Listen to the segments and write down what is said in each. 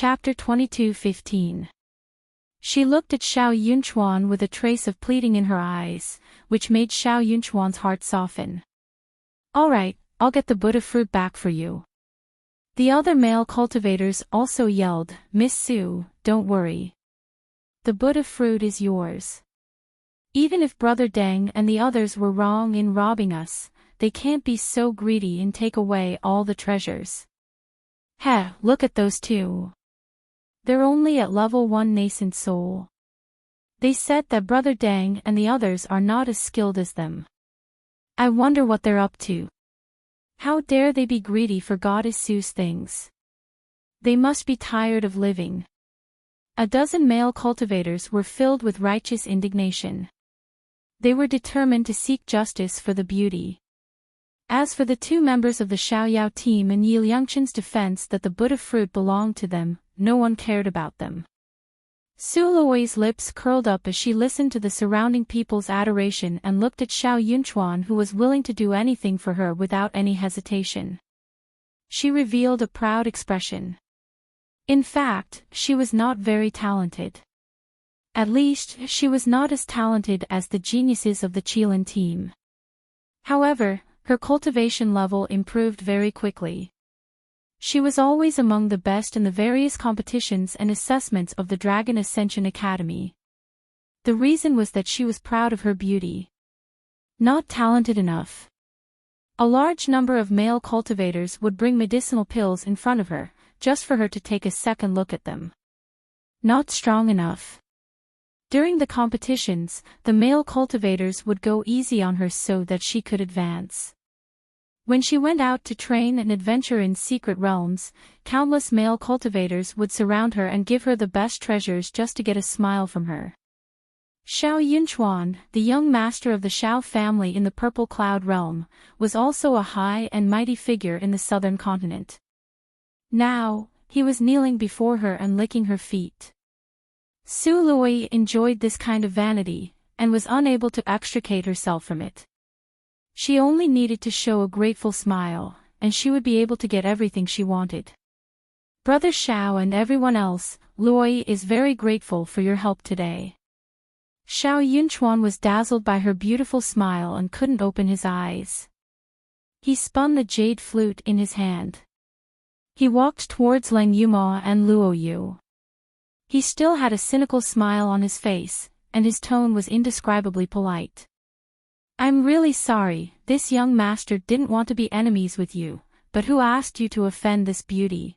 Chapter 22:15. She looked at Xiao Yunchuan with a trace of pleading in her eyes, which made Xiao Yunchuan's heart soften. "All right, I'll get the Buddha fruit back for you." The other male cultivators also yelled, "Miss Su, don't worry. The Buddha fruit is yours. Even if Brother Deng and the others were wrong in robbing us, they can't be so greedy and take away all the treasures. Heh, look at those two. They're only at level 1 nascent soul. They said that Brother Deng and the others are not as skilled as them. I wonder what they're up to. How dare they be greedy for Goddess Su's things? They must be tired of living." A dozen male cultivators were filled with righteous indignation. They were determined to seek justice for the beauty. As for the two members of the Xiaoyao team in Yi Liangchen's defense that the Buddha fruit belonged to them, no one cared about them. Su Luoi's lips curled up as she listened to the surrounding people's adoration and looked at Xiao Yunchuan, who was willing to do anything for her without any hesitation. She revealed a proud expression. In fact, she was not very talented. At least, she was not as talented as the geniuses of the Qilin team. However, her cultivation level improved very quickly. She was always among the best in the various competitions and assessments of the Dragon Ascension Academy. The reason was that she was proud of her beauty. Not talented enough. A large number of male cultivators would bring medicinal pills in front of her, just for her to take a second look at them. Not strong enough. During the competitions, the male cultivators would go easy on her so that she could advance. When she went out to train and adventure in secret realms, countless male cultivators would surround her and give her the best treasures just to get a smile from her. Xiao Yunchuan, the young master of the Xiao family in the Purple Cloud realm, was also a high and mighty figure in the southern continent. Now, he was kneeling before her and licking her feet. Su Luoi enjoyed this kind of vanity, and was unable to extricate herself from it. She only needed to show a grateful smile, and she would be able to get everything she wanted. "Brother Xiao and everyone else, Luoi is very grateful for your help today." Xiao Yunchuan was dazzled by her beautiful smile and couldn't open his eyes. He spun the jade flute in his hand. He walked towards Leng Yuma and Luo Yu. He still had a cynical smile on his face, and his tone was indescribably polite. "I'm really sorry, this young master didn't want to be enemies with you, but who asked you to offend this beauty?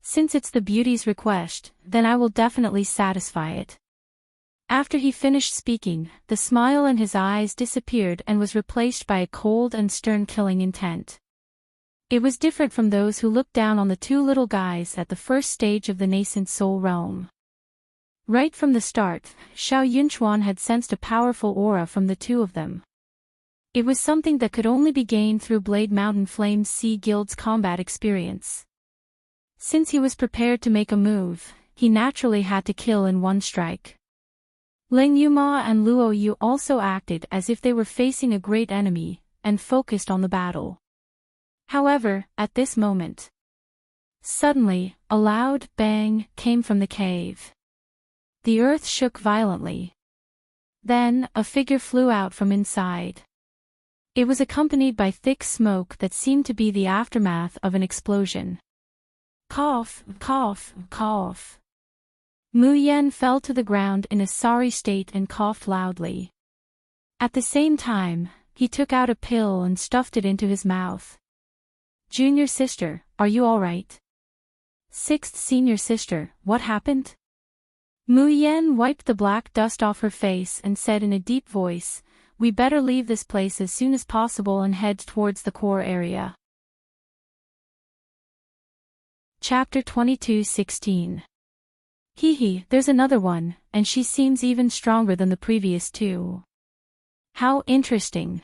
Since it's the beauty's request, then I will definitely satisfy it." After he finished speaking, the smile in his eyes disappeared and was replaced by a cold and stern killing intent. It was different from those who looked down on the two little guys at the first stage of the nascent soul realm. Right from the start, Xiao Yunchuan had sensed a powerful aura from the two of them. It was something that could only be gained through Blade Mountain Flame Sea Guild's combat experience. Since he was prepared to make a move, he naturally had to kill in one strike. Leng Yuma and Luo Yu also acted as if they were facing a great enemy, and focused on the battle. However, at this moment, suddenly, a loud bang came from the cave. The earth shook violently. Then, a figure flew out from inside. It was accompanied by thick smoke that seemed to be the aftermath of an explosion. Cough, cough, cough. Mu Yan fell to the ground in a sorry state and coughed loudly. At the same time, he took out a pill and stuffed it into his mouth. "Junior sister, are you all right?" "Sixth senior sister, what happened?" Mu Yan wiped the black dust off her face and said in a deep voice, "We better leave this place as soon as possible and head towards the core area." Chapter 22:16. Hee, there's another one, and she seems even stronger than the previous two. How interesting.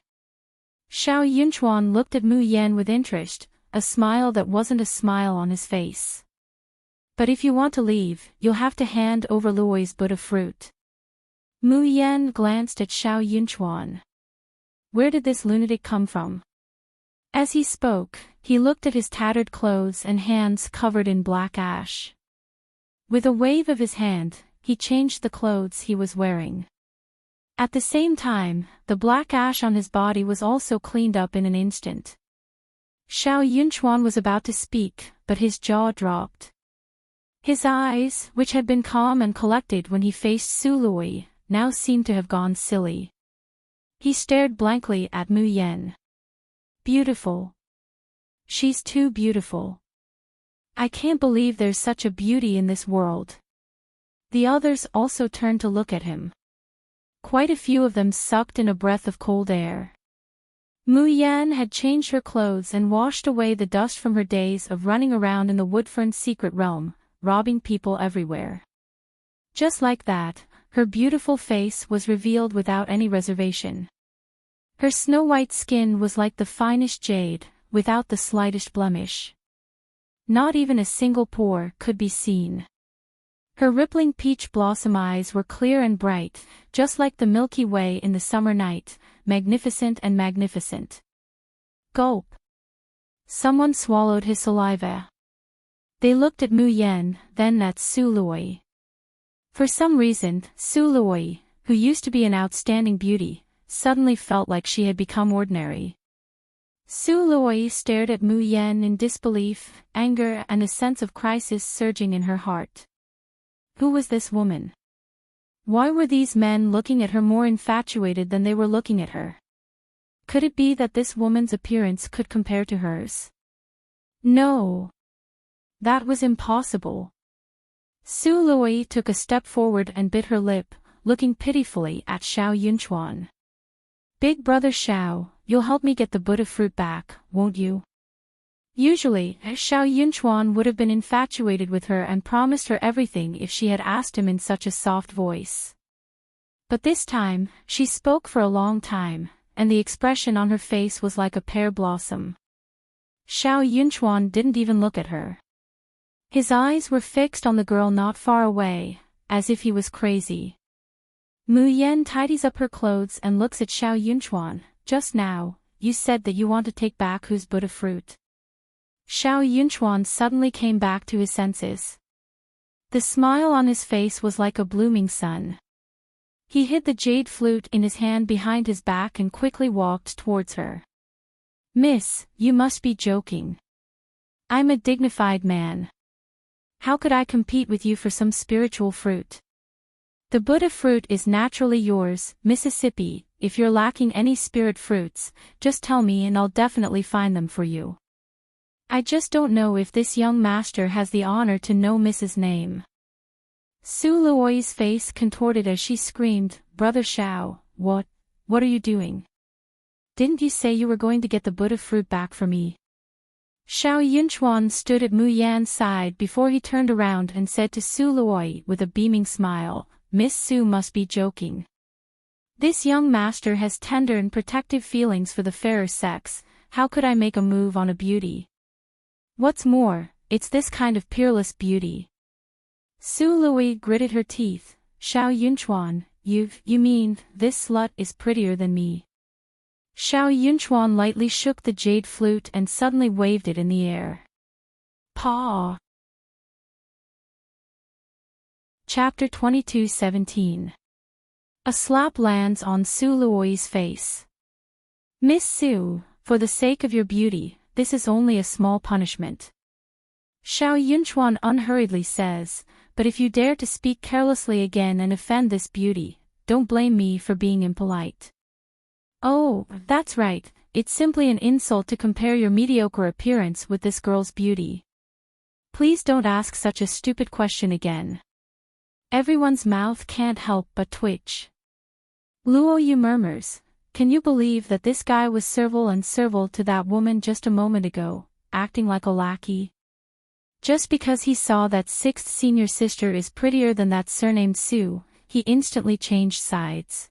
Xiao Yunchuan looked at Mu Yan with interest, a smile that wasn't a smile on his face. "But if you want to leave, you'll have to hand over Luoi's Buddha fruit." Mu Yan glanced at Xiao Yunchuan. Where did this lunatic come from? As he spoke, he looked at his tattered clothes and hands covered in black ash. With a wave of his hand, he changed the clothes he was wearing. At the same time, the black ash on his body was also cleaned up in an instant. Xiao Yunchuan was about to speak, but his jaw dropped. His eyes, which had been calm and collected when he faced Su Lui, now seemed to have gone silly. He stared blankly at Mu Yen. Beautiful. She's too beautiful. I can't believe there's such a beauty in this world. The others also turned to look at him. Quite a few of them sucked in a breath of cold air. Mu Yan had changed her clothes and washed away the dust from her days of running around in the Woodfern's secret realm, robbing people everywhere. Just like that, her beautiful face was revealed without any reservation. Her snow-white skin was like the finest jade, without the slightest blemish. Not even a single pore could be seen. Her rippling peach blossom eyes were clear and bright, just like the Milky Way in the summer night, magnificent and magnificent. Gulp. Someone swallowed his saliva. They looked at Mu Yen, then at Su Lui. For some reason, Su Lui, who used to be an outstanding beauty, suddenly felt like she had become ordinary. Su Lui stared at Mu Yen in disbelief, anger and a sense of crisis surging in her heart. Who was this woman? Why were these men looking at her more infatuated than they were looking at her? Could it be that this woman's appearance could compare to hers? No. That was impossible. Su Lui took a step forward and bit her lip, looking pitifully at Xiao Yunchuan. Big brother Xiao, you'll help me get the Buddha fruit back, won't you? Usually, Xiao Yunchuan would have been infatuated with her and promised her everything if she had asked him in such a soft voice. But this time, she spoke for a long time, and the expression on her face was like a pear blossom. Xiao Yunchuan didn't even look at her. His eyes were fixed on the girl not far away, as if he was crazy. Mu Yen tidies up her clothes and looks at Xiao Yunchuan. Just now, you said that you want to take back whose Buddha fruit? Xiao Yunchuan suddenly came back to his senses. The smile on his face was like a blooming sun. He hid the jade flute in his hand behind his back and quickly walked towards her. Miss, you must be joking. I'm a dignified man. How could I compete with you for some spiritual fruit? The Buddha fruit is naturally yours, Mississippi. If you're lacking any spirit fruits, just tell me and I'll definitely find them for you. I just don't know if this young master has the honor to know Mrs. Name. Su Luoi's face contorted as she screamed, Brother Xiao, what are you doing? Didn't you say you were going to get the Buddha fruit back for me? Xiao Yunchuan stood at Mu Yan's side before he turned around and said to Su Luoi with a beaming smile, Miss Su must be joking. This young master has tender and protective feelings for the fairer sex. How could I make a move on a beauty? What's more, it's this kind of peerless beauty. Su Lui gritted her teeth. Xiao Yunchuan, you mean, this slut is prettier than me. Xiao Yunchuan lightly shook the jade flute and suddenly waved it in the air. Paw. Chapter 22:17. A slap lands on Su Luoi's face. Miss Su, for the sake of your beauty, this is only a small punishment. Xiao Yunchuan unhurriedly says, but if you dare to speak carelessly again and offend this beauty, don't blame me for being impolite. Oh, that's right, it's simply an insult to compare your mediocre appearance with this girl's beauty. Please don't ask such a stupid question again. Everyone's mouth can't help but twitch. Luo Yu murmurs, can you believe that this guy was servile to that woman just a moment ago, acting like a lackey? Just because he saw that sixth senior sister is prettier than that surnamed Su, he instantly changed sides.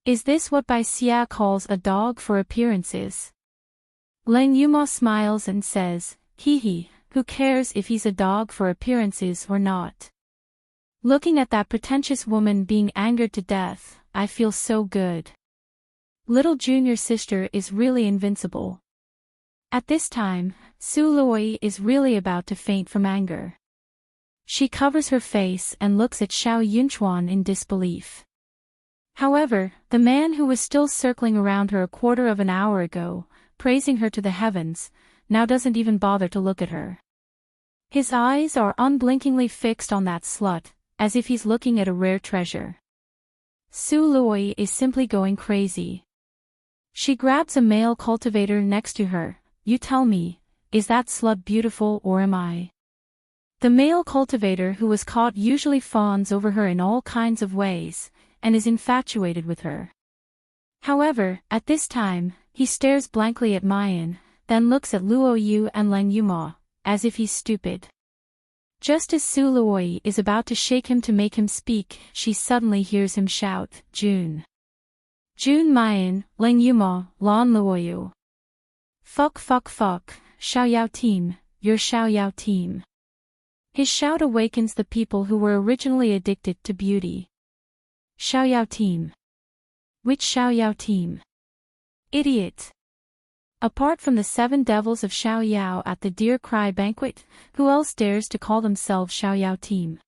Is this what Bai Xia calls a dog for appearances? Leng Yuma smiles and says, hee, who cares if he's a dog for appearances or not? Looking at that pretentious woman being angered to death, I feel so good. Little junior sister is really invincible. At this time, Su Lui is really about to faint from anger. She covers her face and looks at Xiao Yunchuan in disbelief. However, the man who was still circling around her a quarter of an hour ago, praising her to the heavens, now doesn't even bother to look at her. His eyes are unblinkingly fixed on that slut, as if he's looking at a rare treasure. Su Luoyi is simply going crazy. She grabs a male cultivator next to her. You tell me, is that slut beautiful or am I? The male cultivator who was caught usually fawns over her in all kinds of ways, and is infatuated with her. However, at this time, he stares blankly at Mayan, then looks at Luo Yu and Leng Yuma, as if he's stupid. Just as Su Luoyi is about to shake him to make him speak, she suddenly hears him shout, Jun. Jun Mayan, Leng Yuma, Lan Luoyu. Fuck, Xiao Yao team, your Xiao Yao team. His shout awakens the people who were originally addicted to beauty. Xiao Yao team. Which Xiao Yao team? Idiot. Apart from the 7 devils of Xiao Yao at the Deer Cry banquet, who else dares to call themselves Xiao Yao team?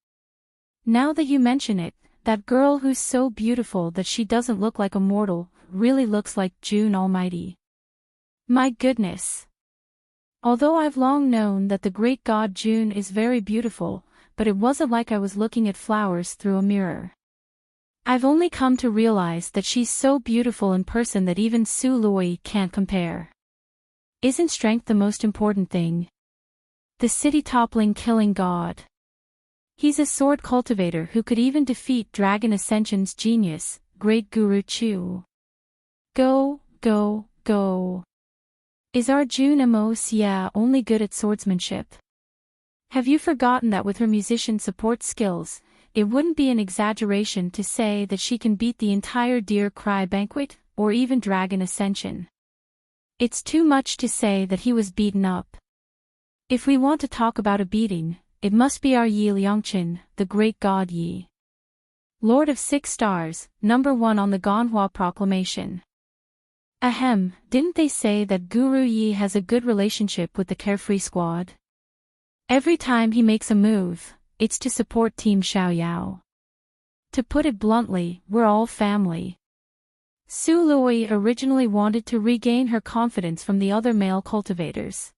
Now that you mention it, that girl who's so beautiful that she doesn't look like a mortal, really looks like June Almighty. My goodness. Although I've long known that the great god June is very beautiful, but it wasn't like I was looking at flowers through a mirror. I've only come to realize that she's so beautiful in person that even Su Luoyi can't compare. Isn't strength the most important thing? The city-toppling killing god. He's a sword cultivator who could even defeat Dragon Ascension's genius, Great Guru Chu. Go. Is our June Amos only good at swordsmanship? Have you forgotten that with her musician support skills, it wouldn't be an exaggeration to say that she can beat the entire Deer Cry banquet, or even Dragon Ascension? It's too much to say that he was beaten up. If we want to talk about a beating, it must be our Yi Liangqin, the great god Yi. Lord of 6 stars, number 1 on the Ganhua proclamation. Ahem, didn't they say that Guru Yi has a good relationship with the Carefree Squad? Every time he makes a move, it's to support Team Xiao Yao. To put it bluntly, we're all family. Su Luoyi originally wanted to regain her confidence from the other male cultivators.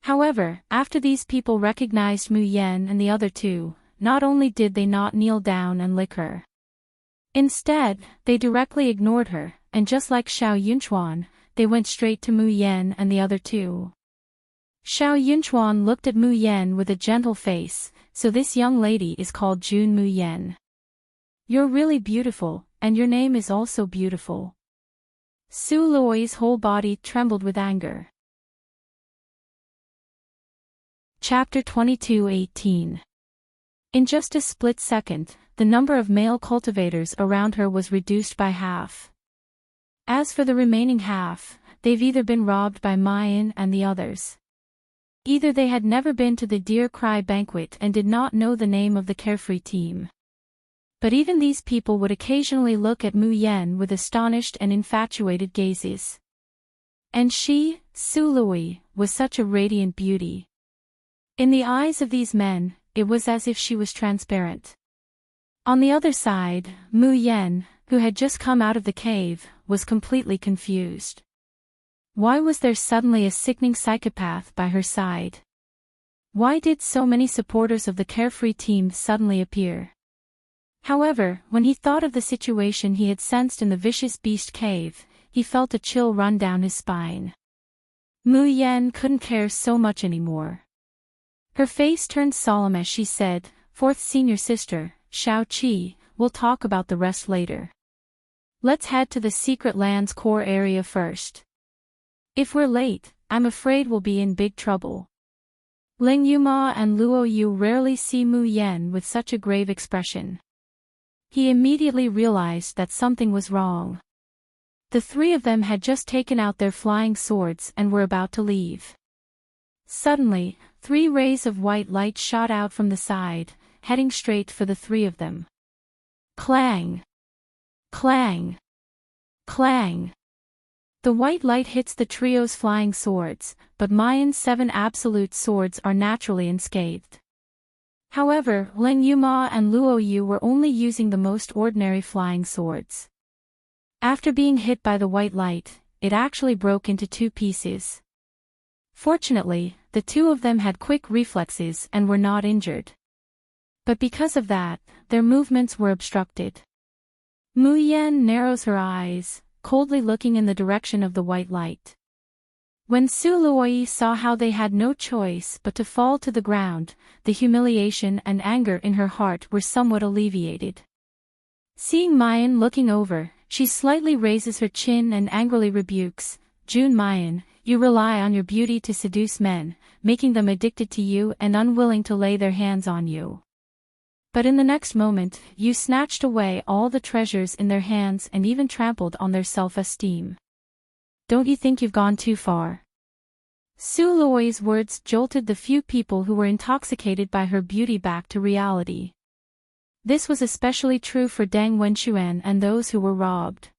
However, after these people recognized Mu Yan and the other 2, not only did they not kneel down and lick her. Instead, they directly ignored her, and just like Xiao Yunchuan, they went straight to Mu Yan and the other 2. Xiao Yunchuan looked at Mu Yan with a gentle face, so this young lady is called Jun Mu Yan. You're really beautiful, and your name is also beautiful. Su Luoyi's whole body trembled with anger. Chapter 22:18. In just a split second, the number of male cultivators around her was reduced by half. As for the remaining half, they've either been robbed by Mayan and the others. Either they had never been to the Deer Cry banquet and did not know the name of the Carefree team. But even these people would occasionally look at Mu Yan with astonished and infatuated gazes. And she, Su Luoyi, was such a radiant beauty. In the eyes of these men, it was as if she was transparent. On the other side, Mu Yan, who had just come out of the cave, was completely confused. Why was there suddenly a sickening psychopath by her side? Why did so many supporters of the Carefree team suddenly appear? However, when he thought of the situation he had sensed in the Vicious Beast cave, he felt a chill run down his spine. Mu Yan couldn't care so much anymore. Her face turned solemn as she said, "Fourth senior sister, Xiao Qi, we'll talk about the rest later. Let's head to the Secret Land's core area first. If we're late, I'm afraid we'll be in big trouble." Ling Yuma and Luo Yu rarely see Mu Yan with such a grave expression. He immediately realized that something was wrong. The 3 of them had just taken out their flying swords and were about to leave. Suddenly, 3 rays of white light shot out from the side, heading straight for the 3 of them. Clang! Clang! Clang! The white light hits the trio's flying swords, but Mayan's 7 absolute swords are naturally unscathed. However, Ling Yuma and Luo Yu were only using the most ordinary flying swords. After being hit by the white light, it actually broke into two pieces. Fortunately, the two of them had quick reflexes and were not injured. But because of that, their movements were obstructed. Mu Yan narrows her eyes, coldly looking in the direction of the white light. When Su Luoyi saw how they had no choice but to fall to the ground, the humiliation and anger in her heart were somewhat alleviated. Seeing Mayan looking over, she slightly raises her chin and angrily rebukes, "Jun Mayan, you rely on your beauty to seduce men, making them addicted to you and unwilling to lay their hands on you. But in the next moment, you snatched away all the treasures in their hands and even trampled on their self-esteem. Don't you think you've gone too far?" Su Luoyi's words jolted the few people who were intoxicated by her beauty back to reality. This was especially true for Deng Wenxuan and those who were robbed.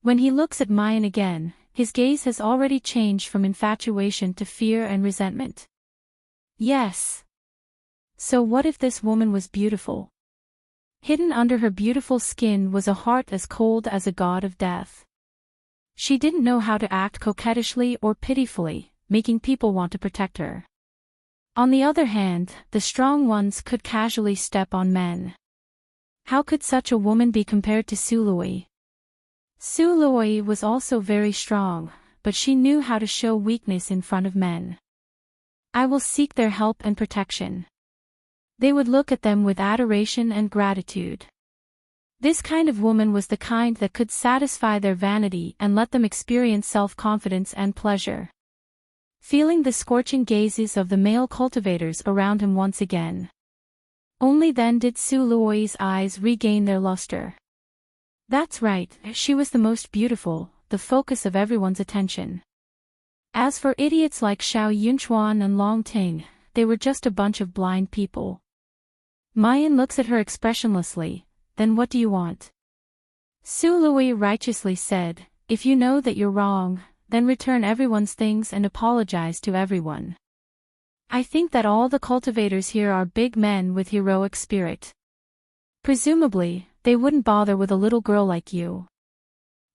When he looks at Mayan again, his gaze has already changed from infatuation to fear and resentment. Yes. So what if this woman was beautiful? Hidden under her beautiful skin was a heart as cold as a god of death. She didn't know how to act coquettishly or pitifully, making people want to protect her. On the other hand, the strong ones could casually step on men. How could such a woman be compared to Su Luoyi? Su Luoyi was also very strong, but she knew how to show weakness in front of men. I will seek their help and protection. They would look at them with adoration and gratitude. This kind of woman was the kind that could satisfy their vanity and let them experience self-confidence and pleasure. Feeling the scorching gazes of the male cultivators around him once again. Only then did Su Luoyi's eyes regain their luster. That's right, she was the most beautiful, the focus of everyone's attention. As for idiots like Xiao Yunchuan and Long Ting, they were just a bunch of blind people. Mayan looks at her expressionlessly. Then what do you want? Su Luoyi righteously said, if you know that you're wrong, then return everyone's things and apologize to everyone. I think that all the cultivators here are big men with heroic spirit. Presumably, they wouldn't bother with a little girl like you.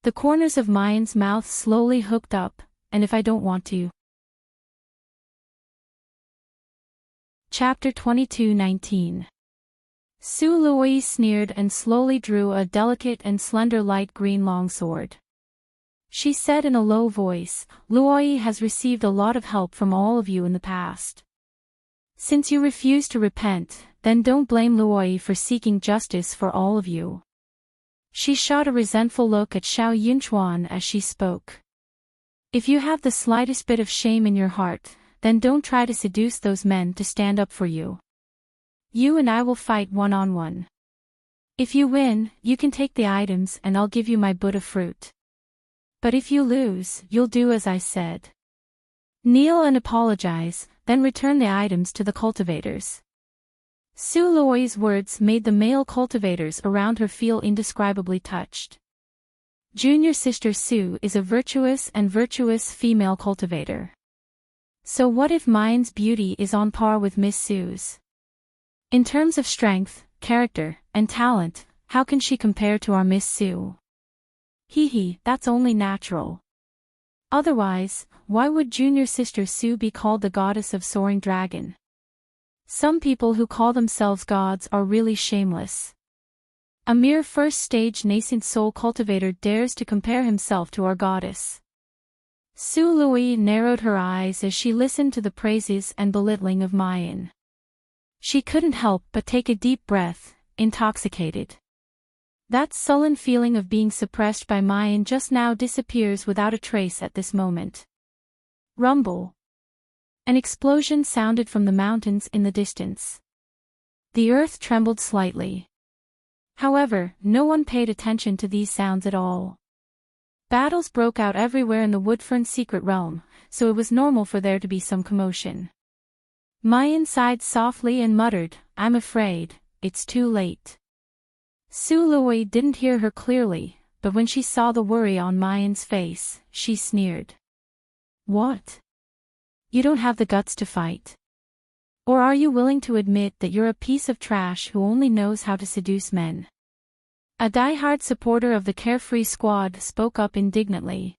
The corners of Mayan's mouth slowly hooked up, and if I don't want to. Chapter 22:19. Su Luoyi sneered and slowly drew a delicate and slender light green longsword. She said in a low voice, Luoyi has received a lot of help from all of you in the past. Since you refuse to repent, then don't blame Luoyi for seeking justice for all of you. She shot a resentful look at Xiao Yunchuan as she spoke. If you have the slightest bit of shame in your heart, then don't try to seduce those men to stand up for you. You and I will fight one-on-one. If you win, you can take the items and I'll give you my Buddha fruit. But if you lose, you'll do as I said. Kneel and apologize, then return the items to the cultivators. Su Luoyi's words made the male cultivators around her feel indescribably touched. Junior sister Su is a virtuous female cultivator. So what if Mayan's beauty is on par with Miss Su's? In terms of strength, character, and talent, how can she compare to our Miss Su? That's only natural. Otherwise, why would junior sister Su be called the goddess of soaring dragon? Some people who call themselves gods are really shameless. A mere first-stage nascent soul cultivator dares to compare himself to our goddess. Su Luoyi narrowed her eyes as she listened to the praises and belittling of Mayan. She couldn't help but take a deep breath, intoxicated. That sullen feeling of being suppressed by Mayan just now disappears without a trace at this moment. Rumble. An explosion sounded from the mountains in the distance. The earth trembled slightly. However, no one paid attention to these sounds at all. Battles broke out everywhere in the Woodfern's secret realm, so it was normal for there to be some commotion. Mayan sighed softly and muttered, I'm afraid, it's too late. Su Luoyi didn't hear her clearly, but when she saw the worry on Mayan's face, she sneered. What? You don't have the guts to fight? Or are you willing to admit that you're a piece of trash who only knows how to seduce men? A die-hard supporter of the Carefree Squad spoke up indignantly.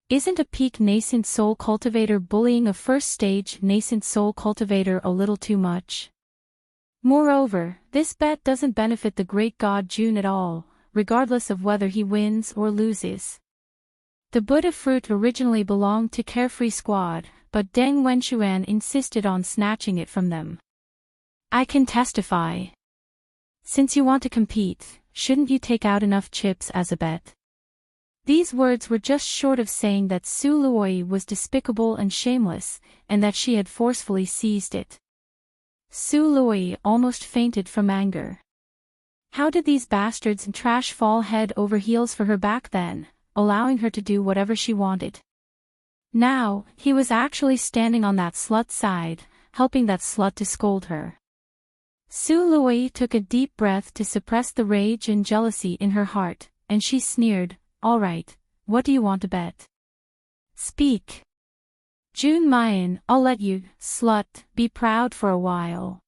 Isn't a peak nascent soul cultivator bullying a first-stage nascent soul cultivator a little too much? Moreover, this bet doesn't benefit the great god June at all, regardless of whether he wins or loses. The Buddha fruit originally belonged to Carefree Squad, but Deng Wenxuan insisted on snatching it from them. I can testify. Since you want to compete, shouldn't you take out enough chips as a bet? These words were just short of saying that Su Luoi was despicable and shameless, and that she had forcefully seized it. Su Luoi almost fainted from anger. How did these bastards and trash fall head over heels for her back then, allowing her to do whatever she wanted? Now, he was actually standing on that slut's side, helping that slut to scold her. Su Luoi took a deep breath to suppress the rage and jealousy in her heart, and she sneered, "All right, what do you want to bet? Speak." June Mayan, I'll let you, slut, be proud for a while.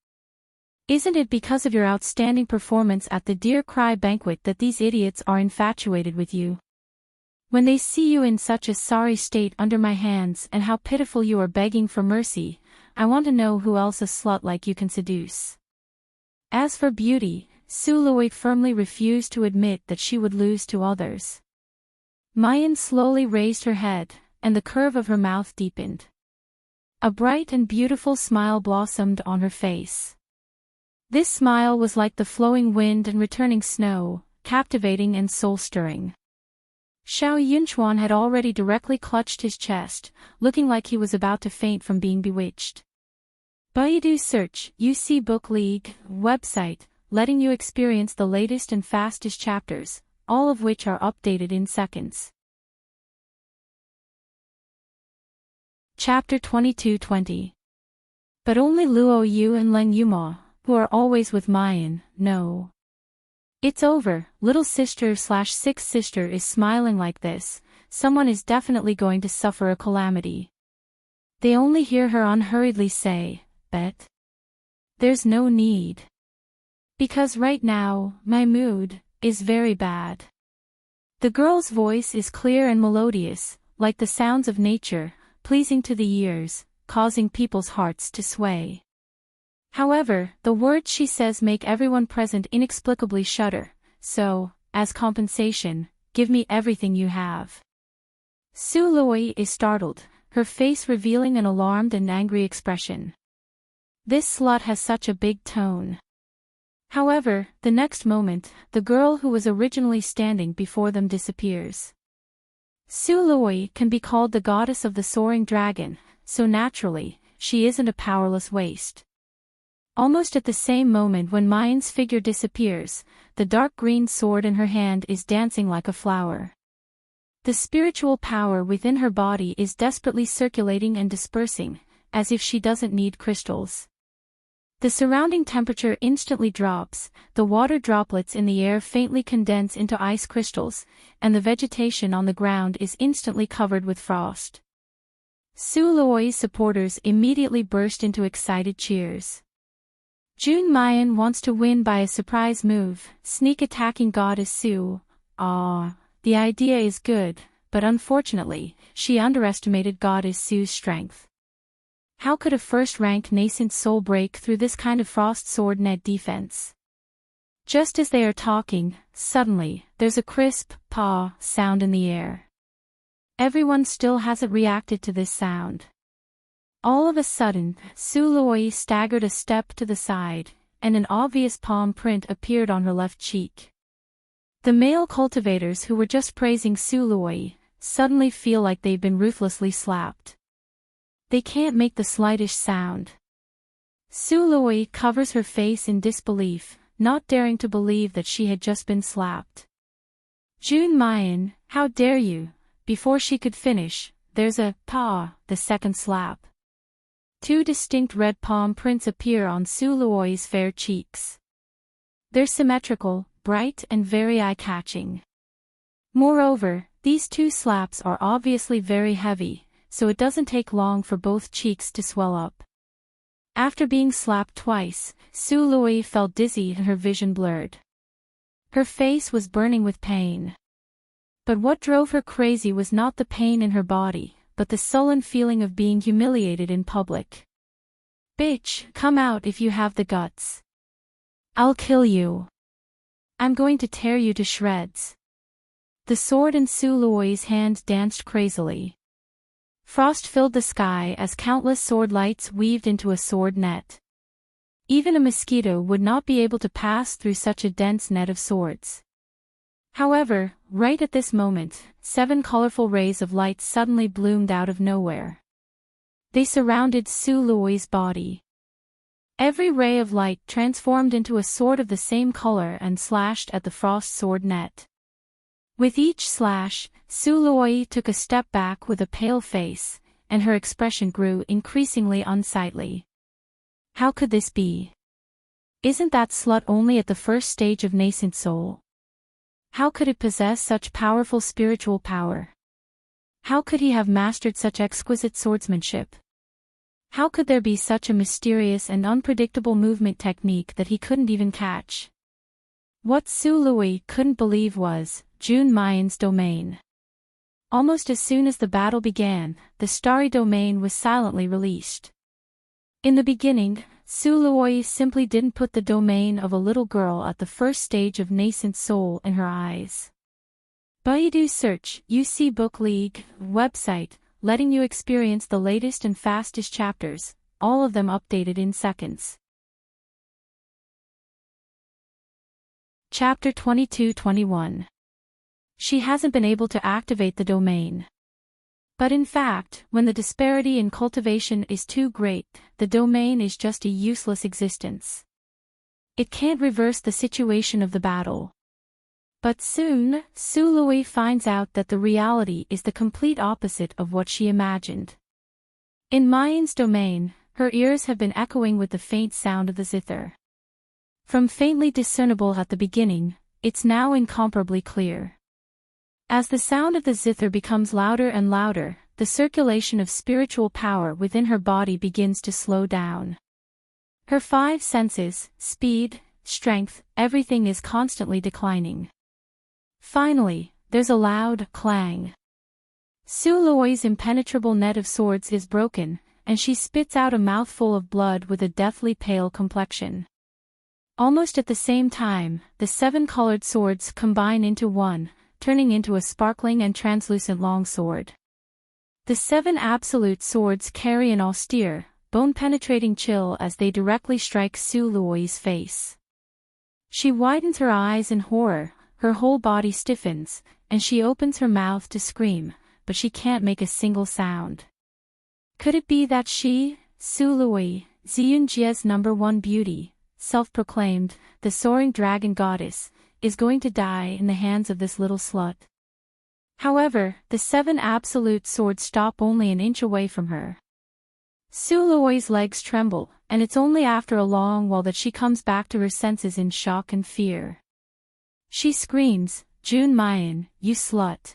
Isn't it because of your outstanding performance at the Dear Cry banquet that these idiots are infatuated with you? When they see you in such a sorry state under my hands and how pitiful you are begging for mercy, I want to know who else a slut like you can seduce. As for beauty, Su Luoi firmly refused to admit that she would lose to others. Mayan slowly raised her head, and the curve of her mouth deepened. A bright and beautiful smile blossomed on her face. This smile was like the flowing wind and returning snow, captivating and soul-stirring. Xiao Yunchuan had already directly clutched his chest, looking like he was about to faint from being bewitched. Baidu search, UC Book League, website, letting you experience the latest and fastest chapters, all of which are updated in seconds. Chapter 2220. But only Luo Yu and Leng Yuma, who are always with Mayan, know. It's over, little sister/sixth sister is smiling like this, someone is definitely going to suffer a calamity. They only hear her unhurriedly say, bet. There's no need. Because right now, my mood is very bad. The girl's voice is clear and melodious, like the sounds of nature, pleasing to the ears, causing people's hearts to sway. However, the words she says make everyone present inexplicably shudder, so, as compensation, give me everything you have. Su Luoi is startled, her face revealing an alarmed and angry expression. This slut has such a big tone. However, the next moment, the girl who was originally standing before them disappears. Su Luoi can be called the goddess of the soaring dragon, so naturally, she isn't a powerless waste. Almost at the same moment when Mayan's figure disappears, the dark green sword in her hand is dancing like a flower. The spiritual power within her body is desperately circulating and dispersing, as if she doesn't need crystals. The surrounding temperature instantly drops, the water droplets in the air faintly condense into ice crystals, and the vegetation on the ground is instantly covered with frost. Su Luoi's supporters immediately burst into excited cheers. June Mayan wants to win by a surprise move, sneak attacking Goddess Su. The idea is good, but unfortunately, she underestimated Goddess Su's strength. How could a first-rank nascent soul break through this kind of frost sword net defense? Just as they are talking, suddenly, there's a crisp, paw sound in the air. Everyone still hasn't reacted to this sound. All of a sudden, Su Luoi staggered a step to the side, and an obvious palm print appeared on her left cheek. The male cultivators who were just praising Su Luoi suddenly feel like they've been ruthlessly slapped. They can't make the slightest sound. Su Luoi covers her face in disbelief, not daring to believe that she had just been slapped. June Mayan, how dare you? Before she could finish, there's a paw, the second slap. Two distinct red palm prints appear on Su Luoi's fair cheeks. They're symmetrical, bright and very eye-catching. Moreover, these two slaps are obviously very heavy, so it doesn't take long for both cheeks to swell up. After being slapped twice, Su Lui felt dizzy and her vision blurred. Her face was burning with pain. But what drove her crazy was not the pain in her body, but the sullen feeling of being humiliated in public. "Bitch, come out if you have the guts. I'll kill you. I'm going to tear you to shreds." The sword in Su Lui's hand danced crazily. Frost filled the sky as countless sword lights weaved into a sword net. Even a mosquito would not be able to pass through such a dense net of swords. However, right at this moment, 7 colorful rays of light suddenly bloomed out of nowhere. They surrounded Su Lui's body. Every ray of light transformed into a sword of the same color and slashed at the frost sword net. With each slash, Su Lui took a step back with a pale face, and her expression grew increasingly unsightly. How could this be? Isn't that slut only at the first stage of nascent soul? How could it possess such powerful spiritual power? How could he have mastered such exquisite swordsmanship? How could there be such a mysterious and unpredictable movement technique that he couldn't even catch? What Su Lui couldn't believe was Jun Mayan's domain. Almost as soon as the battle began, the starry domain was silently released. In the beginning, Su Lui simply didn't put the domain of a little girl at the first stage of nascent soul in her eyes. Baidu search UC Book League website, letting you experience the latest and fastest chapters, all of them updated in seconds. Chapter 22-21. She hasn't been able to activate the domain. But in fact, when the disparity in cultivation is too great, the domain is just a useless existence. It can't reverse the situation of the battle. But soon, Su Lui finds out that the reality is the complete opposite of what she imagined. In Mayan's domain, her ears have been echoing with the faint sound of the zither. From faintly discernible at the beginning, it's now incomparably clear. As the sound of the zither becomes louder and louder, the circulation of spiritual power within her body begins to slow down. Her 5 senses, speed, strength, everything is constantly declining. Finally, there's a loud clang. Su Lui's impenetrable net of swords is broken, and she spits out a mouthful of blood with a deathly pale complexion. Almost at the same time, the 7 colored swords combine into one, turning into a sparkling and translucent longsword. The 7 absolute swords carry an austere, bone-penetrating chill as they directly strike Su Lui's face. She widens her eyes in horror, her whole body stiffens, and she opens her mouth to scream, but she can't make a single sound. Could it be that she, Su Lui, Ziyunjie's #1 beauty, self-proclaimed, the soaring dragon goddess, is going to die in the hands of this little slut? However, the 7 absolute swords stop only an inch away from her. Su Lui's legs tremble, and it's only after a long while that she comes back to her senses in shock and fear. She screams, "Jun Mayan, you slut!"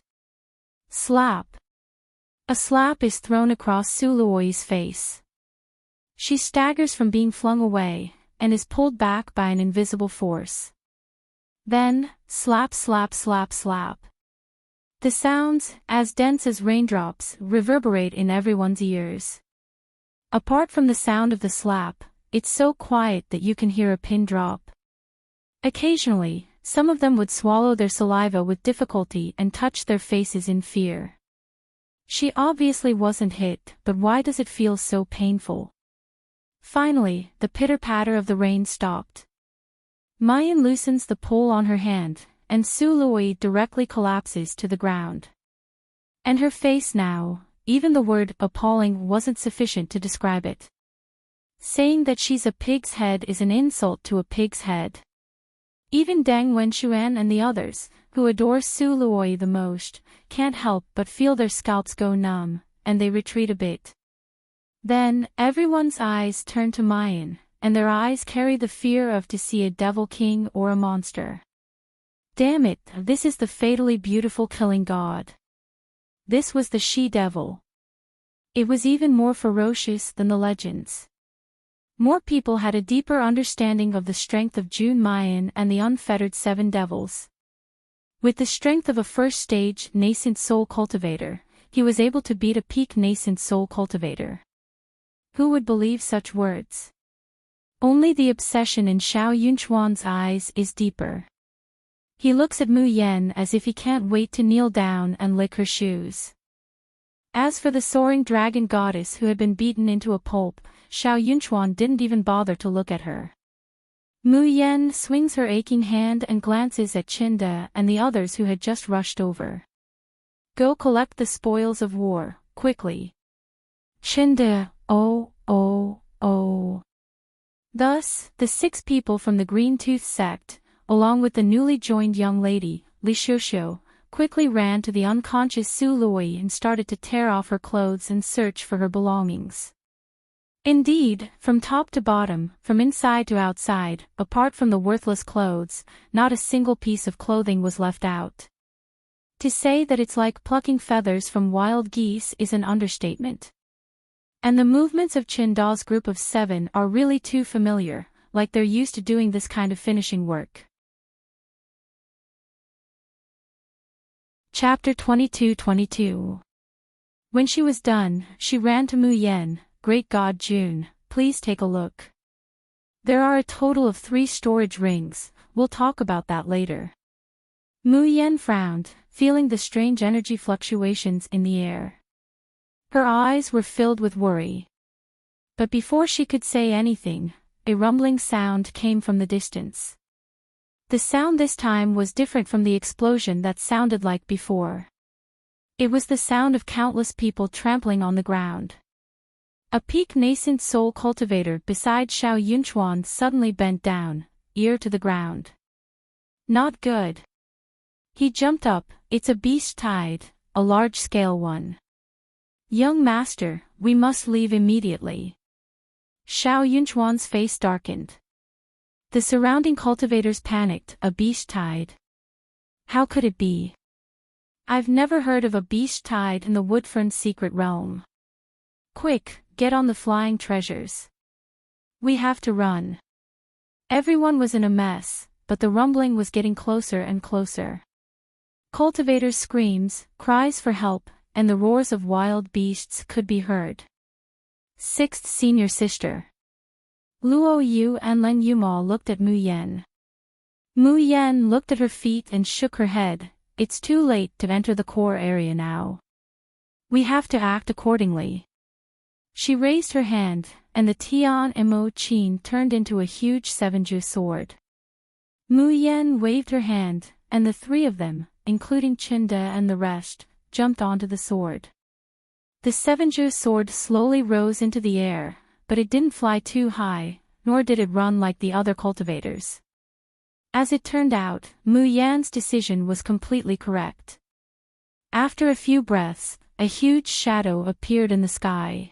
Slap! A slap is thrown across Su Lui's face. She staggers from being flung away, and is pulled back by an invisible force. Then, slap slap slap slap. The sounds, as dense as raindrops, reverberate in everyone's ears. Apart from the sound of the slap, it's so quiet that you can hear a pin drop. Occasionally, some of them would swallow their saliva with difficulty and touch their faces in fear. She obviously wasn't hit, but why does it feel so painful? Finally, the pitter-patter of the rain stopped. Mayan loosens the pull on her hand, and Su Lui directly collapses to the ground. And her face now, even the word appalling wasn't sufficient to describe it. Saying that she's a pig's head is an insult to a pig's head. Even Deng Wenxuan and the others, who adore Su Lui the most, can't help but feel their scalps go numb, and they retreat a bit. Then, everyone's eyes turn to Mayan, and their eyes carry the fear of to see a devil king or a monster. Damn it, this is the fatally beautiful killing god. This was the she-devil. It was even more ferocious than the legends. More people had a deeper understanding of the strength of June Mayan and the unfettered Seven Devils. With the strength of a first-stage nascent soul cultivator, he was able to beat a peak nascent soul cultivator. Who would believe such words? Only the obsession in Xiao Yunchuan's eyes is deeper. He looks at Mu Yen as if he can't wait to kneel down and lick her shoes. As for the soaring dragon goddess who had been beaten into a pulp, Xiao Yunchuan didn't even bother to look at her. Mu Yen swings her aching hand and glances at Qinda and the others who had just rushed over. Go collect the spoils of war, quickly. Qinda, oh. Thus, the 6 people from the Green Tooth sect, along with the newly joined young lady, Li Xiuxiu, quickly ran to the unconscious Su Lui and started to tear off her clothes and search for her belongings. Indeed, from top to bottom, from inside to outside, apart from the worthless clothes, not a single piece of clothing was left out. To say that it's like plucking feathers from wild geese is an understatement. And the movements of Qinda's group of 7 are really too familiar, like they're used to doing this kind of finishing work. Chapter 22. When she was done, she ran to Mu Yen. Great God June, please take a look. There are a total of 3 storage rings, we'll talk about that later. Mu Yen frowned, feeling the strange energy fluctuations in the air. Her eyes were filled with worry. But before she could say anything, a rumbling sound came from the distance. The sound this time was different from the explosion that sounded like before. It was the sound of countless people trampling on the ground. A peak nascent soul cultivator beside Xiao Yunchuan suddenly bent down, ear to the ground. Not good. He jumped up. It's a beast tide, a large-scale one. Young master, we must leave immediately. Xiao Yunchuan's face darkened. The surrounding cultivators panicked. A beast tide? How could it be? I've never heard of a beast tide in the Woodfern's secret realm. Quick, get on the flying treasures. We have to run. Everyone was in a mess, but the rumbling was getting closer and closer. Cultivators' screams, cries for help, and the roars of wild beasts could be heard. 6th Senior Sister. Luo Yu and Len Yuma looked at Mu Yen. Mu Yen looked at her feet and shook her head. It's too late to enter the core area now. We have to act accordingly. She raised her hand, and the Tian Mo Qin turned into a huge 7-ju sword. Mu Yen waved her hand, and the 3 of them, including Qinda and the rest, jumped onto the sword. The 7-ju sword slowly rose into the air, but it didn't fly too high, nor did it run like the other cultivators. As it turned out, Mu Yan's decision was completely correct. After a few breaths, a huge shadow appeared in the sky.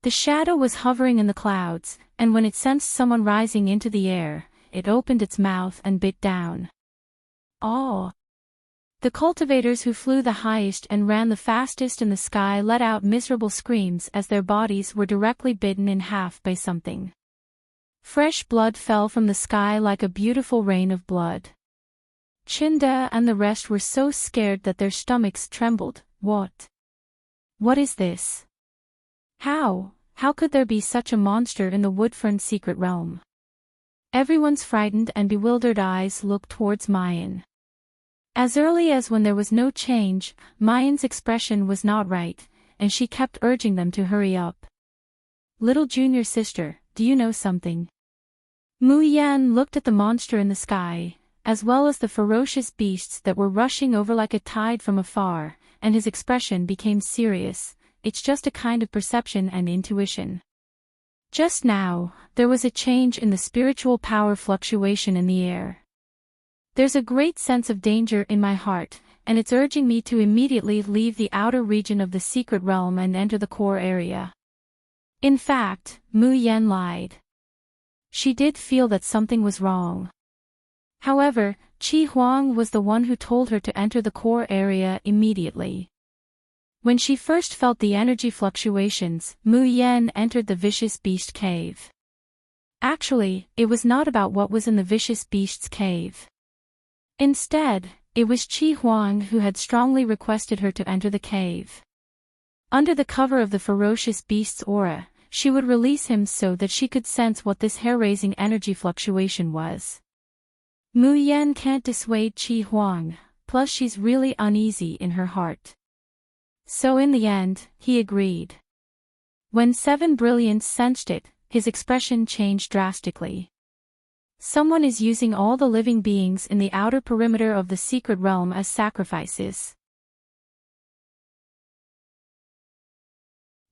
The shadow was hovering in the clouds, and when it sensed someone rising into the air, it opened its mouth and bit down. Oh! The cultivators who flew the highest and ran the fastest in the sky let out miserable screams as their bodies were directly bitten in half by something. Fresh blood fell from the sky like a beautiful rain of blood. Qinda and the rest were so scared that their stomachs trembled. What? What is this? How could there be such a monster in the Woodfern's secret realm? Everyone's frightened and bewildered eyes looked towards Mayan. As early as when there was no change, Mayan's expression was not right, and she kept urging them to hurry up. Little junior sister, do you know something? Mu Yan looked at the monster in the sky, as well as the ferocious beasts that were rushing over like a tide from afar, and his expression became serious. It's just a kind of perception and intuition. Just now, there was a change in the spiritual power fluctuation in the air. There's a great sense of danger in my heart, and it's urging me to immediately leave the outer region of the secret realm and enter the core area. In fact, Mu Yan lied. She did feel that something was wrong. However, Qi Huang was the one who told her to enter the core area immediately. When she first felt the energy fluctuations, Mu Yan entered the vicious beast cave. Actually, it was not about what was in the vicious beast's cave. Instead, it was Qi Huang who had strongly requested her to enter the cave. Under the cover of the ferocious beast's aura, she would release him so that she could sense what this hair-raising energy fluctuation was. Mu Yan can't dissuade Qi Huang, plus she's really uneasy in her heart. So in the end, he agreed. When Seven Brilliance sensed it, his expression changed drastically. Someone is using all the living beings in the outer perimeter of the secret realm as sacrifices.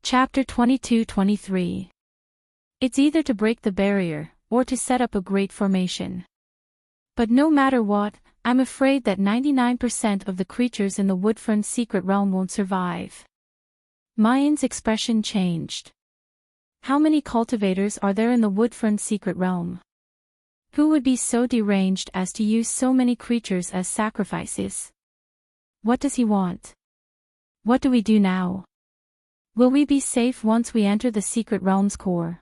Chapter 22-23. It's either to break the barrier, or to set up a great formation. But no matter what, I'm afraid that 99% of the creatures in the Woodfern secret realm won't survive. Mayan's expression changed. How many cultivators are there in the Woodfern secret realm? Who would be so deranged as to use so many creatures as sacrifices? What does he want? What do we do now? Will we be safe once we enter the secret realm's core?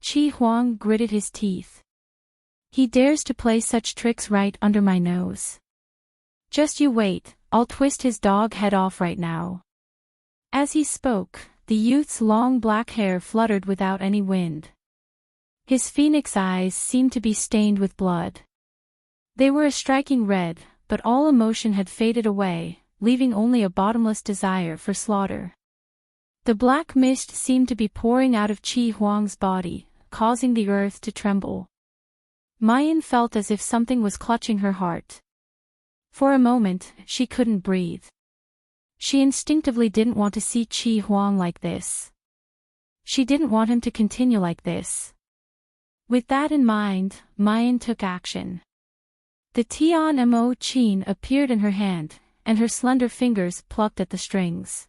Qi Huang gritted his teeth. He dares to play such tricks right under my nose. Just you wait, I'll twist his dog head off right now. As he spoke, the youth's long black hair fluttered without any wind. His phoenix eyes seemed to be stained with blood. They were a striking red, but all emotion had faded away, leaving only a bottomless desire for slaughter. The black mist seemed to be pouring out of Qi Huang's body, causing the earth to tremble. Mayan felt as if something was clutching her heart. For a moment, she couldn't breathe. She instinctively didn't want to see Qi Huang like this. She didn't want him to continue like this. With that in mind, Mayan took action. The Tian Mo Qin appeared in her hand, and her slender fingers plucked at the strings.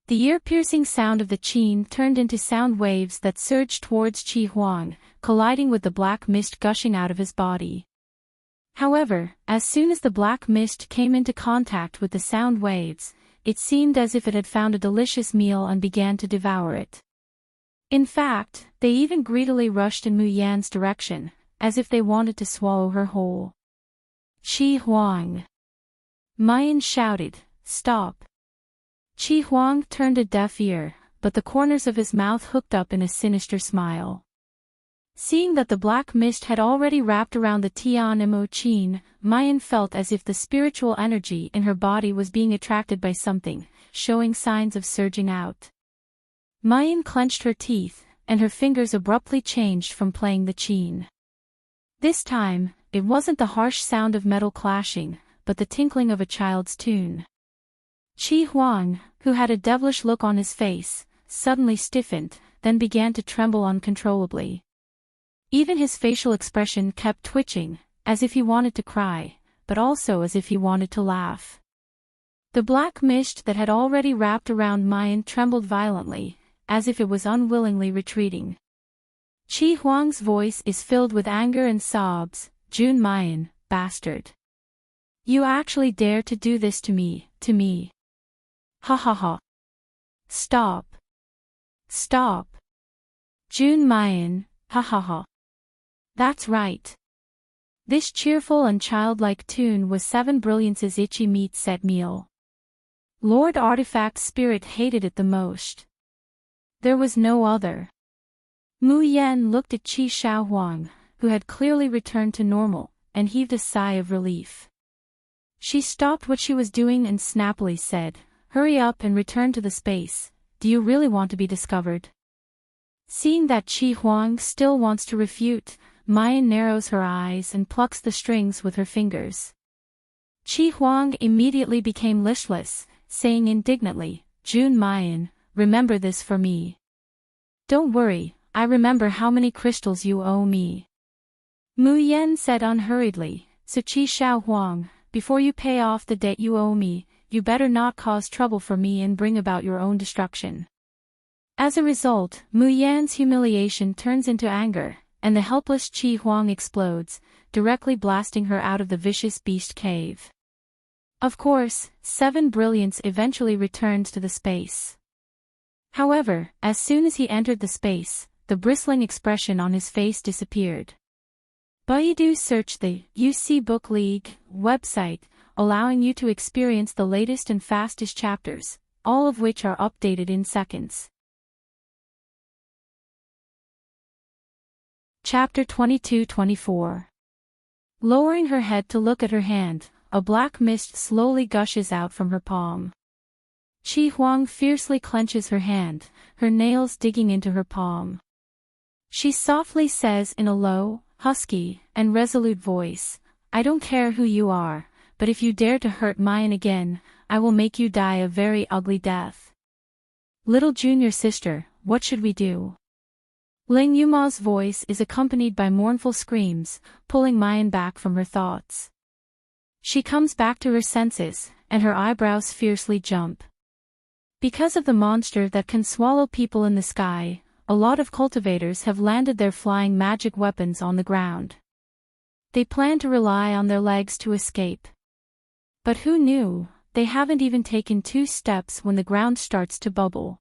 The ear-piercing sound of the qin turned into sound waves that surged towards Qi Huang, colliding with the black mist gushing out of his body. However, as soon as the black mist came into contact with the sound waves, it seemed as if it had found a delicious meal and began to devour it. In fact, they even greedily rushed in Mu Yan's direction, as if they wanted to swallow her whole. Qi Huang! Mayan shouted, "Stop!" Qi Huang turned a deaf ear, but the corners of his mouth hooked up in a sinister smile. Seeing that the black mist had already wrapped around the Tian Mo Qin, Mayan felt as if the spiritual energy in her body was being attracted by something, showing signs of surging out. Mayan clenched her teeth, and her fingers abruptly changed from playing the qin. This time, it wasn't the harsh sound of metal clashing, but the tinkling of a child's tune. Qi Huang, who had a devilish look on his face, suddenly stiffened, then began to tremble uncontrollably. Even his facial expression kept twitching, as if he wanted to cry, but also as if he wanted to laugh. The black mist that had already wrapped around Mayan trembled violently, as if it was unwillingly retreating. Qi Huang's voice is filled with anger and sobs, "Jun Mayan, bastard. You actually dare to do this to me, to me. Ha ha ha. Stop. Stop. Jun Mayan, ha ha ha." That's right. This cheerful and childlike tune was Seven Brilliance's itchy meat set meal. Lord Artifact Spirit hated it the most. There was no other. Mu Yan looked at Qi Shao Huang, who had clearly returned to normal, and heaved a sigh of relief. She stopped what she was doing and snappily said, "Hurry up and return to the space. Do you really want to be discovered?" Seeing that Qi Huang still wants to refute, Mayan narrows her eyes and plucks the strings with her fingers. Qi Huang immediately became listless, saying indignantly, "Jun Mayan, remember this for me. Don't worry, I remember how many crystals you owe me." Mu Yan said unhurriedly, "So Qi Shao Huang, before you pay off the debt you owe me, you better not cause trouble for me and bring about your own destruction." As a result, Mu Yan's humiliation turns into anger, and the helpless Qi Huang explodes, directly blasting her out of the vicious beast cave. Of course, Seven Brilliance eventually returns to the space. However, as soon as he entered the space, the bristling expression on his face disappeared. Baidu search the UC Book League website, allowing you to experience the latest and fastest chapters, all of which are updated in seconds. Chapter 22-24. Lowering her head to look at her hand, a black mist slowly gushes out from her palm. Qi Huang fiercely clenches her hand, her nails digging into her palm. She softly says in a low, husky, and resolute voice, "I don't care who you are, but if you dare to hurt mine again, I will make you die a very ugly death." "Little junior sister, what should we do?" Ling Yuma's voice is accompanied by mournful screams, pulling Mayan back from her thoughts. She comes back to her senses, and her eyebrows fiercely jump. Because of the monster that can swallow people in the sky, a lot of cultivators have landed their flying magic weapons on the ground. They plan to rely on their legs to escape. But who knew, they haven't even taken 2 steps when the ground starts to bubble.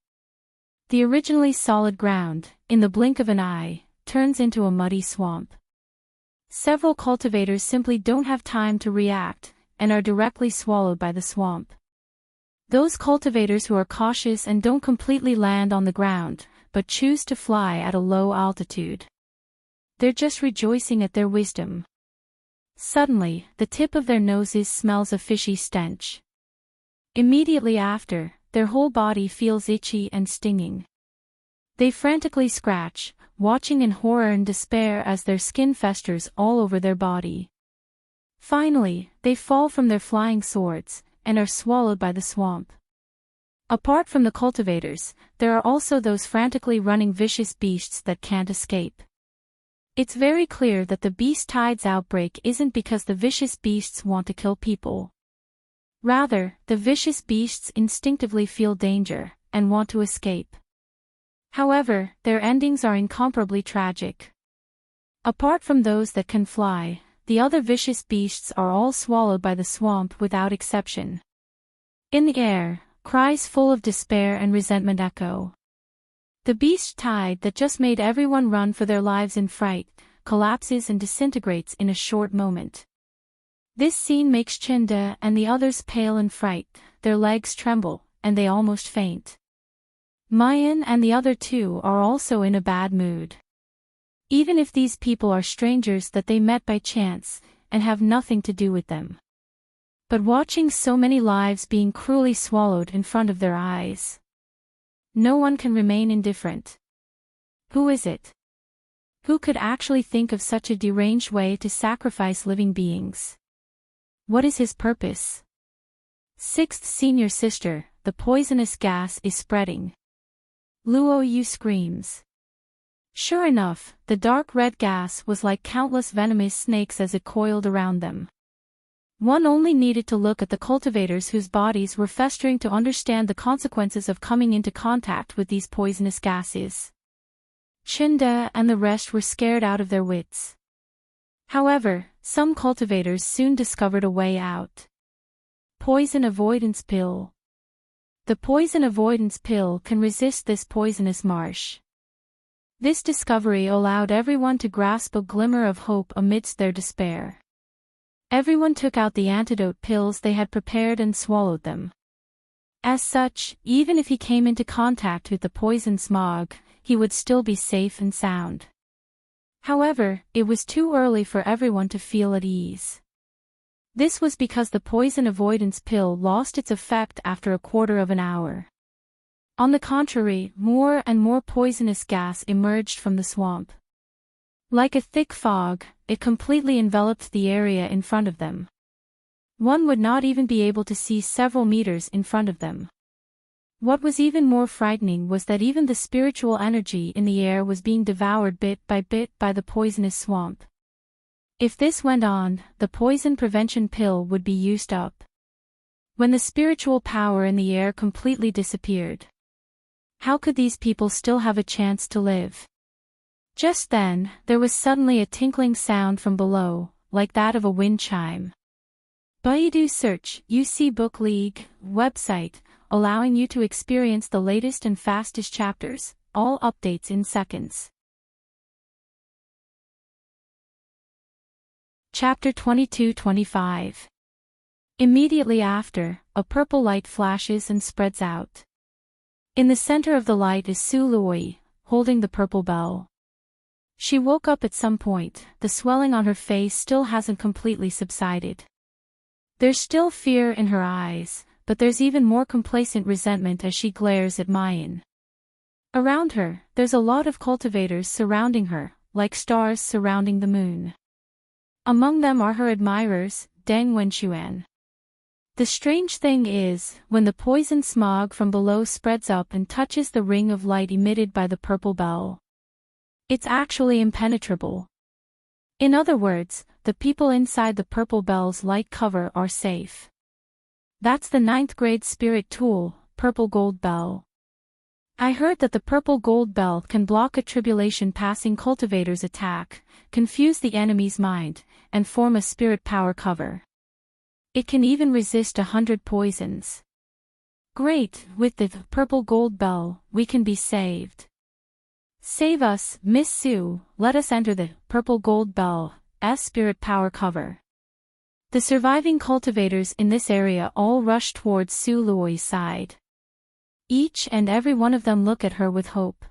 The originally solid ground, in the blink of an eye, turns into a muddy swamp. Several cultivators simply don't have time to react, and are directly swallowed by the swamp. Those cultivators who are cautious and don't completely land on the ground, but choose to fly at a low altitude. They're just rejoicing at their wisdom. Suddenly, the tip of their noses smells a fishy stench. Immediately after, their whole body feels itchy and stinging. They frantically scratch, watching in horror and despair as their skin festers all over their body. Finally, they fall from their flying swords, and are swallowed by the swamp. Apart from the cultivators, there are also those frantically running vicious beasts that can't escape. It's very clear that the beast tide's outbreak isn't because the vicious beasts want to kill people. Rather, the vicious beasts instinctively feel danger, and want to escape. However, their endings are incomparably tragic. Apart from those that can fly, the other vicious beasts are all swallowed by the swamp without exception. In the air, cries full of despair and resentment echo. The beast tide that just made everyone run for their lives in fright, collapses and disintegrates in a short moment. This scene makes Chinda and the others pale in fright, their legs tremble, and they almost faint. Mayan and the other 2 are also in a bad mood. Even if these people are strangers that they met by chance, and have nothing to do with them. But watching so many lives being cruelly swallowed in front of their eyes, no one can remain indifferent. Who is it? Who could actually think of such a deranged way to sacrifice living beings? What is his purpose? 6th senior sister, the poisonous gas is spreading. Luo Yu screams. Sure enough, the dark red gas was like countless venomous snakes as it coiled around them. One only needed to look at the cultivators whose bodies were festering to understand the consequences of coming into contact with these poisonous gases. Chinda and the rest were scared out of their wits. However, some cultivators soon discovered a way out. Poison avoidance pill. The poison avoidance pill can resist this poisonous marsh. This discovery allowed everyone to grasp a glimmer of hope amidst their despair. Everyone took out the antidote pills they had prepared and swallowed them. As such, even if he came into contact with the poison smog, he would still be safe and sound. However, it was too early for everyone to feel at ease. This was because the poison avoidance pill lost its effect after a quarter of an hour. On the contrary, more and more poisonous gas emerged from the swamp. Like a thick fog, it completely enveloped the area in front of them. One would not even be able to see several meters in front of them. What was even more frightening was that even the spiritual energy in the air was being devoured bit by the poisonous swamp. If this went on, the poison prevention pill would be used up. When the spiritual power in the air completely disappeared, how could these people still have a chance to live? Just then, there was suddenly a tinkling sound from below, like that of a wind chime. Baidu search UC Book League website, allowing you to experience the latest and fastest chapters, all updates in seconds. Chapter 22-25. Immediately after, a purple light flashes and spreads out. In the center of the light is Su Lui, holding the purple bell. She woke up at some point, the swelling on her face still hasn't completely subsided. There's still fear in her eyes, but there's even more complacent resentment as she glares at Mayan. Around her, there's a lot of cultivators surrounding her, like stars surrounding the moon. Among them are her admirers, Deng Wenxuan. The strange thing is, when the poison smog from below spreads up and touches the ring of light emitted by the purple bell, it's actually impenetrable. In other words, the people inside the purple bell's light cover are safe. That's the 9th grade spirit tool, Purple Gold Bell. I heard that the purple gold bell can block a tribulation passing cultivator's attack, confuse the enemy's mind, and form a spirit power cover. It can even resist 100 poisons. Great, with the purple gold bell, we can be saved. Save us, Miss Su, let us enter the purple gold bell's spirit power cover. The surviving cultivators in this area all rush towards Su Lui's side. Each and every one of them look at her with hope.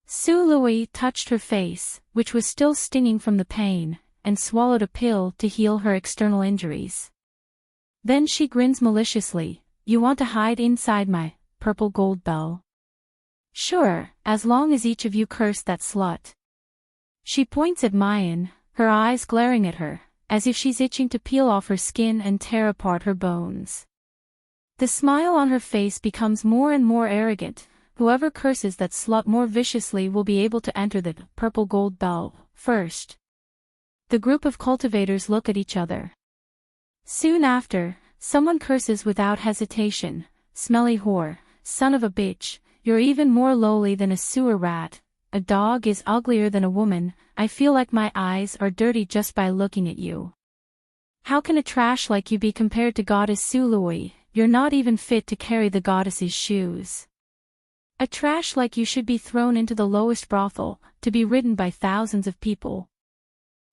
Su Lui touched her face, which was still stinging from the pain, and swallowed a pill to heal her external injuries. Then she grins maliciously, "You want to hide inside my purple gold bell? Sure, as long as each of you curse that slut." She points at Mayan, her eyes glaring at her, as if she's itching to peel off her skin and tear apart her bones. The smile on her face becomes more and more arrogant. Whoever curses that slut more viciously will be able to enter the purple gold bell first. The group of cultivators look at each other. Soon after, someone curses without hesitation, "Smelly whore, son of a bitch, you're even more lowly than a sewer rat. A dog is uglier than a woman. I feel like my eyes are dirty just by looking at you. How can a trash like you be compared to Goddess Su Lui? You're not even fit to carry the goddess's shoes. A trash like you should be thrown into the lowest brothel, to be ridden by thousands of people.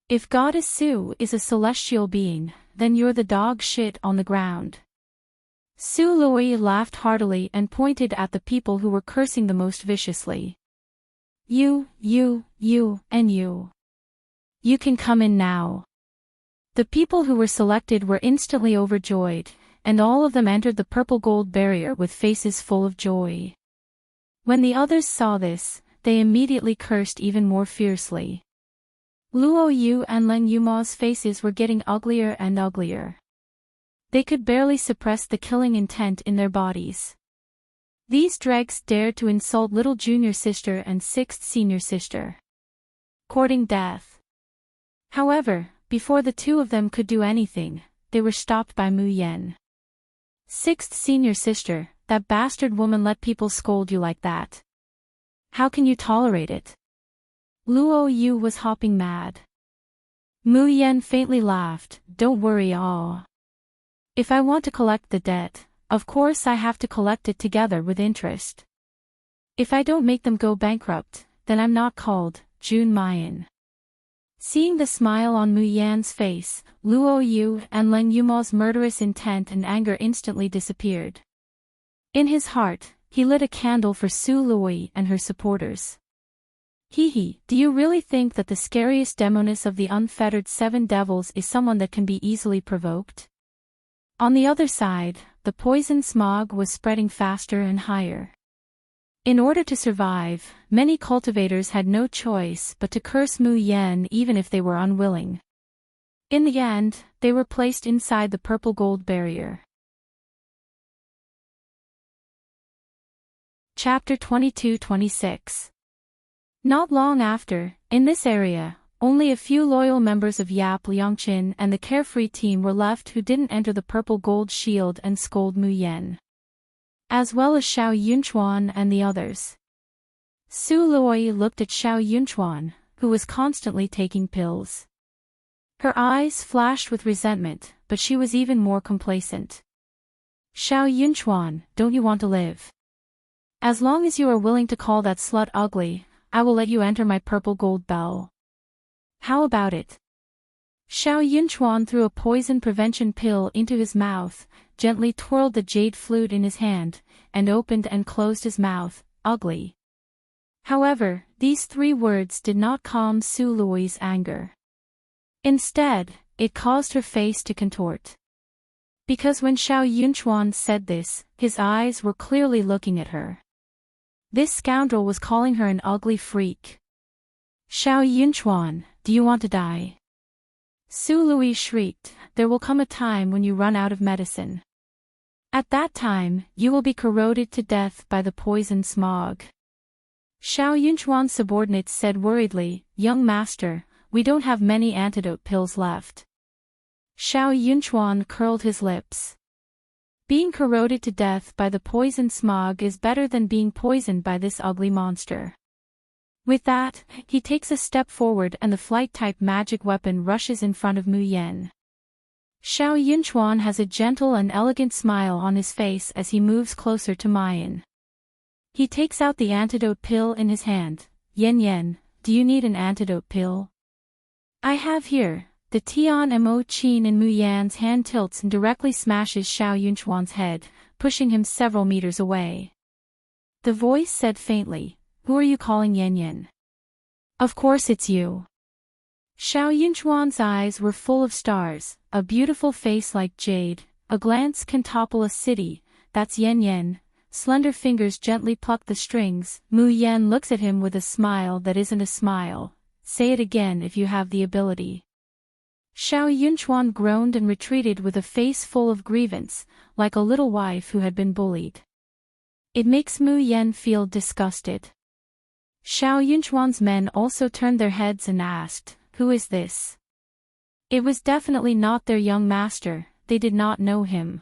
If Goddess Su is a celestial being, then you're the dog shit on the ground." Su Lui laughed heartily and pointed at the people who were cursing the most viciously. You, and you. You can come in now." The people who were selected were instantly overjoyed, and all of them entered the purple gold barrier with faces full of joy. When the others saw this, they immediately cursed even more fiercely. Luo Yu and Leng Yuma's faces were getting uglier and uglier. They could barely suppress the killing intent in their bodies. These dregs dared to insult little junior sister and 6th senior sister, courting death. However, before the two of them could do anything, they were stopped by Mu Yen. 6th senior sister, that bastard woman let people scold you like that. How can you tolerate it? Luo Yu was hopping mad. Mu Yen faintly laughed, "Don't worry, aw. If I want to collect the debt, of course I have to collect it together with interest. If I don't make them go bankrupt, then I'm not called Jun Mayan." Seeing the smile on Mu Yan's face, Luo Yu and Leng Yuma's murderous intent and anger instantly disappeared. In his heart, he lit a candle for Su Lui and her supporters. "Hee, do you really think that the scariest demoness of the unfettered 7 devils is someone that can be easily provoked?" On the other side, the poison smog was spreading faster and higher. In order to survive, many cultivators had no choice but to curse Mu Yen even if they were unwilling. In the end, they were placed inside the purple gold barrier. Chapter 22-26. Not long after, in this area, only a few loyal members of Yap Liangqin and the Carefree team were left who didn't enter the purple gold shield and scold Mu Yen, as well as Xiao Yunchuan and the others. Su Lui looked at Xiao Yunchuan, who was constantly taking pills. Her eyes flashed with resentment, but she was even more complacent. "Xiao Yunchuan, don't you want to live? As long as you are willing to call that slut ugly, I will let you enter my purple gold bell. How about it?" Xiao Yunchuan threw a poison prevention pill into his mouth, gently twirled the jade flute in his hand, and opened and closed his mouth, ugly. However, these 3 words did not calm Su Luoyi's anger. Instead, it caused her face to contort. Because when Xiao Yunchuan said this, his eyes were clearly looking at her. This scoundrel was calling her an ugly freak. Xiao Yunchuan, do you want to die? Su Luoyi shrieked, there will come a time when you run out of medicine. At that time, you will be corroded to death by the poison smog. Xiao Yunchuan's subordinates said worriedly, young master, we don't have many antidote pills left. Xiao Yunchuan curled his lips. Being corroded to death by the poison smog is better than being poisoned by this ugly monster. With that, he takes a step forward and the flight-type magic weapon rushes in front of Mu Yan. Xiao Yunchuan has a gentle and elegant smile on his face as he moves closer to Mayan. He takes out the antidote pill in his hand. Yan Yan, do you need an antidote pill? I have here. The Tian Mo Qin in Mu Yan's hand tilts and directly smashes Xiao Yunchuan's head, pushing him several meters away. The voice said faintly, who are you calling Yan Yan? Of course it's you. Xiao Yunchuan's eyes were full of stars, a beautiful face like jade, a glance can topple a city, that's Yan Yan. Slender fingers gently pluck the strings. Mu Yan looks at him with a smile that isn't a smile. Say it again if you have the ability. Xiao Yunchuan groaned and retreated with a face full of grievance, like a little wife who had been bullied. It makes Mu Yan feel disgusted. Xiao Yunchuan's men also turned their heads and asked, who is this? It was definitely not their young master, they did not know him.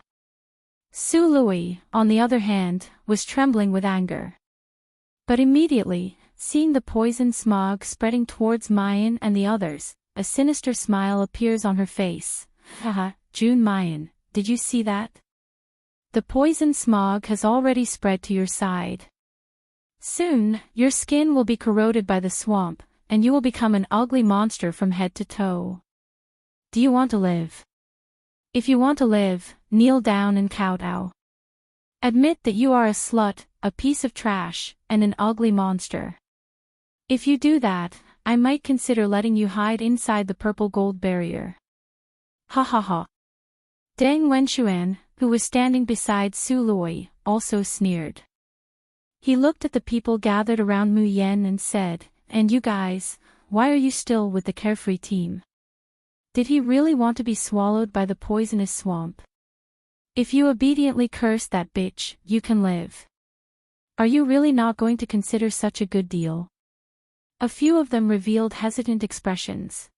Su Luoyi, on the other hand, was trembling with anger. But immediately, seeing the poison smog spreading towards Mayan and the others, a sinister smile appears on her face. Haha, Jun Mayan, did you see that? The poison smog has already spread to your side. Soon, your skin will be corroded by the swamp, and you will become an ugly monster from head to toe. Do you want to live? If you want to live, kneel down and kowtow. Admit that you are a slut, a piece of trash, and an ugly monster. If you do that, I might consider letting you hide inside the purple gold barrier. Ha ha ha. Deng Wenxuan, who was standing beside Su Luoyi, also sneered. He looked at the people gathered around Mu Yan and said, and you guys, why are you still with the carefree team? Did he really want to be swallowed by the poisonous swamp? If you obediently curse that bitch, you can live. Are you really not going to consider such a good deal? A few of them revealed hesitant expressions.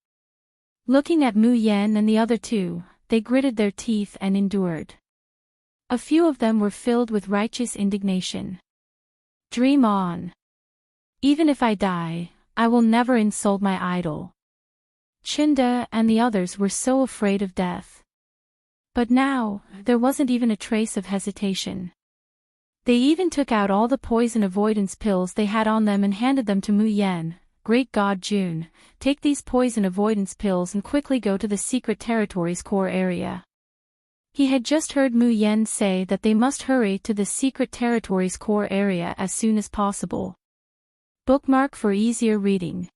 Looking at Mu Yan and the other 2, they gritted their teeth and endured. A few of them were filled with righteous indignation. Dream on. Even if I die, I will never insult my idol. Chinda and the others were so afraid of death. But now, there wasn't even a trace of hesitation. They even took out all the poison avoidance pills they had on them and handed them to Mu Yan. Great God Jun, take these poison avoidance pills and quickly go to the secret territory's core area. He had just heard Mu Yan say that they must hurry to the secret territory's core area as soon as possible. Bookmark for easier reading.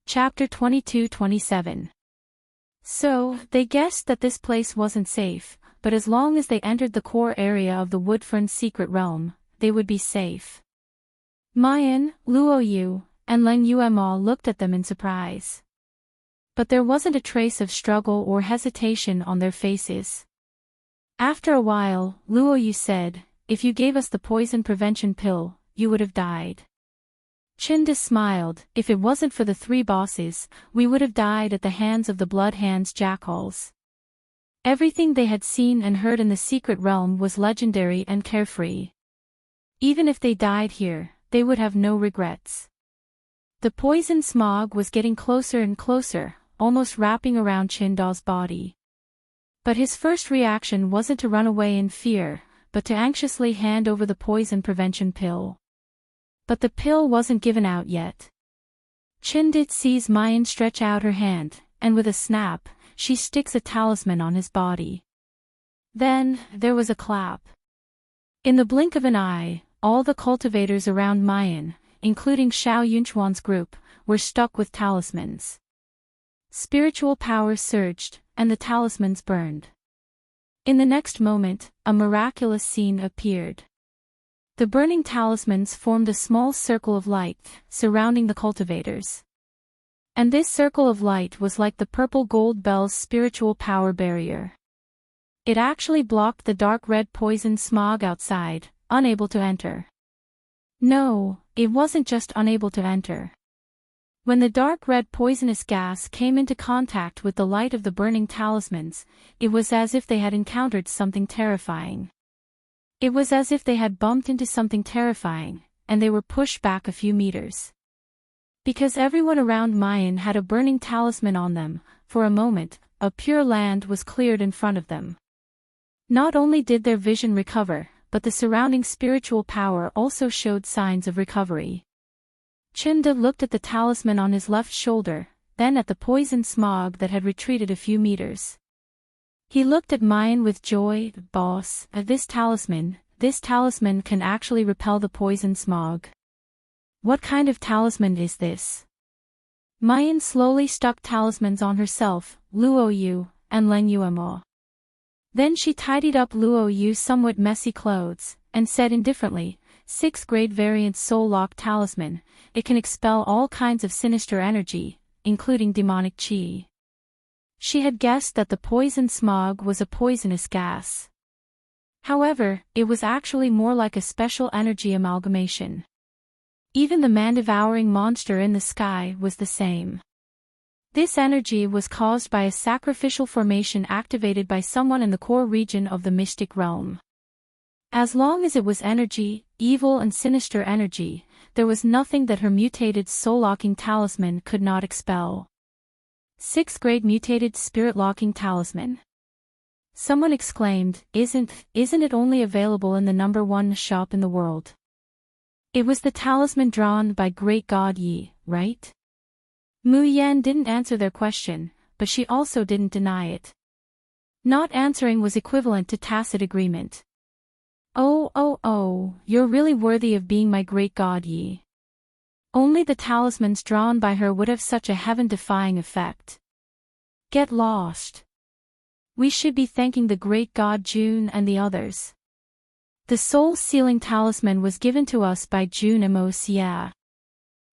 Chapter 22-27. So, they guessed that this place wasn't safe, but as long as they entered the core area of the Woodfern's secret realm, they would be safe. Mayan, Luo Yu, and Leng Yuema looked at them in surprise. But there wasn't a trace of struggle or hesitation on their faces. After a while, Luo Yu said, if you gave us the poison prevention pill, you would have died. Chinda smiled, if it wasn't for the 3 bosses, we would have died at the hands of the Blood Hands jackals. Everything they had seen and heard in the secret realm was legendary and carefree. Even if they died here, they would have no regrets. The poison smog was getting closer and closer, almost wrapping around Chinda's body. But his first reaction wasn't to run away in fear, but to anxiously hand over the poison prevention pill. But the pill wasn't given out yet. Chindit sees Mayan stretch out her hand, and with a snap, she sticks a talisman on his body. Then, there was a clap. In the blink of an eye, all the cultivators around Mayan, including Xiao Yunchuan's group, were stuck with talismans. Spiritual power surged, and the talismans burned. In the next moment, a miraculous scene appeared. The burning talismans formed a small circle of light, surrounding the cultivators. And this circle of light was like the purple gold bell's spiritual power barrier. It actually blocked the dark red poison smog outside, unable to enter. No, it wasn't just unable to enter. When the dark red poisonous gas came into contact with the light of the burning talismans, it was as if they had encountered something terrifying. It was as if they had bumped into something terrifying, and they were pushed back a few meters. Because everyone around Mayan had a burning talisman on them, for a moment, a pure land was cleared in front of them. Not only did their vision recover, but the surrounding spiritual power also showed signs of recovery. Chinda looked at the talisman on his left shoulder, then at the poison smog that had retreated a few meters. He looked at Mayan with joy. Boss, this talisman can actually repel the poison smog. What kind of talisman is this? Mayan slowly stuck talismans on herself, Luo Yu, and Leng Yuemo. Then she tidied up Luo Yu's somewhat messy clothes, and said indifferently, 6th grade variant soul lock talisman, it can expel all kinds of sinister energy, including demonic chi. She had guessed that the poison smog was a poisonous gas. However, it was actually more like a special energy amalgamation. Even the man-devouring monster in the sky was the same. This energy was caused by a sacrificial formation activated by someone in the core region of the mystic realm. As long as it was energy, evil and sinister energy, there was nothing that her mutated soul-locking talisman could not expel. 6th grade mutated spirit-locking talisman. Someone exclaimed, Isn't it only available in the #1 shop in the world? It was the talisman drawn by Great God Yi, right? Mu Yan didn't answer their question, but she also didn't deny it. Not answering was equivalent to tacit agreement. Oh, you're really worthy of being my Great God Yi. Only the talismans drawn by her would have such a heaven-defying effect. Get lost. We should be thanking the Great God June and the others. The soul-sealing talisman was given to us by June Emo.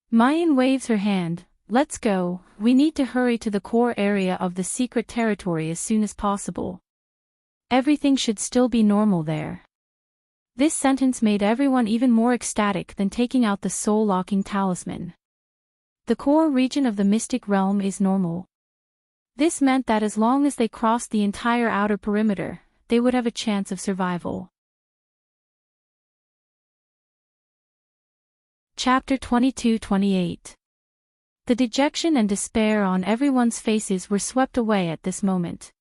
Mayan waves her hand, let's go, we need to hurry to the core area of the secret territory as soon as possible. Everything should still be normal there. This sentence made everyone even more ecstatic than taking out the soul-locking talisman. The core region of the mystic realm is normal. This meant that as long as they crossed the entire outer perimeter, they would have a chance of survival. Chapter 22-28. The dejection and despair on everyone's faces were swept away at this moment.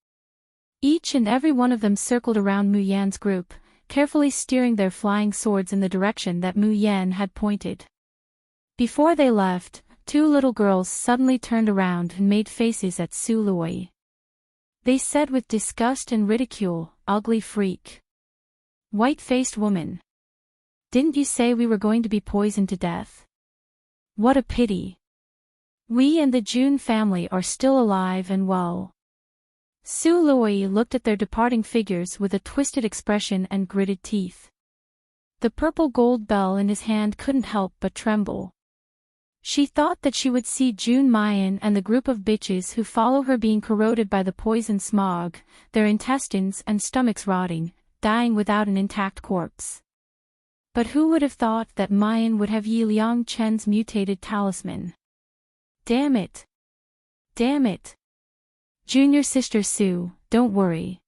Each and every one of them circled around Mu Yan's group, carefully steering their flying swords in the direction that Mu Yan had pointed. Before they left, 2 little girls suddenly turned around and made faces at Su Luoi. They said with disgust and ridicule, ugly freak. White-faced woman. Didn't you say we were going to be poisoned to death? What a pity. We and the June family are still alive and well. Su Luoi looked at their departing figures with a twisted expression and gritted teeth. The purple gold bell in his hand couldn't help but tremble. She thought that she would see June Mayan and the group of bitches who follow her being corroded by the poison smog, their intestines and stomachs rotting, dying without an intact corpse. But who would have thought that Mayan would have Yi Liang Chen's mutated talisman? Damn it. Damn it. Junior sister Su, don't worry.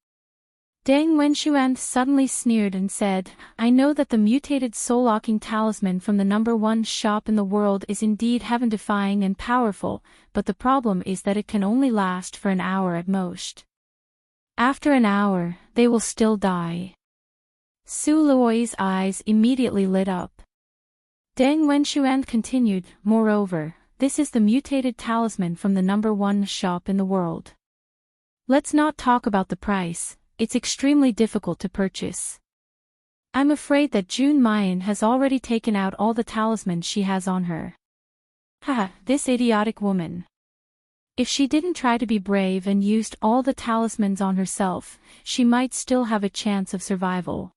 Deng Wenxuan suddenly sneered and said, I know that the mutated soul-locking talisman from the #1 shop in the world is indeed heaven-defying and powerful, but the problem is that it can only last for an hour at most. After an hour, they will still die. Su Luoi's eyes immediately lit up. Deng Wenxuan continued, moreover, this is the mutated talisman from the #1 shop in the world. Let's not talk about the price, it's extremely difficult to purchase. I'm afraid that June Mayan has already taken out all the talismans she has on her. Haha, this idiotic woman. If she didn't try to be brave and used all the talismans on herself, she might still have a chance of survival.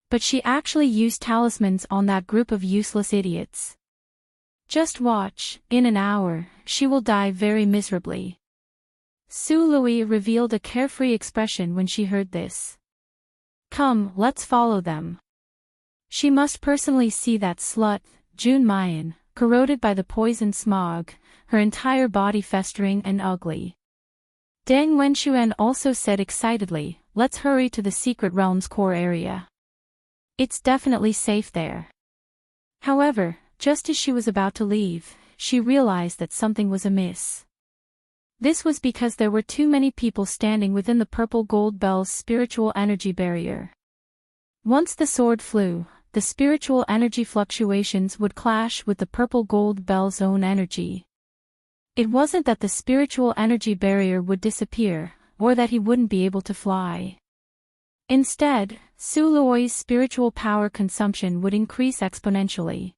But she actually used talismans on that group of useless idiots. Just watch, in an hour, she will die very miserably. Su Lui revealed a carefree expression when she heard this. Come, let's follow them. She must personally see that slut, June Mayan, corroded by the poison smog, her entire body festering and ugly. Deng Wenxuan also said excitedly, let's hurry to the Secret Realm's core area. It's definitely safe there. However, just as she was about to leave, she realized that something was amiss. This was because there were too many people standing within the purple gold bell's spiritual energy barrier. Once the sword flew, the spiritual energy fluctuations would clash with the purple gold bell's own energy. It wasn't that the spiritual energy barrier would disappear, or that he wouldn't be able to fly. Instead, Su Luoi's spiritual power consumption would increase exponentially.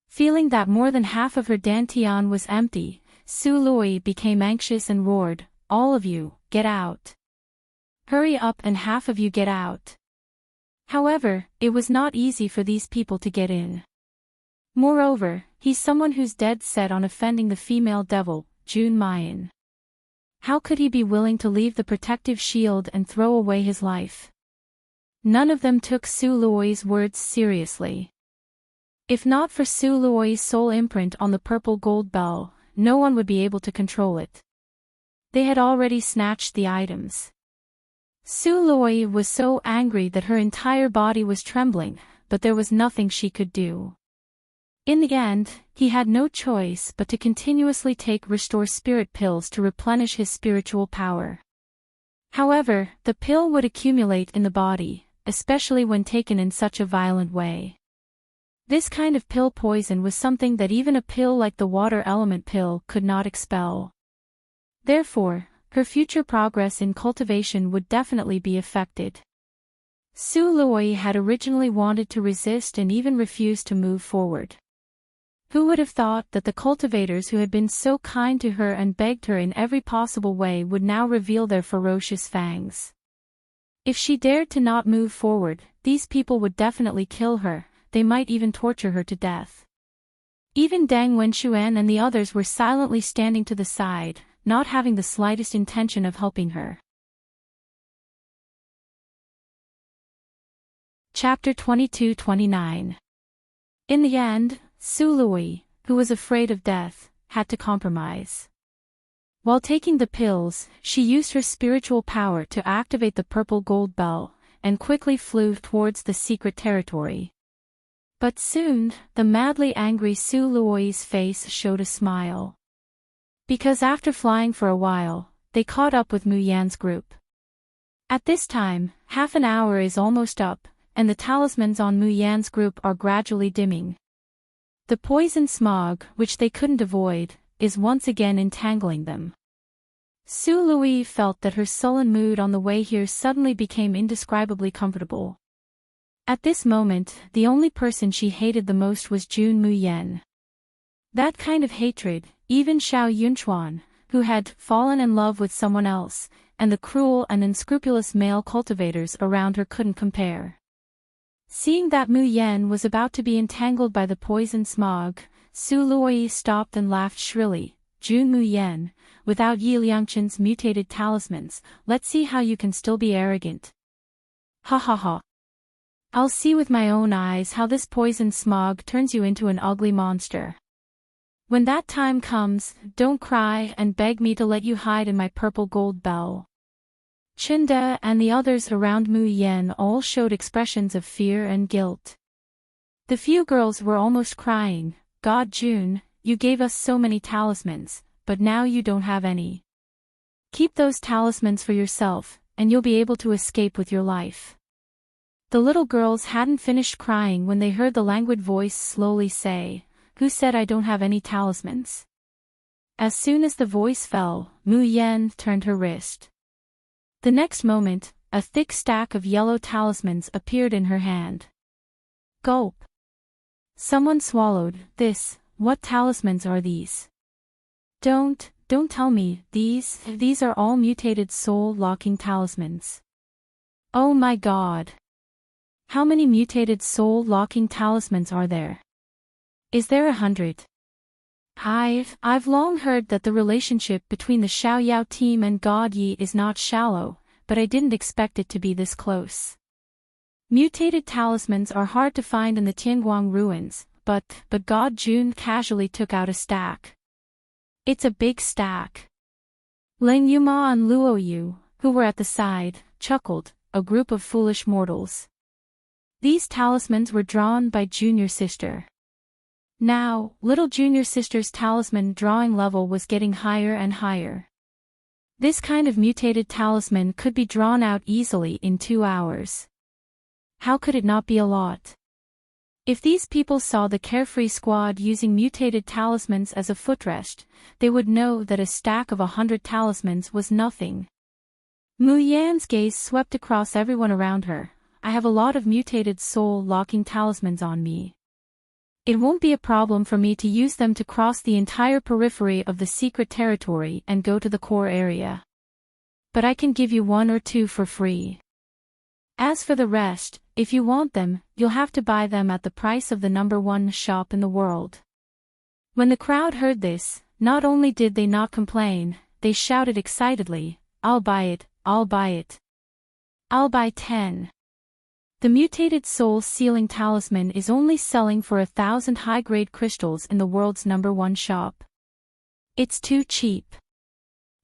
Feeling that more than half of her dantian was empty, Su Luoi became anxious and roared, all of you, get out. Hurry up and half of you get out. However, it was not easy for these people to get in. Moreover, he's someone who's dead set on offending the female devil, June Mayan. How could he be willing to leave the protective shield and throw away his life? None of them took Su Luoi's words seriously. If not for Su Luoi's soul imprint on the purple gold bell, no one would be able to control it. They had already snatched the items. Su Luoi was so angry that her entire body was trembling, but there was nothing she could do. In the end, he had no choice but to continuously take restore spirit pills to replenish his spiritual power. However, the pill would accumulate in the body, especially when taken in such a violent way. This kind of pill poison was something that even a pill like the water element pill could not expel. Therefore, her future progress in cultivation would definitely be affected. Su Luoi had originally wanted to resist and even refused to move forward. Who would have thought that the cultivators who had been so kind to her and begged her in every possible way would now reveal their ferocious fangs? If she dared to not move forward, these people would definitely kill her. They might even torture her to death. Even Deng Wenxuan and the others were silently standing to the side, not having the slightest intention of helping her. Chapter 22-29. In the end, Su Lui, who was afraid of death, had to compromise. While taking the pills, she used her spiritual power to activate the purple gold bell, and quickly flew towards the secret territory. But soon, the madly angry Su Luoi's face showed a smile. Because after flying for a while, they caught up with Mu Yan's group. At this time, half an hour is almost up, and the talismans on Mu Yan's group are gradually dimming. The poison smog, which they couldn't avoid, is once again entangling them. Su Lui felt that her sullen mood on the way here suddenly became indescribably comfortable. At this moment, the only person she hated the most was June Mu Yan. That kind of hatred, even Xiao Yunchuan, who had fallen in love with someone else, and the cruel and unscrupulous male cultivators around her couldn't compare. Seeing that Mu Yan was about to be entangled by the poison smog, Su Lui stopped and laughed shrilly. June Mu Yan, without Yi Liangchen's mutated talismans, let's see how you can still be arrogant. Ha ha ha. I'll see with my own eyes how this poison smog turns you into an ugly monster. When that time comes, don't cry and beg me to let you hide in my purple gold bell. Chinda and the others around Mu Yan all showed expressions of fear and guilt. The few girls were almost crying. God June, you gave us so many talismans, but now you don't have any. Keep those talismans for yourself, and you'll be able to escape with your life. The little girls hadn't finished crying when they heard the languid voice slowly say, Who said I don't have any talismans? As soon as the voice fell, Mu Yan turned her wrist. The next moment, a thick stack of yellow talismans appeared in her hand. Gulp. Someone swallowed. What talismans are these? Don't tell me, these are all mutated soul-locking talismans. Oh my god. How many mutated soul-locking talismans are there? Is there 100? I've long heard that the relationship between the Xiaoyao team and God Yi is not shallow, but I didn't expect it to be this close. Mutated talismans are hard to find in the Tianguang ruins, but God Jun casually took out a stack. It's a big stack. Ling Yuma and Luo Yu, who were at the side, chuckled, a group of foolish mortals. These talismans were drawn by junior sister. Now, little junior sister's talisman drawing level was getting higher and higher. This kind of mutated talisman could be drawn out easily in 2 hours. How could it not be a lot? If these people saw the carefree squad using mutated talismans as a footrest, they would know that a stack of 100 talismans was nothing. Mu Yan's gaze swept across everyone around her. I have a lot of mutated soul-locking talismans on me. It won't be a problem for me to use them to cross the entire periphery of the secret territory and go to the core area. But I can give you 1 or 2 for free. As for the rest, if you want them, you'll have to buy them at the price of the #1 shop in the world. When the crowd heard this, not only did they not complain, they shouted excitedly, I'll buy it, I'll buy it. I'll buy 10. The mutated soul sealing talisman is only selling for 1,000 high-grade crystals in the world's #1 shop. It's too cheap.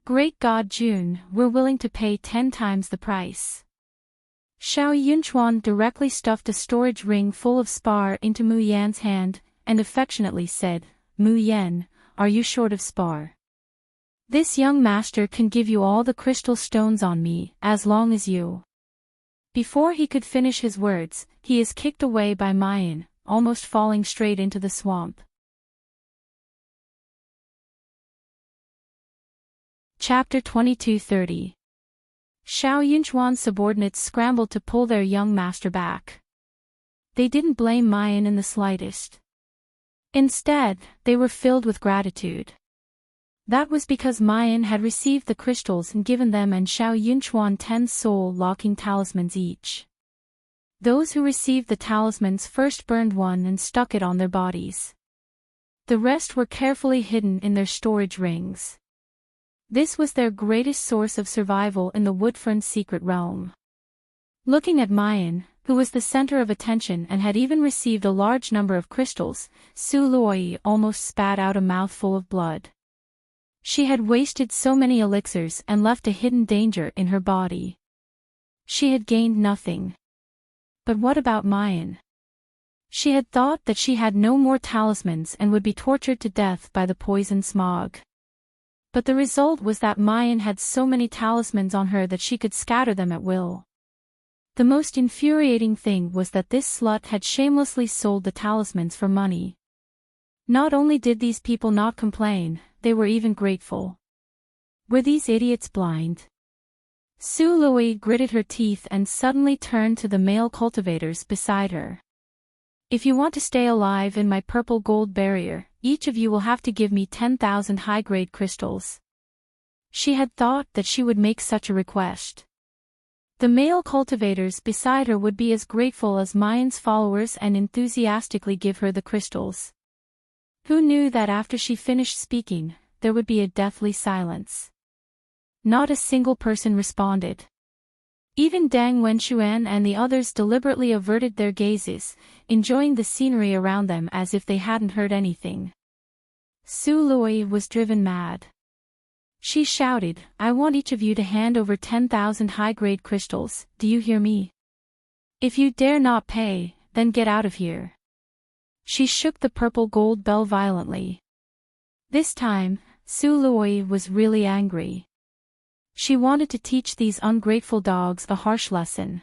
Great God Jun, we're willing to pay 10 times the price. Xiao Yunchuan directly stuffed a storage ring full of spar into Mu Yan's hand, and affectionately said, Mu Yan, are you short of spar? This young master can give you all the crystal stones on me, as long as you. Before he could finish his words, he is kicked away by Mayan, almost falling straight into the swamp. Chapter 22:30. Xiao Yunchuan's subordinates scrambled to pull their young master back. They didn't blame Mayan in the slightest. Instead, they were filled with gratitude. That was because Mayan had received the crystals and given them and Xiao Yunchuan 10 soul-locking talismans each. Those who received the talismans first burned one and stuck it on their bodies. The rest were carefully hidden in their storage rings. This was their greatest source of survival in the Woodfern secret realm. Looking at Mayan, who was the center of attention and had even received a large number of crystals, Su Luoyi almost spat out a mouthful of blood. She had wasted so many elixirs and left a hidden danger in her body. She had gained nothing. But what about Mayan? She had thought that she had no more talismans and would be tortured to death by the poison smog. But the result was that Mayan had so many talismans on her that she could scatter them at will. The most infuriating thing was that this slut had shamelessly sold the talismans for money. Not only did these people not complain, they were even grateful. Were these idiots blind? Su Luoyi gritted her teeth and suddenly turned to the male cultivators beside her. If you want to stay alive in my purple gold barrier, each of you will have to give me 10,000 high-grade crystals. She had thought that she would make such a request. The male cultivators beside her would be as grateful as Mayan's followers and enthusiastically give her the crystals. Who knew that after she finished speaking, there would be a deathly silence? Not a single person responded. Even Dang Wenxuan and the others deliberately averted their gazes, enjoying the scenery around them as if they hadn't heard anything. Su Luoyi was driven mad. She shouted, I want each of you to hand over 10,000 high-grade crystals, do you hear me? If you dare not pay, then get out of here. She shook the purple gold bell violently. This time, Su Luoyi was really angry. She wanted to teach these ungrateful dogs a harsh lesson.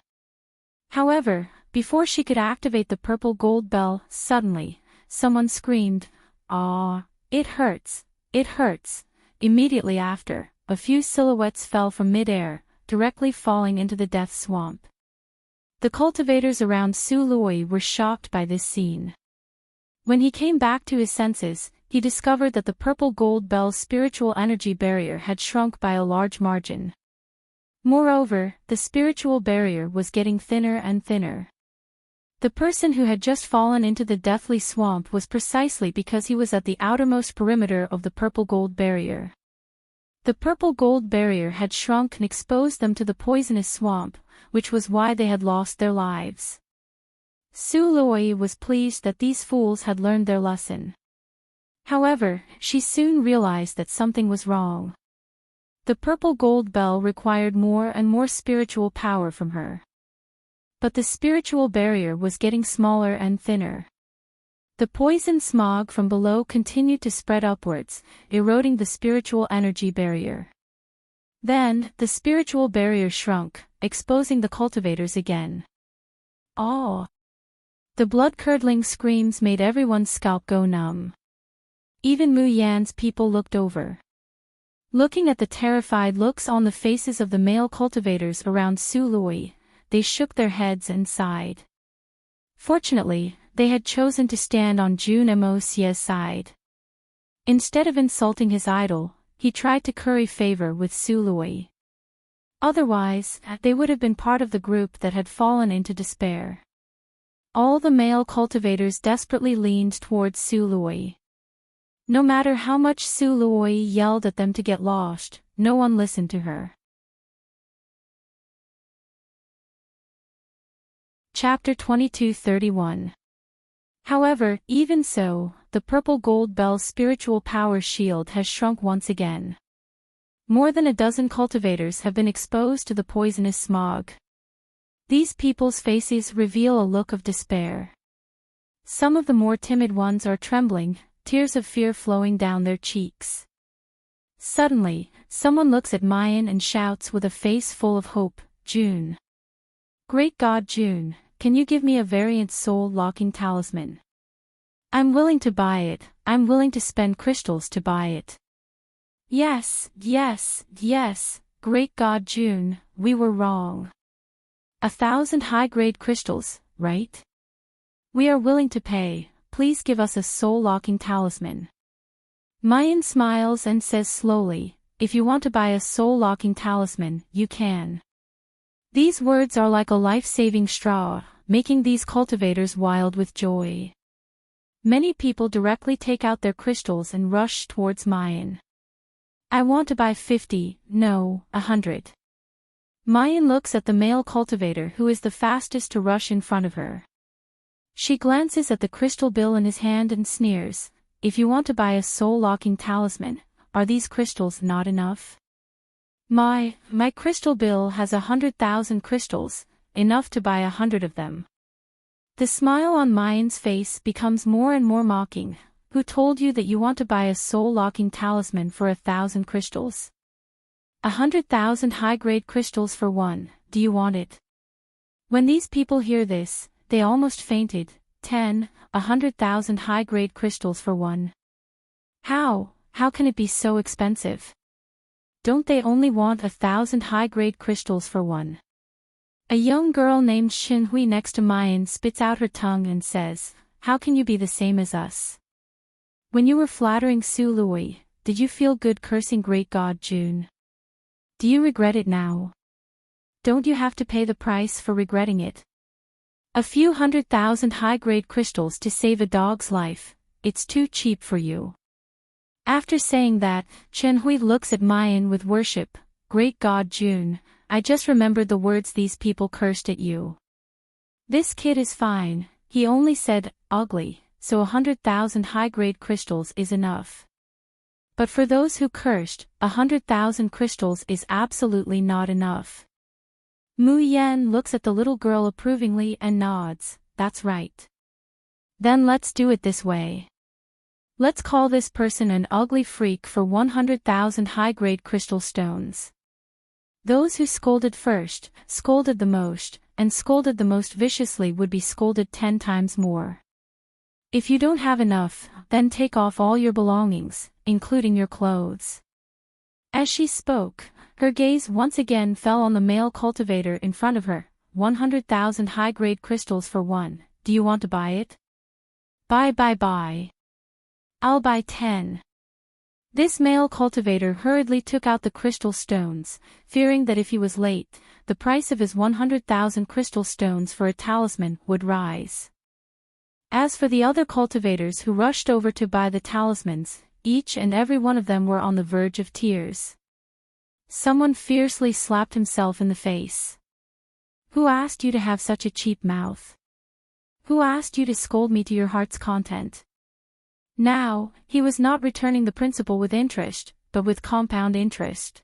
However, before she could activate the purple gold bell, suddenly, someone screamed, "Ah, it hurts, it hurts." Immediately after, a few silhouettes fell from mid-air, directly falling into the death swamp. The cultivators around Su Lui were shocked by this scene. When he came back to his senses, he discovered that the purple gold bell's spiritual energy barrier had shrunk by a large margin. Moreover, the spiritual barrier was getting thinner and thinner. The person who had just fallen into the deathly swamp was precisely because he was at the outermost perimeter of the purple gold barrier. The purple gold barrier had shrunk and exposed them to the poisonous swamp, which was why they had lost their lives. Su Lui was pleased that these fools had learned their lesson. However, she soon realized that something was wrong. The purple gold bell required more and more spiritual power from her. But the spiritual barrier was getting smaller and thinner. The poison smog from below continued to spread upwards, eroding the spiritual energy barrier. Then, the spiritual barrier shrunk, exposing the cultivators again. "Oh!" The blood-curdling screams made everyone's scalp go numb. Even Mu Yan's people looked over. Looking at the terrified looks on the faces of the male cultivators around Su Lui, they shook their heads and sighed. Fortunately, they had chosen to stand on Jun Mo Xie's side. Instead of insulting his idol, he tried to curry favor with Su Lui. Otherwise, they would have been part of the group that had fallen into despair. All the male cultivators desperately leaned towards Su Lui. No matter how much Su Lui yelled at them to get lost, no one listened to her. Chapter 22:31. However, even so, the purple gold bell's spiritual power shield has shrunk once again. More than a dozen cultivators have been exposed to the poisonous smog. These people's faces reveal a look of despair. Some of the more timid ones are trembling, tears of fear flowing down their cheeks. Suddenly, someone looks at Mayan and shouts with a face full of hope, "June! Great God June, can you give me a variant soul-locking talisman? I'm willing to buy it, I'm willing to spend crystals to buy it." "Yes, yes, yes, Great God June, we were wrong. 1,000 high-grade crystals, right? We are willing to pay. Please give us a soul-locking talisman." Mayan smiles and says slowly, "If you want to buy a soul-locking talisman, you can." These words are like a life-saving straw, making these cultivators wild with joy. Many people directly take out their crystals and rush towards Mayan. "I want to buy 50, no, 100. Mayan looks at the male cultivator who is the fastest to rush in front of her. She glances at the crystal bill in his hand and sneers, "If you want to buy a soul-locking talisman, are these crystals not enough? My crystal bill has 100,000 crystals, enough to buy 100 of them." The smile on Mayan's face becomes more and more mocking. "Who told you that you want to buy a soul-locking talisman for 1,000 crystals? 100,000 high-grade crystals for one, do you want it?" When these people hear this, they almost fainted. 100,000 high-grade crystals for one. How can it be so expensive? Don't they only want 1,000 high-grade crystals for one? A young girl named Xinhui next to Mayan spits out her tongue and says, "How can you be the same as us? When you were flattering Su Lui, did you feel good cursing Great God June? Do you regret it now? Don't you have to pay the price for regretting it? A few 100,000 high-grade crystals to save a dog's life, it's too cheap for you." After saying that, Chenhui looks at Mayan with worship. "Great God June, I just remembered the words these people cursed at you. This kid is fine, he only said, ugly, so 100,000 high-grade crystals is enough. But for those who cursed, 100,000 crystals is absolutely not enough." Mu Yan looks at the little girl approvingly and nods, "That's right. Then let's do it this way. Let's call this person an ugly freak for 100,000 high-grade crystal stones." Those who scolded first, scolded the most, and scolded the most viciously would be scolded 10 times more. If you don't have enough, then take off all your belongings, including your clothes. As she spoke, her gaze once again fell on the male cultivator in front of her. 100,000 high-grade crystals for one. Do you want to buy it? Buy. I'll buy 10. This male cultivator hurriedly took out the crystal stones, fearing that if he was late, the price of his 100,000 crystal stones for a talisman would rise. As for the other cultivators who rushed over to buy the talismans, each and every one of them were on the verge of tears. Someone fiercely slapped himself in the face. Who asked you to have such a cheap mouth? Who asked you to scold me to your heart's content? Now, he was not returning the principal with interest, but with compound interest.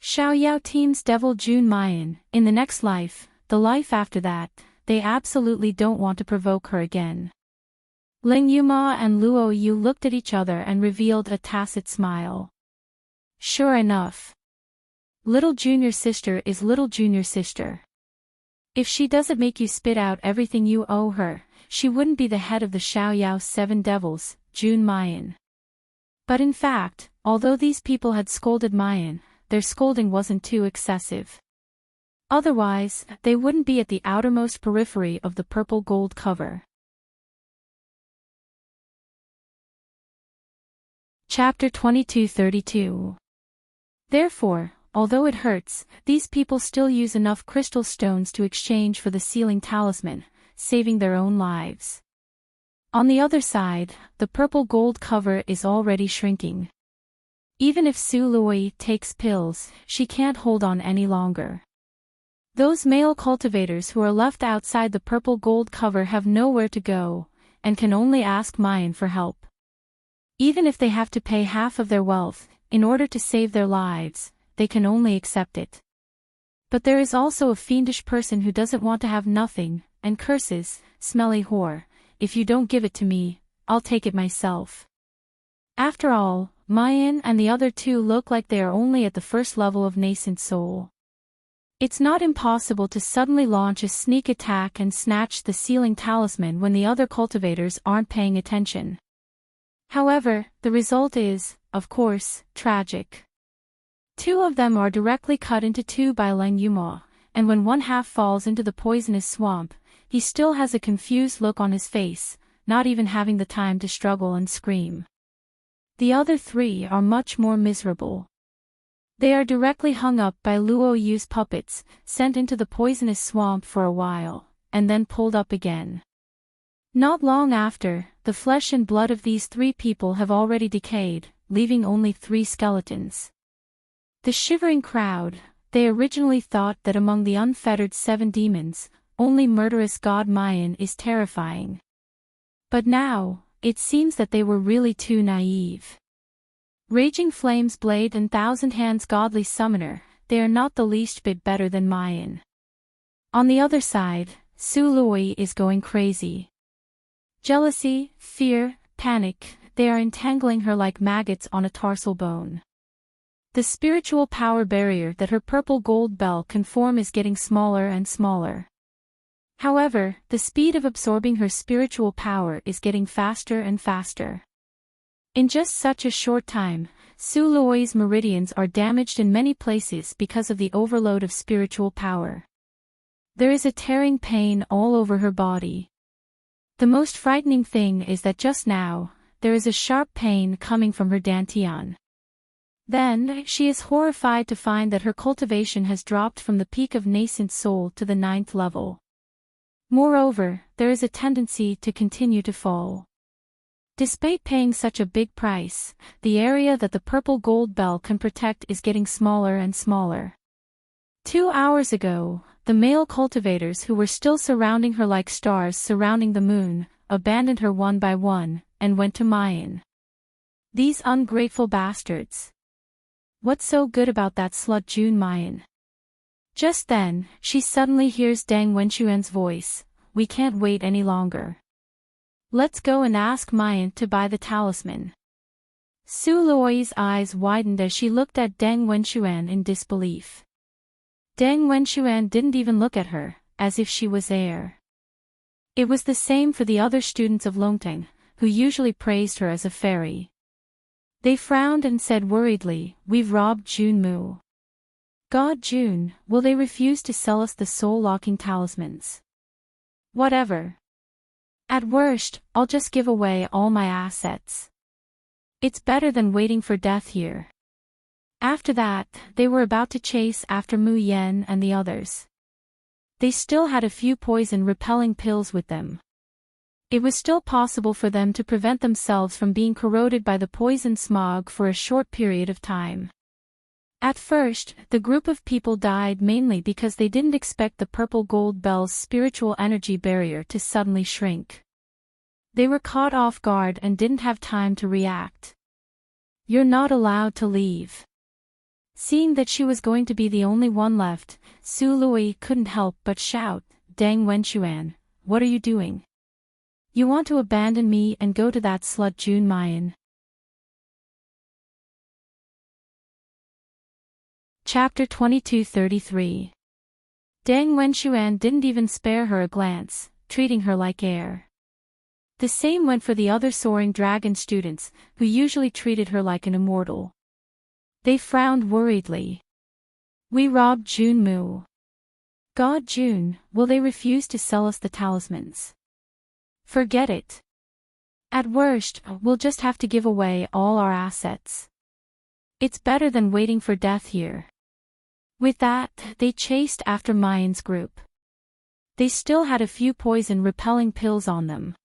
Xiao Yao Team's Devil Jun Mayan, in the next life, the life after that, they absolutely don't want to provoke her again. Ling Yuma and Luo Yu looked at each other and revealed a tacit smile. Sure enough. Little junior sister is little junior sister. If she doesn't make you spit out everything you owe her, she wouldn't be the head of the Xiao Yao 7 Devils, Jun Mayan. But in fact, although these people had scolded Mayan, their scolding wasn't too excessive. Otherwise, they wouldn't be at the outermost periphery of the purple gold cover. Chapter 2232. Therefore, although it hurts, these people still use enough crystal stones to exchange for the sealing talisman, saving their own lives. On the other side, the purple gold cover is already shrinking. Even if Su Lui takes pills, she can't hold on any longer. Those male cultivators who are left outside the purple gold cover have nowhere to go, and can only ask Mayan for help. Even if they have to pay half of their wealth, in order to save their lives, they can only accept it. But there is also a fiendish person who doesn't want to have nothing, and curses, smelly whore, if you don't give it to me, I'll take it myself. After all, Mayan and the other two look like they are only at the first level of nascent soul. It's not impossible to suddenly launch a sneak attack and snatch the sealing talisman when the other cultivators aren't paying attention. However, the result is, of course, tragic. Two of them are directly cut into two by Leng Yuma, and when one half falls into the poisonous swamp, he still has a confused look on his face, not even having the time to struggle and scream. The other three are much more miserable. They are directly hung up by Luo Yu's puppets, sent into the poisonous swamp for a while, and then pulled up again. Not long after, the flesh and blood of these three people have already decayed, leaving only 3 skeletons. The shivering crowd, they originally thought that among the unfettered 7 demons, only murderous god Mayan is terrifying. But now, it seems that they were really too naive. Raging Flame's Blade and Thousand Hands Godly Summoner, they are not the least bit better than Mayan. On the other side, Su Lui is going crazy. Jealousy, fear, panic, they are entangling her like maggots on a tarsal bone. The spiritual power barrier that her purple gold bell can form is getting smaller and smaller. However, the speed of absorbing her spiritual power is getting faster and faster. In just such a short time, Su Lui's meridians are damaged in many places because of the overload of spiritual power. There is a tearing pain all over her body. The most frightening thing is that just now, there is a sharp pain coming from her dantian. Then, she is horrified to find that her cultivation has dropped from the peak of nascent soul to the 9th level. Moreover, there is a tendency to continue to fall. Despite paying such a big price, the area that the purple gold bell can protect is getting smaller and smaller. 2 hours ago, the male cultivators who were still surrounding her like stars surrounding the moon, abandoned her one by one, and went to Mayan. These ungrateful bastards. What's so good about that slut Jun Mayan? Just then, she suddenly hears Deng Wenxuan's voice, "We can't wait any longer. Let's go and ask Mayan to buy the talisman." Su Lui's eyes widened as she looked at Deng Wenxuan in disbelief. Deng Wenxuan didn't even look at her, as if she was air. It was the same for the other students of Longtang, who usually praised her as a fairy. They frowned and said worriedly, "We've robbed Junmu. God June, will they refuse to sell us the soul-locking talismans? Whatever. At worst, I'll just give away all my assets. It's better than waiting for death here." After that, they were about to chase after Mu Yen and the others. They still had a few poison-repelling pills with them. It was still possible for them to prevent themselves from being corroded by the poison smog for a short period of time. At first, the group of people died mainly because they didn't expect the purple gold bell's spiritual energy barrier to suddenly shrink. They were caught off guard and didn't have time to react. "You're not allowed to leave." Seeing that she was going to be the only one left, Su Lui couldn't help but shout, "Dang Wenxuan, what are you doing? You want to abandon me and go to that slut Jun Mayan?" Chapter 2233. Dang Wenxuan didn't even spare her a glance, treating her like air. The same went for the other soaring dragon students, who usually treated her like an immortal. They frowned worriedly. "We robbed Junmu. God June, will they refuse to sell us the talismans? Forget it. At worst, we'll just have to give away all our assets. It's better than waiting for death here." With that, they chased after Mayan's group. They still had a few poison-repelling pills on them.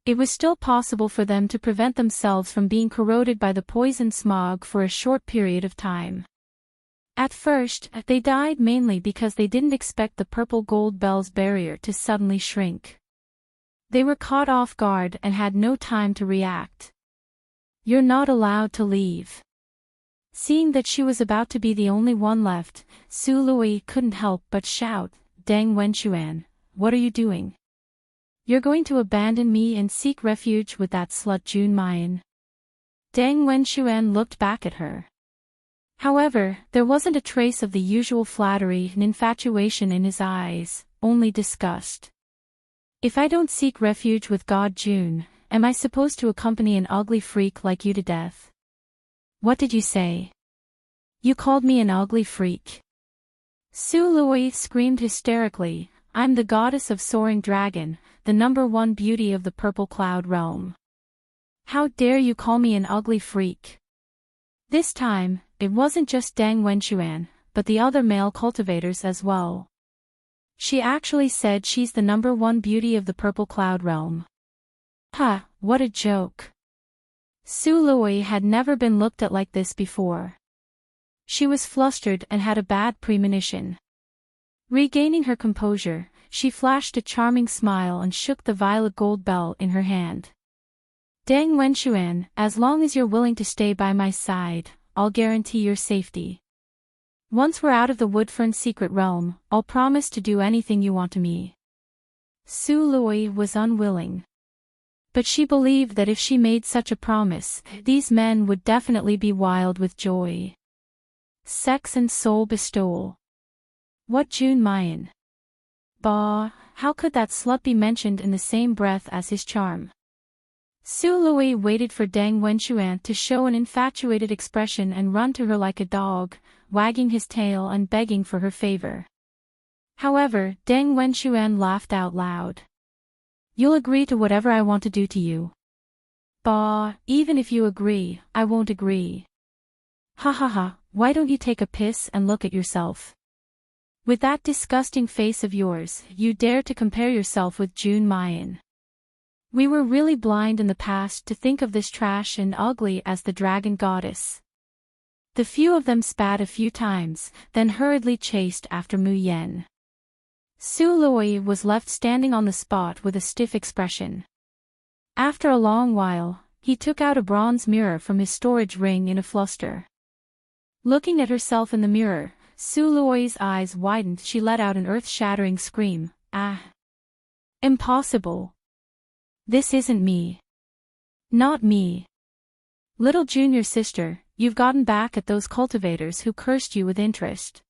It was still possible for them to prevent themselves from being corroded by the poison smog for a short period of time. At first, they died mainly because they didn't expect the purple gold bell's barrier to suddenly shrink. They were caught off guard and had no time to react. "You're not allowed to leave." Seeing that she was about to be the only one left, Su Lui couldn't help but shout, "Dang Wenxuan, what are you doing? You're going to abandon me and seek refuge with that slut Jun Mayan?" Dang Wenxuan looked back at her. However, there wasn't a trace of the usual flattery and infatuation in his eyes, only disgust. "If I don't seek refuge with God June, am I supposed to accompany an ugly freak like you to death?" "What did you say? You called me an ugly freak?" Su Lui screamed hysterically, "I'm the goddess of soaring dragon, the #1 beauty of the purple cloud realm. How dare you call me an ugly freak?" This time, it wasn't just Dang Wenxuan, but the other male cultivators as well. She actually said she's the #1 beauty of the purple cloud realm. Ha, what a joke. Su Lui had never been looked at like this before. She was flustered and had a bad premonition. Regaining her composure, she flashed a charming smile and shook the violet gold bell in her hand. "Dang Wenxuan, as long as you're willing to stay by my side, I'll guarantee your safety. Once we're out of the Woodfern secret realm, I'll promise to do anything you want to me." Su Lui was unwilling. But she believed that if she made such a promise, these men would definitely be wild with joy. Sex and soul bestowal. What Jun Mayan? Bah, how could that slut be mentioned in the same breath as his charm? Su Lui waited for Dang Wenxuan to show an infatuated expression and run to her like a dog, wagging his tail and begging for her favor. However, Dang Wenxuan laughed out loud. "You'll agree to whatever I want to do to you." "Bah, even if you agree, I won't agree." "Ha ha ha, why don't you take a piss and look at yourself? With that disgusting face of yours, you dare to compare yourself with Jun Mayan. We were really blind in the past to think of this trash and ugly as the dragon goddess." The few of them spat a few times, then hurriedly chased after Mu Yen. Su Lui was left standing on the spot with a stiff expression. After a long while, he took out a bronze mirror from his storage ring in a fluster. Looking at herself in the mirror, Su Lui's eyes widened. She let out an earth-shattering scream. "Ah! Impossible! This isn't me. Not me. Little junior sister, you've gotten back at those cultivators who cursed you with interest.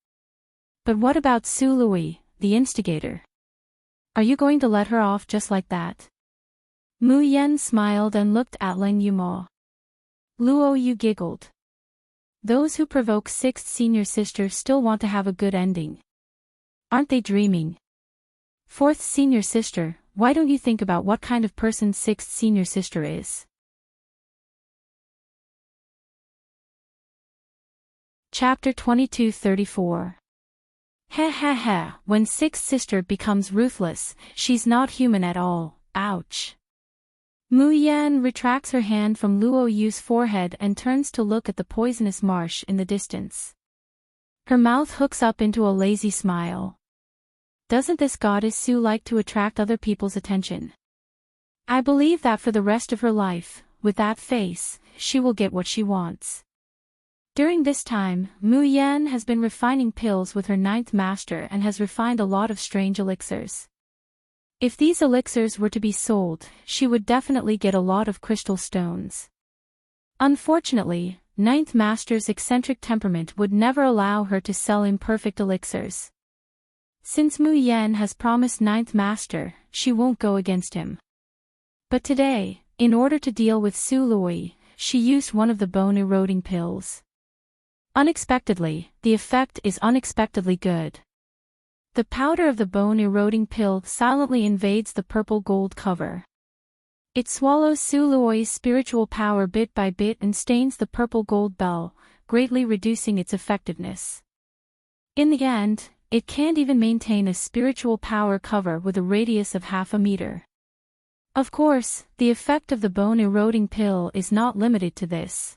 But what about Su Lui, the instigator? Are you going to let her off just like that? Mu Yen smiled and looked at Leng Yumo. Luo Yu giggled. Those who provoke sixth senior sister still want to have a good ending. Aren't they dreaming? Fourth senior sister, why don't you think about what kind of person sixth senior sister is? Chapter 22:34. Heh heh heh, when sixth sister becomes ruthless, she's not human at all, ouch. Mu Yan retracts her hand from Luo Yu's forehead and turns to look at the poisonous marsh in the distance. Her mouth hooks up into a lazy smile. Doesn't this goddess Su like to attract other people's attention? I believe that for the rest of her life, with that face, she will get what she wants. During this time, Mu Yan has been refining pills with her ninth master and has refined a lot of strange elixirs. If these elixirs were to be sold, she would definitely get a lot of crystal stones. Unfortunately, ninth master's eccentric temperament would never allow her to sell imperfect elixirs. Since Mu Yan has promised ninth master, she won't go against him. But today, in order to deal with Su Lui, she used one of the bone-eroding pills. Unexpectedly, the effect is unexpectedly good. The powder of the bone-eroding pill silently invades the purple gold cover. It swallows Su Luoi's spiritual power bit by bit and stains the purple gold bell, greatly reducing its effectiveness. In the end, it can't even maintain a spiritual power cover with a radius of half a meter. Of course, the effect of the bone-eroding pill is not limited to this.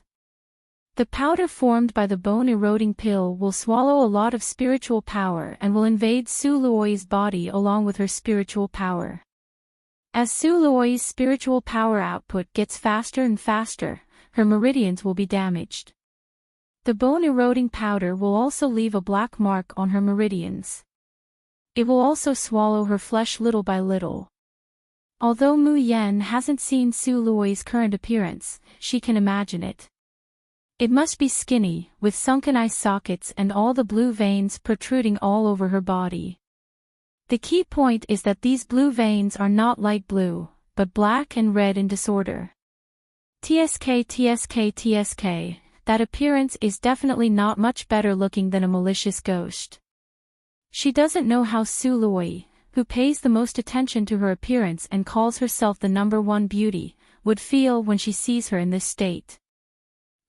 The powder formed by the bone-eroding pill will swallow a lot of spiritual power and will invade Su Luoi's body along with her spiritual power. As Su Luoi's spiritual power output gets faster and faster, her meridians will be damaged. The bone-eroding powder will also leave a black mark on her meridians. It will also swallow her flesh little by little. Although Mu Yan hasn't seen Su Luoi's current appearance, she can imagine it. It must be skinny, with sunken eye sockets and all the blue veins protruding all over her body. The key point is that these blue veins are not light blue, but black and red in disorder. TSK, that appearance is definitely not much better looking than a malicious ghost. She doesn't know how Su Lui, who pays the most attention to her appearance and calls herself the #1 beauty, would feel when she sees her in this state.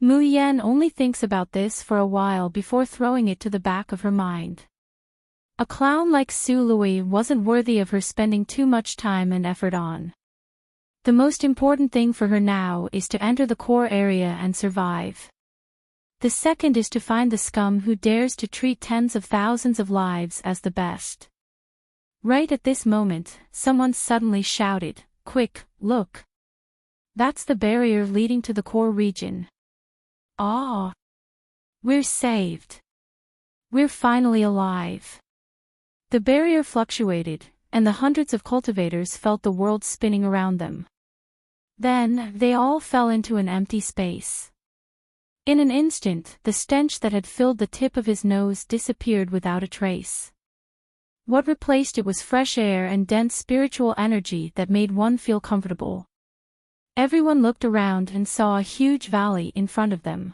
Mu Yan only thinks about this for a while before throwing it to the back of her mind. A clown like Su Lui wasn't worthy of her spending too much time and effort on. The most important thing for her now is to enter the core area and survive. The second is to find the scum who dares to treat tens of thousands of lives as the best. Right at this moment, someone suddenly shouted, "Quick, look! That's the barrier leading to the core region." Ah! We're saved. We're finally alive. The barrier fluctuated, and the hundreds of cultivators felt the world spinning around them. Then, they all fell into an empty space. In an instant, the stench that had filled the tip of his nose disappeared without a trace. What replaced it was fresh air and dense spiritual energy that made one feel comfortable. Everyone looked around and saw a huge valley in front of them.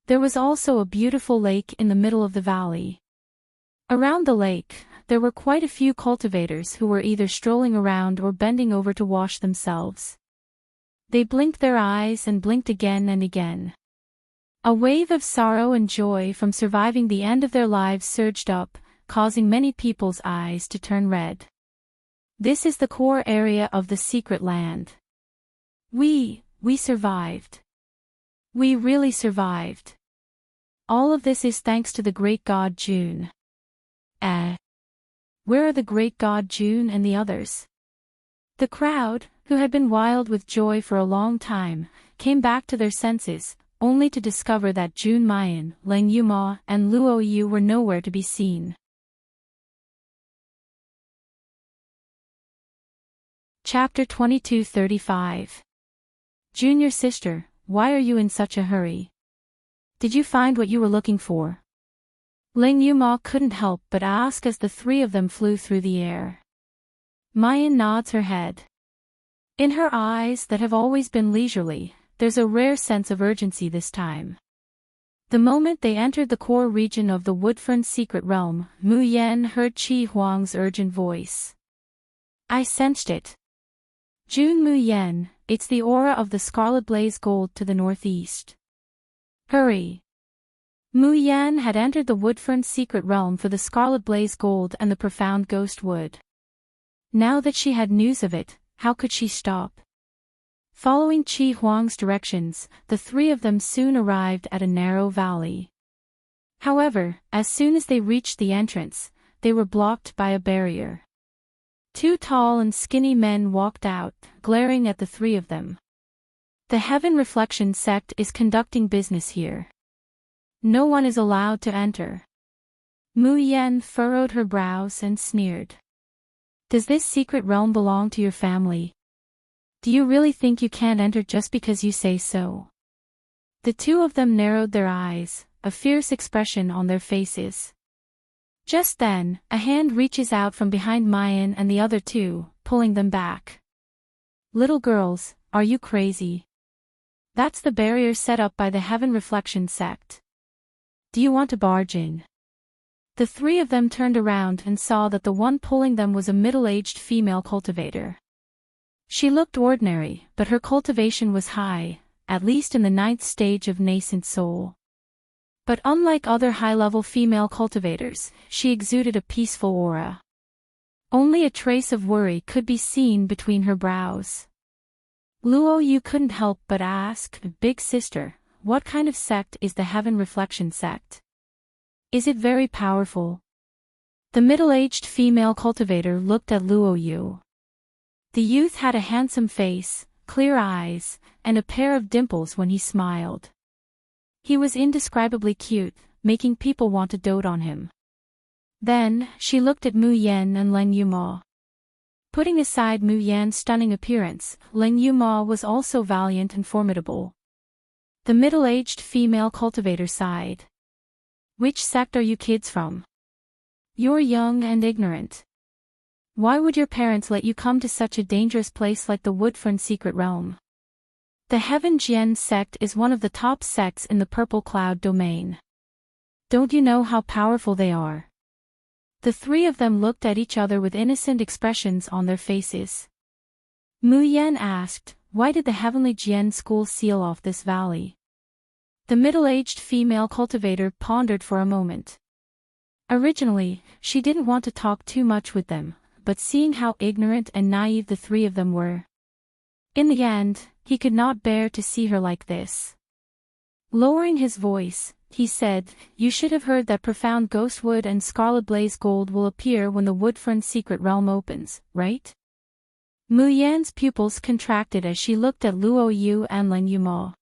There was also a beautiful lake in the middle of the valley. Around the lake, there were quite a few cultivators who were either strolling around or bending over to wash themselves. They blinked their eyes and blinked again and again. A wave of sorrow and joy from surviving the end of their lives surged up, causing many people's eyes to turn red. This is the core area of the secret land. We survived. We really survived. All of this is thanks to the great god June. Where are the great god June and the others? The crowd, who had been wild with joy for a long time, came back to their senses, only to discover that June Mayan, Leng Yuma, and Luo Yu were nowhere to be seen. Chapter 22:35. Junior sister, why are you in such a hurry? Did you find what you were looking for? Leng Yuma couldn't help but ask as the three of them flew through the air. Mayan nods her head. In her eyes that have always been leisurely, there's a rare sense of urgency this time. The moment they entered the core region of the Woodfern's secret realm, Mu Yan heard Qi Huang's urgent voice. I sensed it. Jun Mu Yan, it's the aura of the Scarlet Blaze Gold to the northeast. Hurry. Mu Yan had entered the Woodfern's secret realm for the Scarlet Blaze Gold and the profound Ghost Wood. Now that she had news of it, how could she stop? Following Qi Huang's directions, the three of them soon arrived at a narrow valley. However, as soon as they reached the entrance, they were blocked by a barrier. Two tall and skinny men walked out, glaring at the three of them. The Heaven Reflection sect is conducting business here. No one is allowed to enter. Mu Yan furrowed her brows and sneered. Does this secret realm belong to your family? Do you really think you can't enter just because you say so? The two of them narrowed their eyes, a fierce expression on their faces. Just then, a hand reaches out from behind Mayan and the other two, pulling them back. Little girls, are you crazy? That's the barrier set up by the Heaven Reflection sect. Do you want to barge in? The three of them turned around and saw that the one pulling them was a middle-aged female cultivator. She looked ordinary, but her cultivation was high, at least in the 9th stage of nascent soul. But unlike other high-level female cultivators, she exuded a peaceful aura. Only a trace of worry could be seen between her brows. Luo Yu couldn't help but ask, Big sister, what kind of sect is the Heaven Reflection sect? Is it very powerful? The middle-aged female cultivator looked at Luo Yu. The youth had a handsome face, clear eyes, and a pair of dimples when he smiled. He was indescribably cute, making people want to dote on him. Then, she looked at Mu Yan and Leng Yuma. Putting aside Mu Yan's stunning appearance, Leng Yuma was also valiant and formidable. The middle-aged female cultivator sighed. Which sect are you kids from? You're young and ignorant. Why would your parents let you come to such a dangerous place like the Woodfern Secret Realm? The Heaven Jian sect is one of the top sects in the Purple Cloud domain. Don't you know how powerful they are? The three of them looked at each other with innocent expressions on their faces. Mu Yan asked, why did the Heavenly Jian school seal off this valley? The middle-aged female cultivator pondered for a moment. Originally, she didn't want to talk too much with them, but seeing how ignorant and naive the three of them were. In the end, he could not bear to see her like this. Lowering his voice, he said, you should have heard that profound Ghostwood and Scarlet Blaze Gold will appear when the Woodfern Secret Realm opens, right? Mu Yan's pupils contracted as she looked at Luo Yu and Leng Yuma.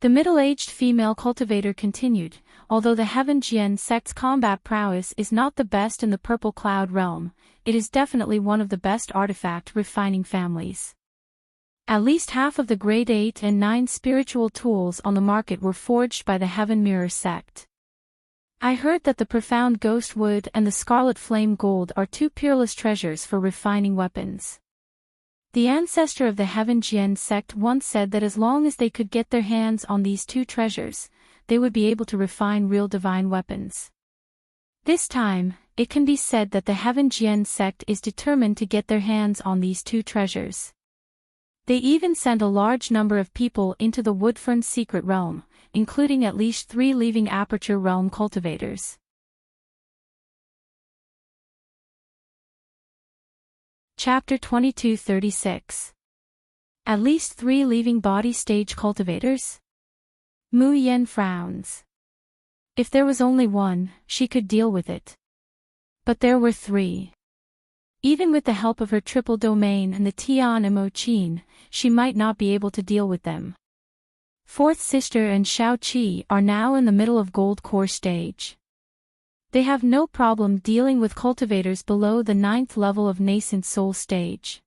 The middle-aged female cultivator continued, although the Heaven Jian sect's combat prowess is not the best in the Purple Cloud realm, it is definitely one of the best artifact refining families. At least half of the grade 8 and 9 spiritual tools on the market were forged by the Heaven Mirror sect. I heard that the profound Ghost Wood and the Scarlet Flame Gold are two peerless treasures for refining weapons. The ancestor of the Heaven Jian sect once said that as long as they could get their hands on these two treasures, they would be able to refine real divine weapons. This time, it can be said that the Heaven Jian sect is determined to get their hands on these two treasures. They even sent a large number of people into the Woodfern Secret Realm, including at least 3 leaving Aperture Realm cultivators. Chapter 2236. At least 3 leaving body stage cultivators? Mu Yan frowns. If there was only one, she could deal with it. But there were 3. Even with the help of her triple domain and the Tian and Mo Qin, she might not be able to deal with them. Fourth sister and Shao Qi are now in the middle of Gold Core stage. They have no problem dealing with cultivators below the 9th level of Nascent Soul stage.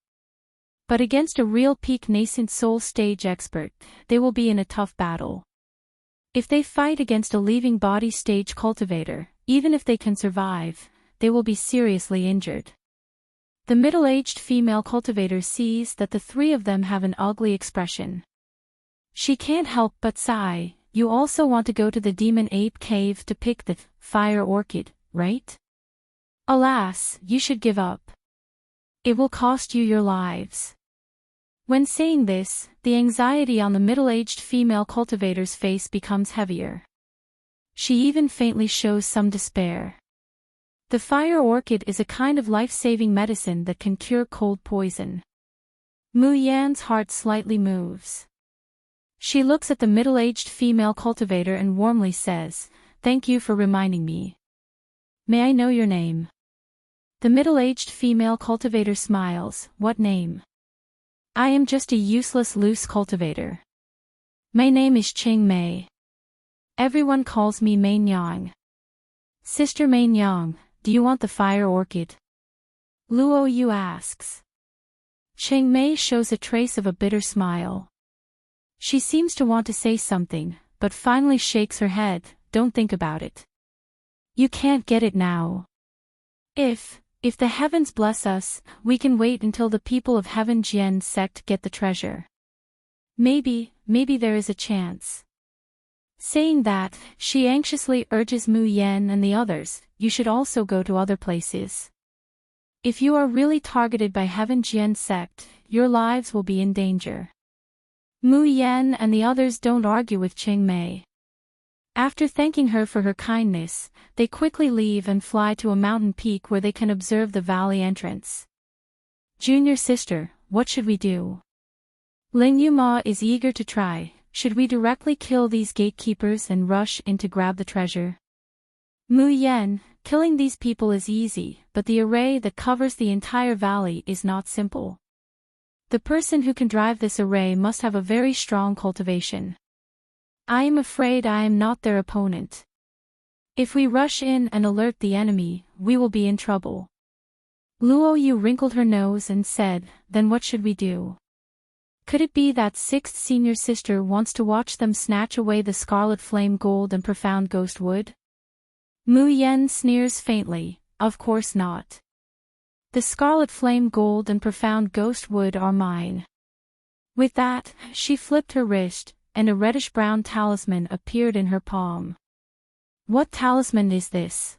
But against a real peak Nascent Soul stage expert, they will be in a tough battle. If they fight against a leaving body stage cultivator, even if they can survive, they will be seriously injured. The middle-aged female cultivator sees that the three of them have an ugly expression. She can't help but sigh. You also want to go to the demon ape cave to pick the fire orchid, right? Alas, you should give up. It will cost you your lives. When saying this, the anxiety on the middle-aged female cultivator's face becomes heavier. She even faintly shows some despair. The fire orchid is a kind of life-saving medicine that can cure cold poison. Mu Yan's heart slightly moves. She looks at the middle-aged female cultivator and warmly says, "Thank you for reminding me. May I know your name?" The middle-aged female cultivator smiles. "What name? I am just a useless loose cultivator. My name is Ching Mei. Everyone calls me Mei Nyang." "Sister Mei Nyang, do you want the fire orchid?" Luo Yu asks. Ching Mei shows a trace of a bitter smile. She seems to want to say something, but finally shakes her head. "Don't think about it. You can't get it now. If the heavens bless us, we can wait until the people of Heaven Jian sect get the treasure. Maybe there is a chance." Saying that, she anxiously urges Mu Yan and the others, "You should also go to other places. If you are really targeted by Heaven Jian sect, your lives will be in danger." Mu Yan and the others don't argue with Ching Mei. After thanking her for her kindness, they quickly leave and fly to a mountain peak where they can observe the valley entrance. "Junior sister, what should we do?" Ling Yuma is eager to try. "Should we directly kill these gatekeepers and rush in to grab the treasure?" Mu Yan, killing these people is easy, but the array that covers the entire valley is not simple. The person who can drive this array must have a very strong cultivation. I am afraid I am not their opponent. If we rush in and alert the enemy, we will be in trouble. Luo Yu wrinkled her nose and said, "Then what should we do? Could it be that sixth senior sister wants to watch them snatch away the scarlet flame gold and profound ghost wood?" Mu Yan sneers faintly. "Of course not. The scarlet flame gold and profound ghost wood are mine." With that, she flipped her wrist, and a reddish-brown talisman appeared in her palm. "What talisman is this?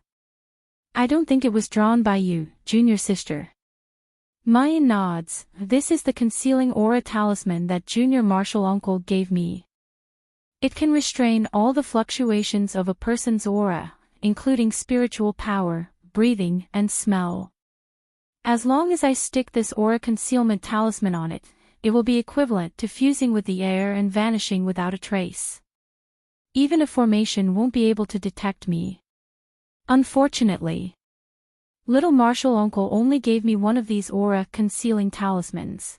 I don't think it was drawn by you, junior sister." Maya nods. "This is the concealing aura talisman that junior martial uncle gave me. It can restrain all the fluctuations of a person's aura, including spiritual power, breathing, and smell. As long as I stick this aura concealment talisman on it, it will be equivalent to fusing with the air and vanishing without a trace. Even a formation won't be able to detect me. Unfortunately, little martial uncle only gave me one of these aura concealing talismans."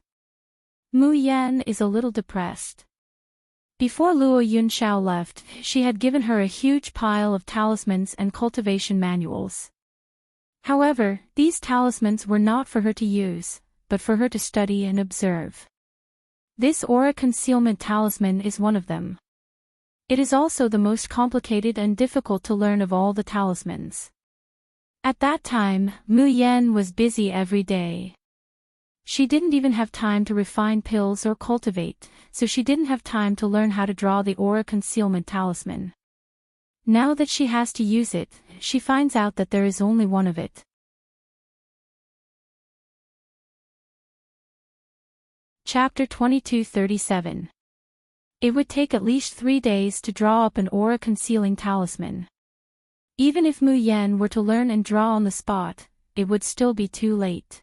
Mu Yan is a little depressed. Before Luo Yunxiao left, she had given her a huge pile of talismans and cultivation manuals. However, these talismans were not for her to use, but for her to study and observe. This aura concealment talisman is one of them. It is also the most complicated and difficult to learn of all the talismans. At that time, Mu Yan was busy every day. She didn't even have time to refine pills or cultivate, so she didn't have time to learn how to draw the aura concealment talisman. Now that she has to use it, she finds out that there is only one of it. Chapter 2237. It would take at least 3 days to draw up an aura concealing talisman. Even if Mu Yan were to learn and draw on the spot, it would still be too late.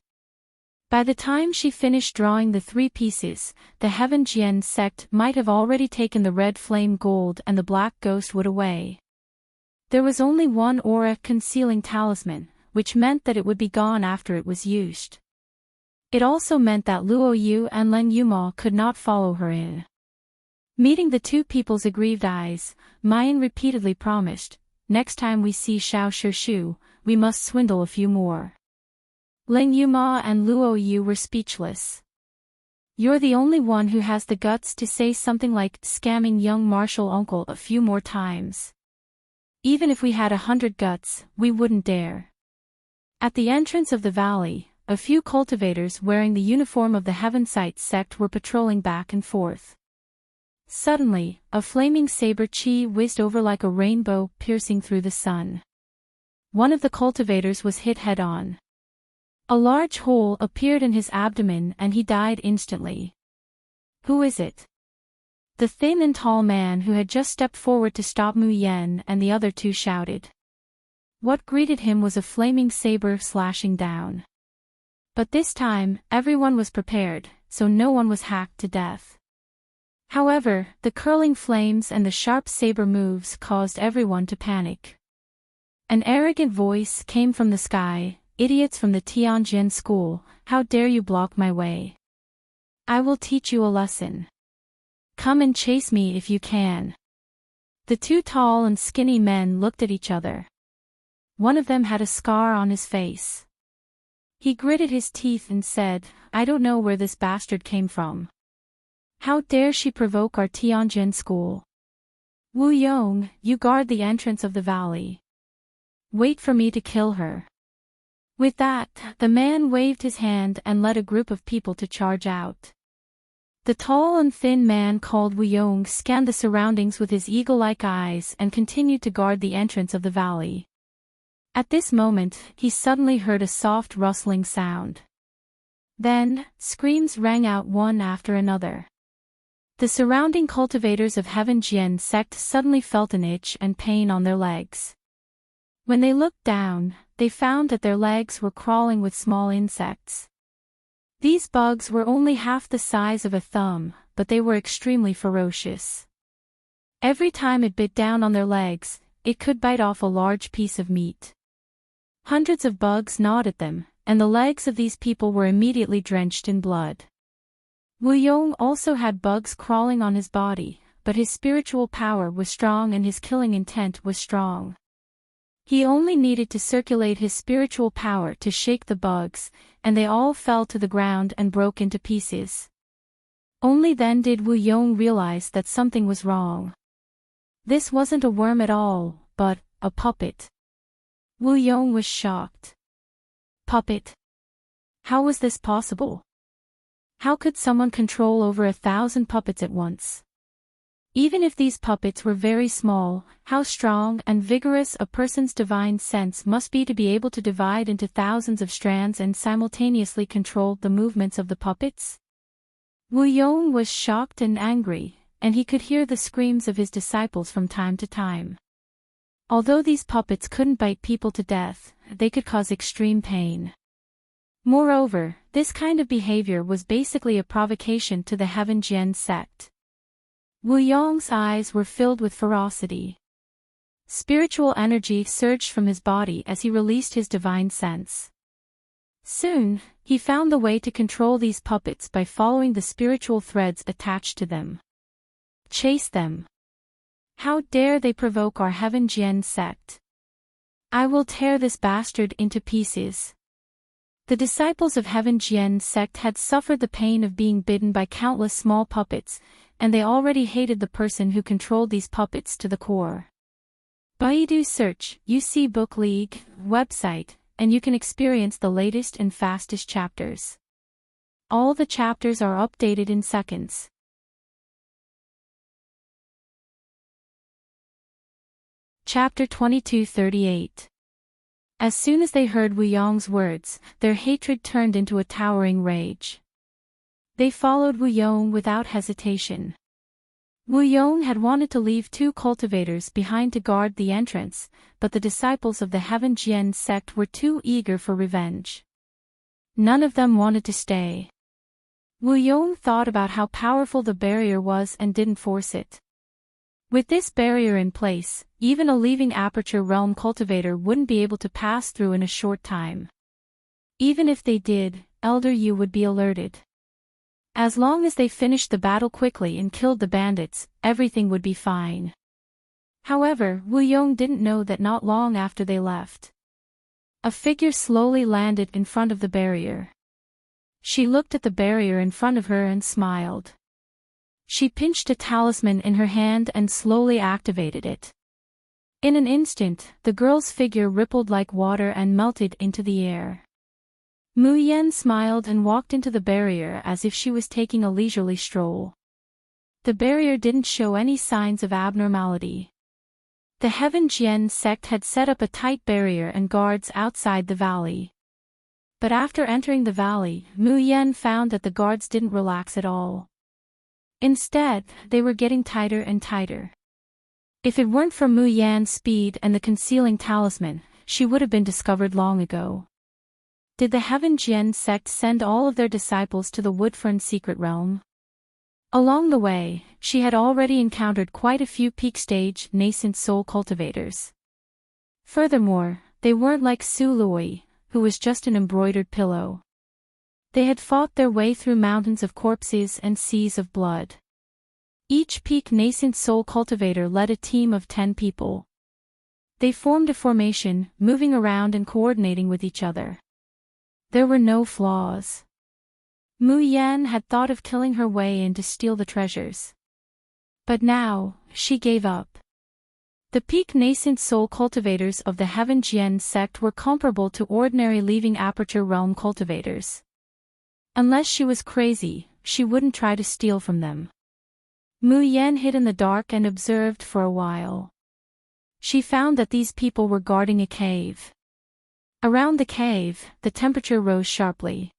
By the time she finished drawing the 3 pieces, the Heaven Jian sect might have already taken the red flame gold and the black ghost wood away. There was only one aura concealing talisman, which meant that it would be gone after it was used. It also meant that Luo Yu and Len Yuma could not follow her in. Meeting the two people's aggrieved eyes, Mayan repeatedly promised, "Next time we see Xiao Shishu, we must swindle a few more." Ling Yuma and Luo Yu were speechless. "You're the only one who has the guts to say something like scamming young martial uncle a few more times. Even if we had 100 guts, we wouldn't dare." At the entrance of the valley, a few cultivators wearing the uniform of the Heavensight sect were patrolling back and forth. Suddenly, a flaming saber chi whizzed over like a rainbow, piercing through the sun. One of the cultivators was hit head-on. A large hole appeared in his abdomen and he died instantly. Who is it? The thin and tall man who had just stepped forward to stop Mu Yen and the other two shouted. What greeted him was a flaming saber slashing down. But this time, everyone was prepared, so no one was hacked to death. However, the curling flames and the sharp saber moves caused everyone to panic. An arrogant voice came from the sky, idiots from the Tianjin school, how dare you block my way? I will teach you a lesson. Come and chase me if you can. The two tall and skinny men looked at each other. One of them had a scar on his face. He gritted his teeth and said, I don't know where this bastard came from. How dare she provoke our Tianjin school? Wu Yong, you guard the entrance of the valley. Wait for me to kill her. With that, the man waved his hand and led a group of people to charge out. The tall and thin man called Wu Yong scanned the surroundings with his eagle-like eyes and continued to guard the entrance of the valley. At this moment, he suddenly heard a soft rustling sound. Then, screams rang out one after another. The surrounding cultivators of Heaven Jian sect suddenly felt an itch and pain on their legs. When they looked down, they found that their legs were crawling with small insects. These bugs were only half the size of a thumb, but they were extremely ferocious. Every time it bit down on their legs, it could bite off a large piece of meat. Hundreds of bugs gnawed at them, and the legs of these people were immediately drenched in blood. Wu Yong also had bugs crawling on his body, but his spiritual power was strong and his killing intent was strong. He only needed to circulate his spiritual power to shake the bugs, and they all fell to the ground and broke into pieces. Only then did Wu Yong realize that something was wrong. This wasn't a worm at all, but a puppet. Wu Yong was shocked. Puppet? How was this possible? How could someone control over 1,000 puppets at once? Even if these puppets were very small, how strong and vigorous a person's divine sense must be to be able to divide into thousands of strands and simultaneously control the movements of the puppets? Wu Yong was shocked and angry, and he could hear the screams of his disciples from time to time. Although these puppets couldn't bite people to death, they could cause extreme pain. Moreover, this kind of behavior was basically a provocation to the Heaven Jian sect. Wu Yong's eyes were filled with ferocity. Spiritual energy surged from his body as he released his divine sense. Soon, he found the way to control these puppets by following the spiritual threads attached to them. Chase them. How dare they provoke our Heaven Jian sect? I will tear this bastard into pieces. The disciples of Heaven Jian sect had suffered the pain of being bitten by countless small puppets, and they already hated the person who controlled these puppets to the core. Baidu search UC Book League website, and you can experience the latest and fastest chapters. All the chapters are updated in seconds. Chapter 2238. As soon as they heard Wu Yong's words, their hatred turned into a towering rage. They followed Wu Yong without hesitation. Wu Yong had wanted to leave two cultivators behind to guard the entrance, but the disciples of the Heaven Jian sect were too eager for revenge. None of them wanted to stay. Wu Yong thought about how powerful the barrier was and didn't force it. With this barrier in place, even a leaving Aperture Realm cultivator wouldn't be able to pass through in a short time. Even if they did, Elder Yu would be alerted. As long as they finished the battle quickly and killed the bandits, everything would be fine. However, Wu Yong didn't know that not long after they left, a figure slowly landed in front of the barrier. She looked at the barrier in front of her and smiled. She pinched a talisman in her hand and slowly activated it. In an instant, the girl's figure rippled like water and melted into the air. Mu Yan smiled and walked into the barrier as if she was taking a leisurely stroll. The barrier didn't show any signs of abnormality. The Heaven Jian sect had set up a tight barrier and guards outside the valley. But after entering the valley, Mu Yan found that the guards didn't relax at all. Instead, they were getting tighter and tighter. If it weren't for Mu Yan's speed and the concealing talisman, she would have been discovered long ago. Did the Heaven Jian sect send all of their disciples to the Woodfern secret realm? Along the way, she had already encountered quite a few peak-stage, nascent soul cultivators. Furthermore, they weren't like Su Lui, who was just an embroidered pillow. They had fought their way through mountains of corpses and seas of blood. Each peak nascent soul cultivator led a team of 10 people. They formed a formation, moving around and coordinating with each other. There were no flaws. Mu Yan had thought of killing her way in to steal the treasures. But now, she gave up. The peak nascent soul cultivators of the Heaven Jian sect were comparable to ordinary leaving Aperture Realm cultivators. Unless she was crazy, she wouldn't try to steal from them. Mu Yan hid in the dark and observed for a while. She found that these people were guarding a cave. Around the cave, the temperature rose sharply.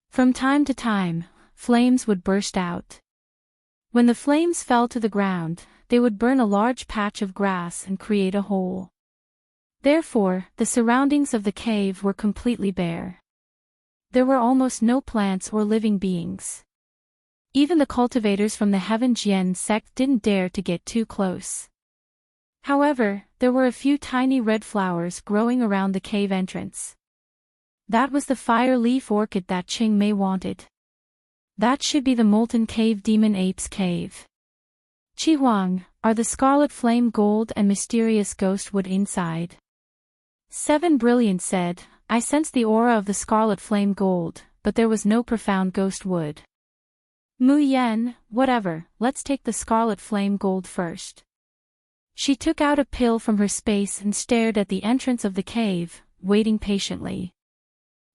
From time to time, flames would burst out. When the flames fell to the ground, they would burn a large patch of grass and create a hole. Therefore, the surroundings of the cave were completely bare. There were almost no plants or living beings. Even the cultivators from the Heaven Jian sect didn't dare to get too close. However, there were a few tiny red flowers growing around the cave entrance. That was the fire leaf orchid that Qing Mei wanted. That should be the molten cave demon ape's cave. Qi Huang, are the scarlet flame gold and mysterious ghost wood inside? 7 Brilliant said, I sensed the aura of the scarlet flame gold, but there was no profound ghost wood. Mu Yan, whatever, let's take the scarlet flame gold first. She took out a pill from her space and stared at the entrance of the cave, waiting patiently.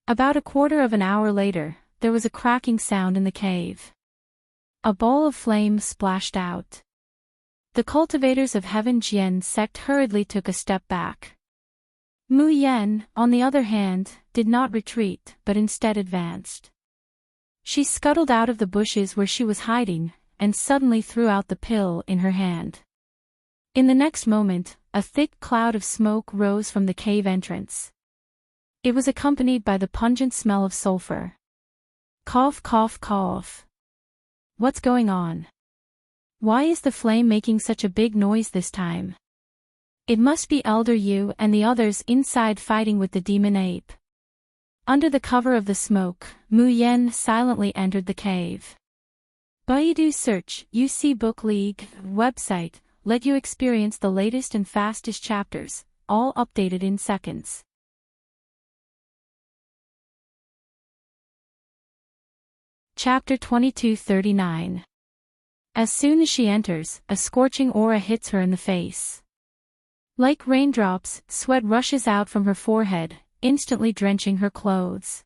About a quarter of an hour later, there was a cracking sound in the cave. A ball of flame splashed out. The cultivators of Heaven Jian sect hurriedly took a step back. Mu Yan, on the other hand, did not retreat, but instead advanced. She scuttled out of the bushes where she was hiding, and suddenly threw out the pill in her hand. In the next moment, a thick cloud of smoke rose from the cave entrance. It was accompanied by the pungent smell of sulfur. Cough, cough, cough. What's going on? Why is the flame making such a big noise this time? It must be Elder Yu and the others inside fighting with the demon ape. Under the cover of the smoke, Mu Yan silently entered the cave. Baidu search, UC Book League, website, let you experience the latest and fastest chapters, all updated in seconds. Chapter 2239. As soon as she enters, a scorching aura hits her in the face. Like raindrops, sweat rushes out from her forehead, instantly drenching her clothes.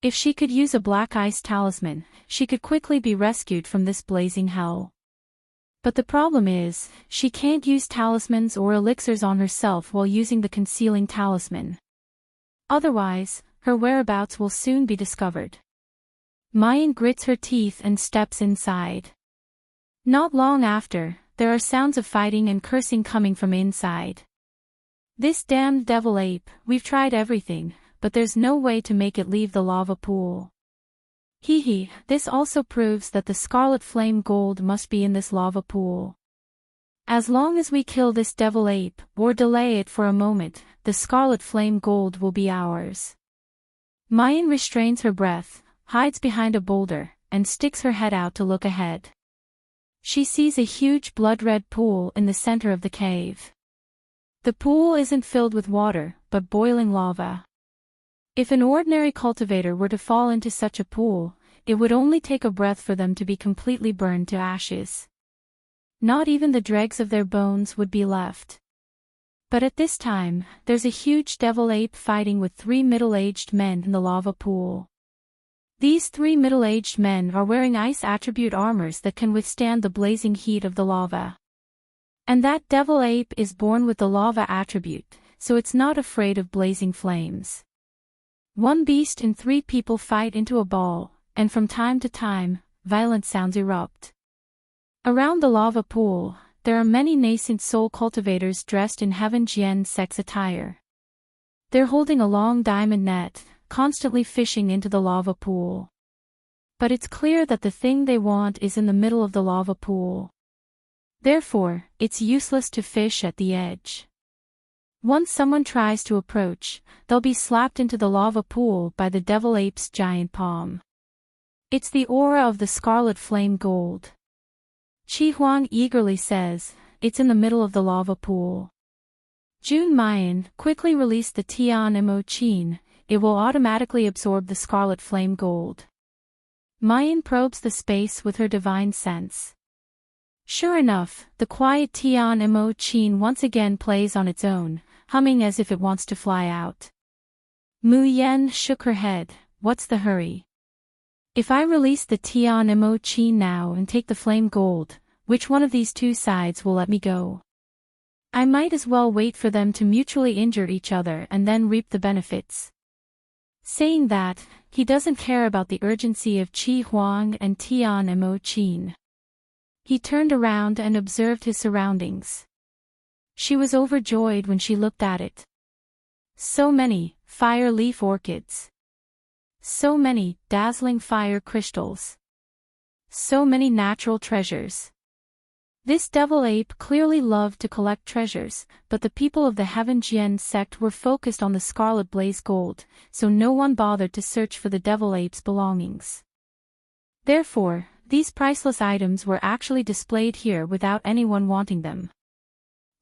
If she could use a black ice talisman, she could quickly be rescued from this blazing hell. But the problem is, she can't use talismans or elixirs on herself while using the concealing talisman. Otherwise, her whereabouts will soon be discovered. Mayan grits her teeth and steps inside. Not long after, there are sounds of fighting and cursing coming from inside. This damned devil ape, we've tried everything, but there's no way to make it leave the lava pool. Hee, this also proves that the scarlet flame gold must be in this lava pool. As long as we kill this devil ape, or delay it for a moment, the scarlet flame gold will be ours. Mayan restrains her breath, hides behind a boulder, and sticks her head out to look ahead. She sees a huge blood-red pool in the center of the cave. The pool isn't filled with water, but boiling lava. If an ordinary cultivator were to fall into such a pool, it would only take a breath for them to be completely burned to ashes. Not even the dregs of their bones would be left. But at this time, there's a huge devil ape fighting with 3 middle-aged men in the lava pool. These 3 middle-aged men are wearing ice attribute armors that can withstand the blazing heat of the lava. And that devil ape is born with the lava attribute, so it's not afraid of blazing flames. One beast and 3 people fight into a ball, and from time to time, violent sounds erupt. Around the lava pool, there are many nascent soul cultivators dressed in Heaven Jian sex attire. They're holding a long diamond net, constantly fishing into the lava pool. But it's clear that the thing they want is in the middle of the lava pool. Therefore, it's useless to fish at the edge. Once someone tries to approach, they'll be slapped into the lava pool by the devil ape's giant palm. It's the aura of the scarlet flame gold. Qi Huang eagerly says, it's in the middle of the lava pool. Jun Mayan, quickly release the Tian Mo Qin, it will automatically absorb the scarlet flame gold. Mayan probes the space with her divine sense. Sure enough, the quiet Tian Mo Qin once again plays on its own, humming as if it wants to fly out. Mu Yen shook her head, what's the hurry? If I release the Tian Mo Qin now and take the flame gold, which one of these 2 sides will let me go? I might as well wait for them to mutually injure each other and then reap the benefits. Saying that, he doesn't care about the urgency of Qi Huang and Tian Mo Qin. He turned around and observed his surroundings. She was overjoyed when she looked at it. So many fire leaf orchids. So many dazzling fire crystals. So many natural treasures. This devil ape clearly loved to collect treasures, but the people of the Heaven Jian sect were focused on the scarlet blaze gold, so no one bothered to search for the devil ape's belongings. Therefore, these priceless items were actually displayed here without anyone wanting them.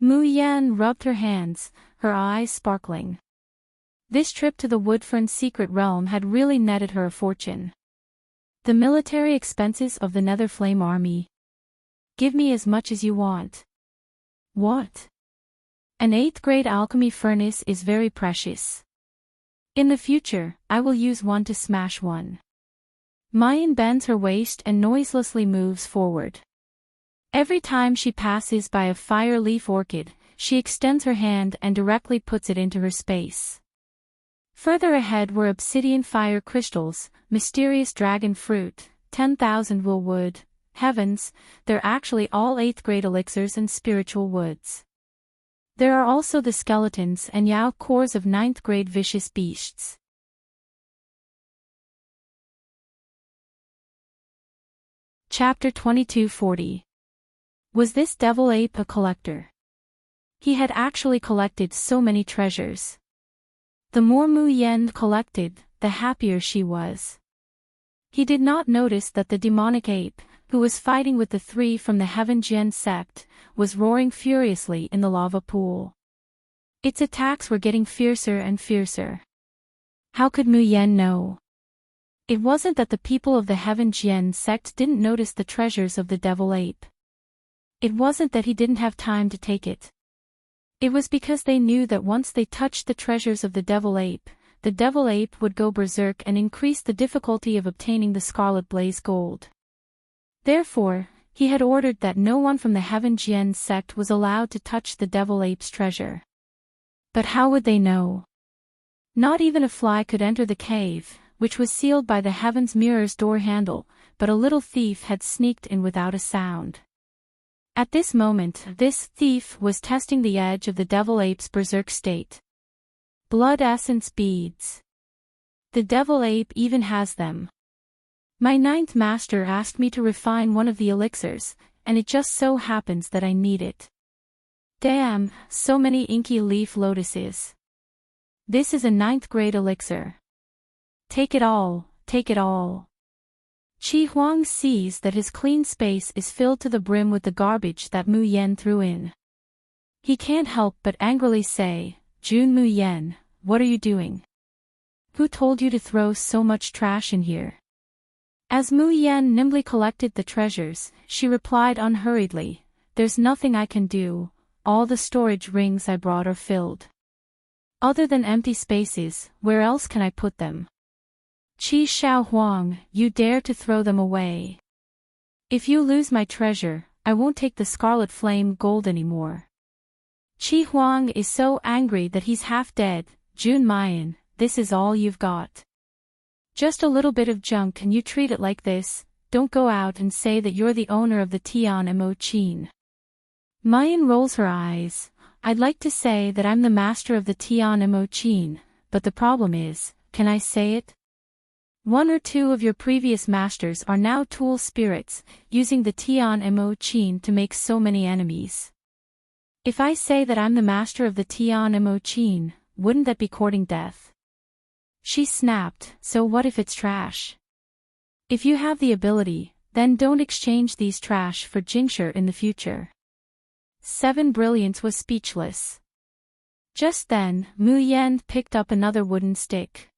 Mu Yan rubbed her hands, her eyes sparkling. This trip to the Woodfern's secret realm had really netted her a fortune. The military expenses of the Nether Flame Army. Give me as much as you want. What? An 8th grade alchemy furnace is very precious. In the future, I will use one to smash one. Mayan bends her waist and noiselessly moves forward. Every time she passes by a fire leaf orchid, she extends her hand and directly puts it into her space. Further ahead were obsidian fire crystals, mysterious dragon fruit, 10,000 will wood. Heavens, they're actually all 8th grade elixirs and spiritual woods. There are also the skeletons and Yao cores of 9th grade vicious beasts. Chapter 2240. Was this devil ape a collector? He had actually collected so many treasures. The more Mu Yen collected, the happier she was. He did not notice that the demonic ape, who was fighting with the 3 from the Heaven Jian sect, was roaring furiously in the lava pool. Its attacks were getting fiercer and fiercer. How could Mu Yen know? It wasn't that the people of the Heaven Jian sect didn't notice the treasures of the devil ape. It wasn't that he didn't have time to take it. It was because they knew that once they touched the treasures of the devil ape would go berserk and increase the difficulty of obtaining the scarlet blaze gold. Therefore, he had ordered that no one from the Heaven Jian sect was allowed to touch the devil ape's treasure. But how would they know? Not even a fly could enter the cave, which was sealed by the Heaven's Mirror's door handle, but a little thief had sneaked in without a sound. At this moment, this thief was testing the edge of the devil ape's berserk state. Blood essence beads. The devil ape even has them. My 9th master asked me to refine one of the elixirs, and it just so happens that I need it. Damn, so many inky leaf lotuses. This is a 9th grade elixir. Take it all, take it all. Qi Huang sees that his clean space is filled to the brim with the garbage that Mu Yen threw in. He can't help but angrily say, Jun Mu Yen, what are you doing? Who told you to throw so much trash in here? As Mu Yen nimbly collected the treasures, she replied unhurriedly, there's nothing I can do, all the storage rings I brought are filled. Other than empty spaces, where else can I put them? Qi Shao Huang, you dare to throw them away. If you lose my treasure, I won't take the scarlet flame gold anymore. Qi Huang is so angry that he's half dead. Jun Mayan, this is all you've got. Just a little bit of junk and you treat it like this. Don't go out and say that you're the owner of the Tian Mo Qin. Mayan rolls her eyes. I'd like to say that I'm the master of the Tian Mo Qin, but the problem is, can I say it? One or two of your previous masters are now tool spirits, using the Tian Mo Qin to make so many enemies. If I say that I'm the master of the Tian Mo Qin, wouldn't that be courting death? She snapped, so what if it's trash? If you have the ability, then don't exchange these trash for Jingshi in the future. 7 Brilliance was speechless. Just then, Mu Yan picked up another wooden stick.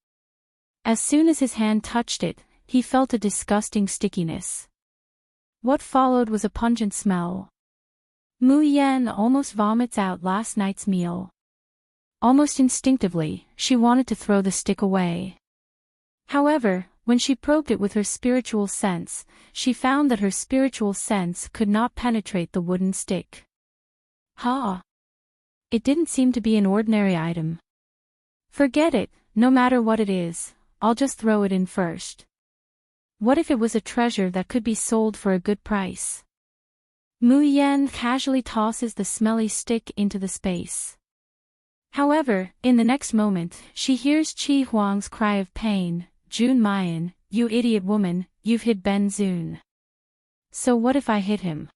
As soon as his hand touched it, he felt a disgusting stickiness. What followed was a pungent smell. Mu Yan almost vomits out last night's meal. Almost instinctively, she wanted to throw the stick away. However, when she probed it with her spiritual sense, she found that her spiritual sense could not penetrate the wooden stick. It didn't seem to be an ordinary item. Forget it, no matter what it is, I'll just throw it in first. What if it was a treasure that could be sold for a good price? Mu Yan casually tosses the smelly stick into the space. However, in the next moment, she hears Qi Huang's cry of pain, Jun Mayan, you idiot woman, you've hit Ben Zun. So what if I hit him?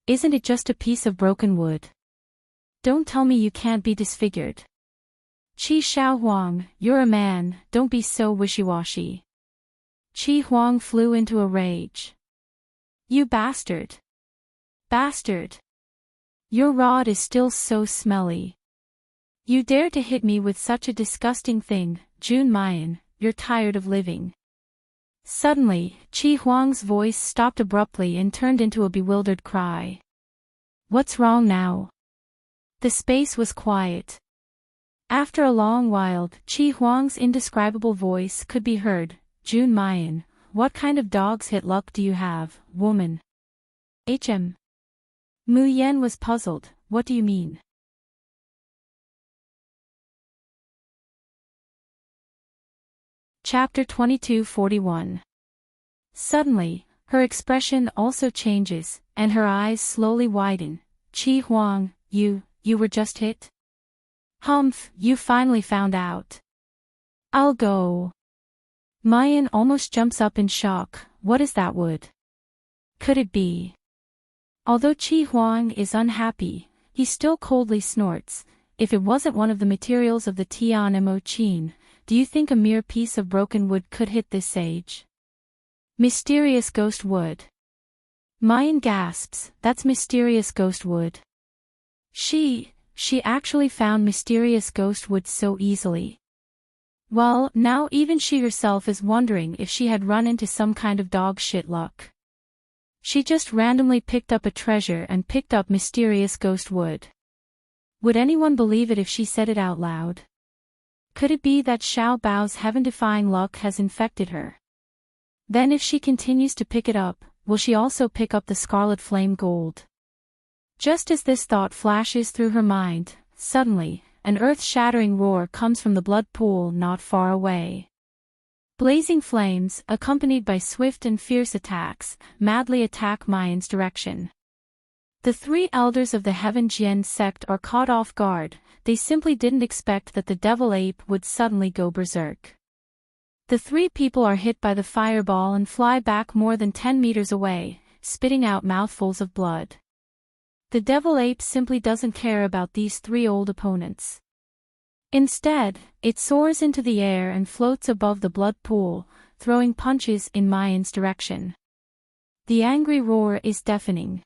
Isn't it just a piece of broken wood? Don't tell me you can't be disfigured. Qi Shao Huang, you're a man, don't be so wishy-washy. Qi Huang flew into a rage. You bastard! Bastard! Your rod is still so smelly. You dare to hit me with such a disgusting thing, Jun Mayan, you're tired of living. Suddenly, Qi Huang's voice stopped abruptly and turned into a bewildered cry. What's wrong now? The space was quiet. After a long while, Qi Huang's indescribable voice could be heard. Jun Mayan, what kind of dog's hit luck do you have, woman? Mu Yan was puzzled, what do you mean? Chapter 2241. Suddenly, her expression also changes, and her eyes slowly widen. Qi Huang, you were just hit? Humph, you finally found out. I'll go. Mayan almost jumps up in shock, what is that wood? Could it be? Although Qi Huang is unhappy, he still coldly snorts, if it wasn't one of the materials of the Tian Mo Qin, do you think a mere piece of broken wood could hit this sage? Mysterious ghost wood. Mayan gasps, that's mysterious ghost wood. She actually found mysterious ghost wood so easily. Well, now even she herself is wondering if she had run into some kind of dog shit luck. She just randomly picked up a treasure and picked up mysterious ghost wood. Would anyone believe it if she said it out loud? Could it be that Xiao Bao's heaven-defying luck has infected her? Then if she continues to pick it up, will she also pick up the scarlet flame gold? Just as this thought flashes through her mind, suddenly, an earth-shattering roar comes from the blood pool not far away. Blazing flames, accompanied by swift and fierce attacks, madly attack Mayan's direction. The 3 elders of the Heaven Jian sect are caught off guard, they simply didn't expect that the devil ape would suddenly go berserk. The 3 people are hit by the fireball and fly back more than 10 meters away, spitting out mouthfuls of blood. The devil ape simply doesn't care about these 3 old opponents. Instead, it soars into the air and floats above the blood pool, throwing punches in Mayan's direction. The angry roar is deafening.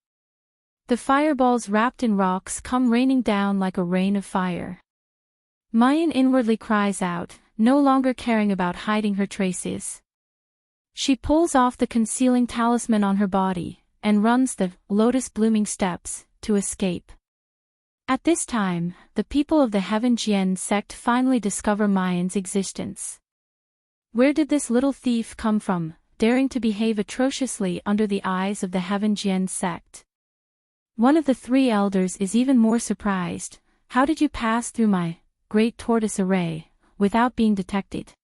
The fireballs wrapped in rocks come raining down like a rain of fire. Mayan inwardly cries out, no longer caring about hiding her traces. She pulls off the concealing talisman on her body, and runs the lotus-blooming steps, to escape. At this time, the people of the Heaven Jian sect finally discover Mayan's existence. Where did this little thief come from, daring to behave atrociously under the eyes of the Heaven Jian sect? One of the three elders is even more surprised. How did you pass through my great tortoise array without being detected?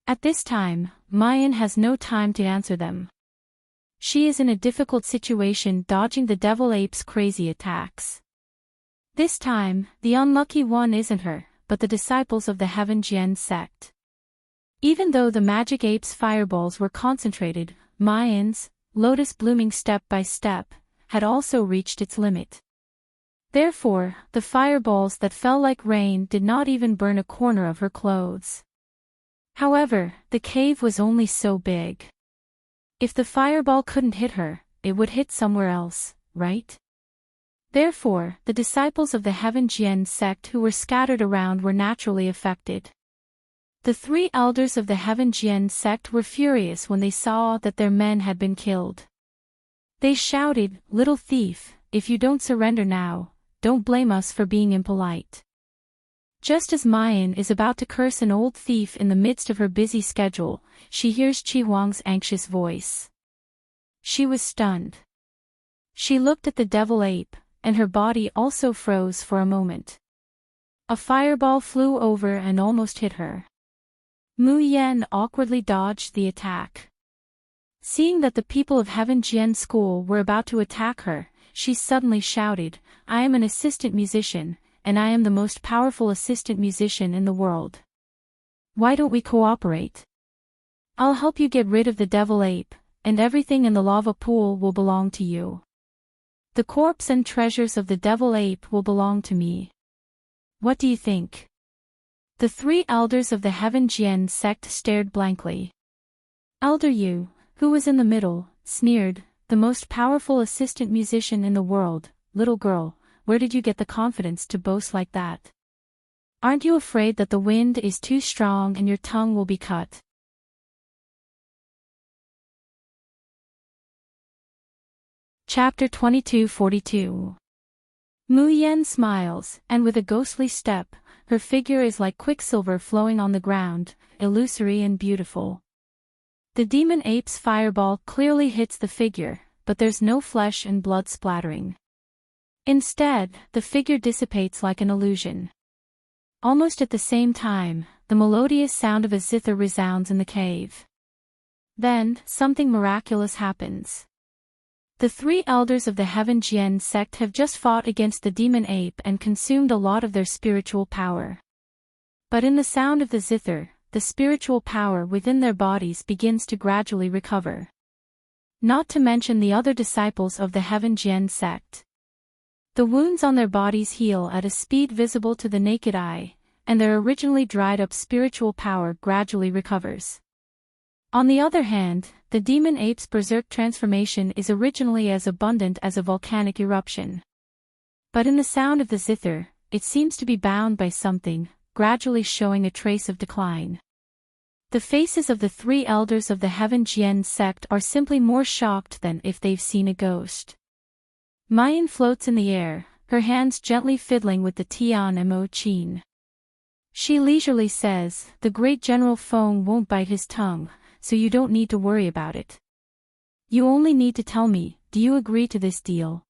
At this time, Mayan has no time to answer them. She is in a difficult situation dodging the devil ape's crazy attacks. This time, the unlucky one isn't her, but the disciples of the Heaven Jian sect. Even though the magic ape's fireballs were concentrated, Mayan's, lotus blooming step by step, had also reached its limit. Therefore, the fireballs that fell like rain did not even burn a corner of her clothes. However, the cave was only so big. If the fireball couldn't hit her, it would hit somewhere else, right? Therefore, the disciples of the Heaven Jian sect who were scattered around were naturally affected. The three elders of the Heaven Jian sect were furious when they saw that their men had been killed. They shouted, "Little thief, if you don't surrender now, don't blame us for being impolite." Just as Mayan is about to curse an old thief in the midst of her busy schedule, she hears Qi Huang's anxious voice. She was stunned. She looked at the devil ape, and her body also froze for a moment. A fireball flew over and almost hit her. Mu Yan awkwardly dodged the attack. Seeing that the people of Heaven Jian School were about to attack her, she suddenly shouted, "I am an assistant musician, and I am the most powerful assistant musician in the world. Why don't we cooperate? I'll help you get rid of the devil ape, and everything in the lava pool will belong to you. The corpse and treasures of the devil ape will belong to me. What do you think?" The three elders of the Heaven Jian sect stared blankly. Elder Yu, who was in the middle, sneered, "The most powerful assistant musician in the world, little girl, where did you get the confidence to boast like that? Aren't you afraid that the wind is too strong and your tongue will be cut?" Chapter 2242. Mu Yan smiles, and with a ghostly step, her figure is like quicksilver flowing on the ground, illusory and beautiful. The demon ape's fireball clearly hits the figure, but there's no flesh and blood splattering. Instead, the figure dissipates like an illusion. Almost at the same time, the melodious sound of a zither resounds in the cave. Then, something miraculous happens. The three elders of the Heaven Jian sect have just fought against the demon ape and consumed a lot of their spiritual power. But in the sound of the zither, the spiritual power within their bodies begins to gradually recover. Not to mention the other disciples of the Heaven Jian sect. The wounds on their bodies heal at a speed visible to the naked eye, and their originally dried-up spiritual power gradually recovers. On the other hand, the demon ape's berserk transformation is originally as abundant as a volcanic eruption. But in the sound of the zither, it seems to be bound by something, gradually showing a trace of decline. The faces of the three elders of the Heaven Jian sect are simply more shocked than if they've seen a ghost. Mayan floats in the air, her hands gently fiddling with the Tian Mo Qin. She leisurely says, "The great General Feng won't bite his tongue, so you don't need to worry about it. You only need to tell me, do you agree to this deal?"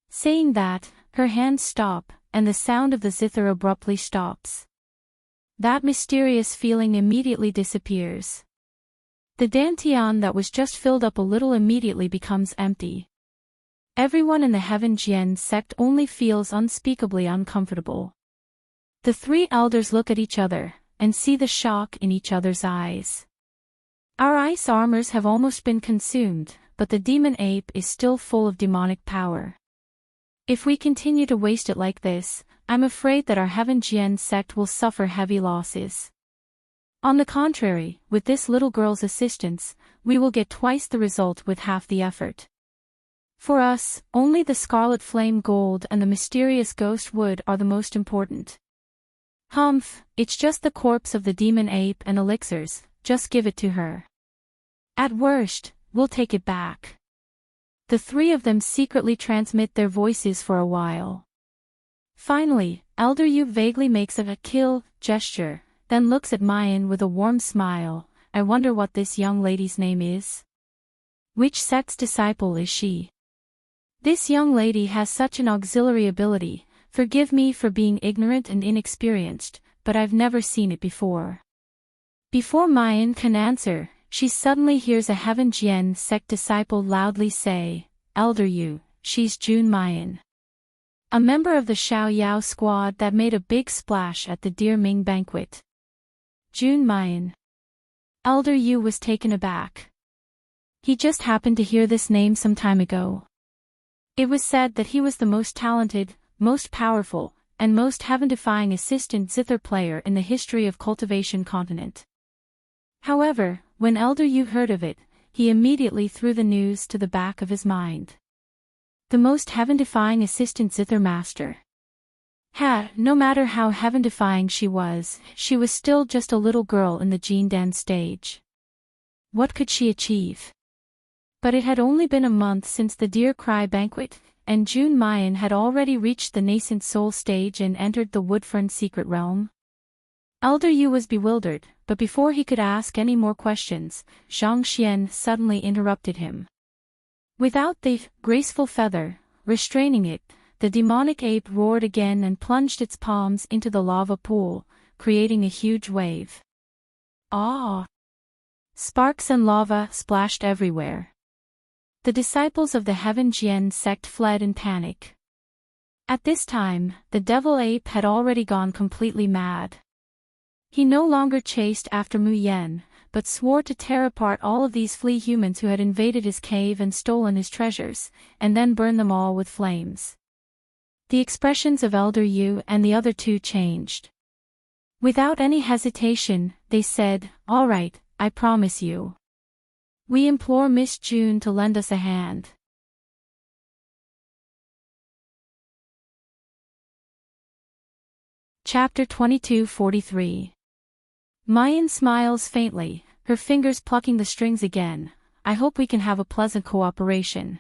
Saying that, her hands stop, and the sound of the zither abruptly stops. That mysterious feeling immediately disappears. The dantian that was just filled up a little immediately becomes empty. Everyone in the Heaven Jian sect only feels unspeakably uncomfortable. The three elders look at each other, and see the shock in each other's eyes. Our ice armors have almost been consumed, but the demon ape is still full of demonic power. If we continue to waste it like this, I'm afraid that our Heaven Jian sect will suffer heavy losses. On the contrary, with this little girl's assistance, we will get twice the result with half the effort. For us, only the scarlet flame gold and the mysterious ghost wood are the most important. Humph, it's just the corpse of the demon ape and elixirs, just give it to her. At worst, we'll take it back. The three of them secretly transmit their voices for a while. Finally, Elder Yu vaguely makes a kill gesture, then looks at Mayan with a warm smile. I wonder what this young lady's name is. Which sect's disciple is she? This young lady has such an auxiliary ability. Forgive me for being ignorant and inexperienced, but I've never seen it before. Before Mayan can answer, she suddenly hears a Heaven Jian sect disciple loudly say, Elder Yu, she's Jun Mayan. A member of the Xiao Yao squad that made a big splash at the Dear Ming banquet. Jun Mayan. Elder Yu was taken aback. He just happened to hear this name some time ago. It was said that he was the most talented, most powerful, and most heaven-defying assistant zither player in the history of Cultivation Continent. However, when Elder Yu heard of it, he immediately threw the news to the back of his mind. The most heaven-defying assistant zither master. No matter how heaven-defying she was still just a little girl in the Jindan stage. What could she achieve? But it had only been a month since the Dear Cry banquet, and Jun Mayan had already reached the nascent soul stage and entered the Woodfern secret realm. Elder Yu was bewildered, but before he could ask any more questions, Zhang Xian suddenly interrupted him. Without the graceful feather restraining it, the demonic ape roared again and plunged its palms into the lava pool, creating a huge wave. Ah! Sparks and lava splashed everywhere. The disciples of the Heaven Jian sect fled in panic. At this time, the devil ape had already gone completely mad. He no longer chased after Mu Yen, but swore to tear apart all of these flea humans who had invaded his cave and stolen his treasures, and then burn them all with flames. The expressions of Elder Yu and the other two changed. Without any hesitation, they said, "All right, I promise you. We implore Miss June to lend us a hand." Chapter 2243. Mayan smiles faintly, her fingers plucking the strings again. I hope we can have a pleasant cooperation.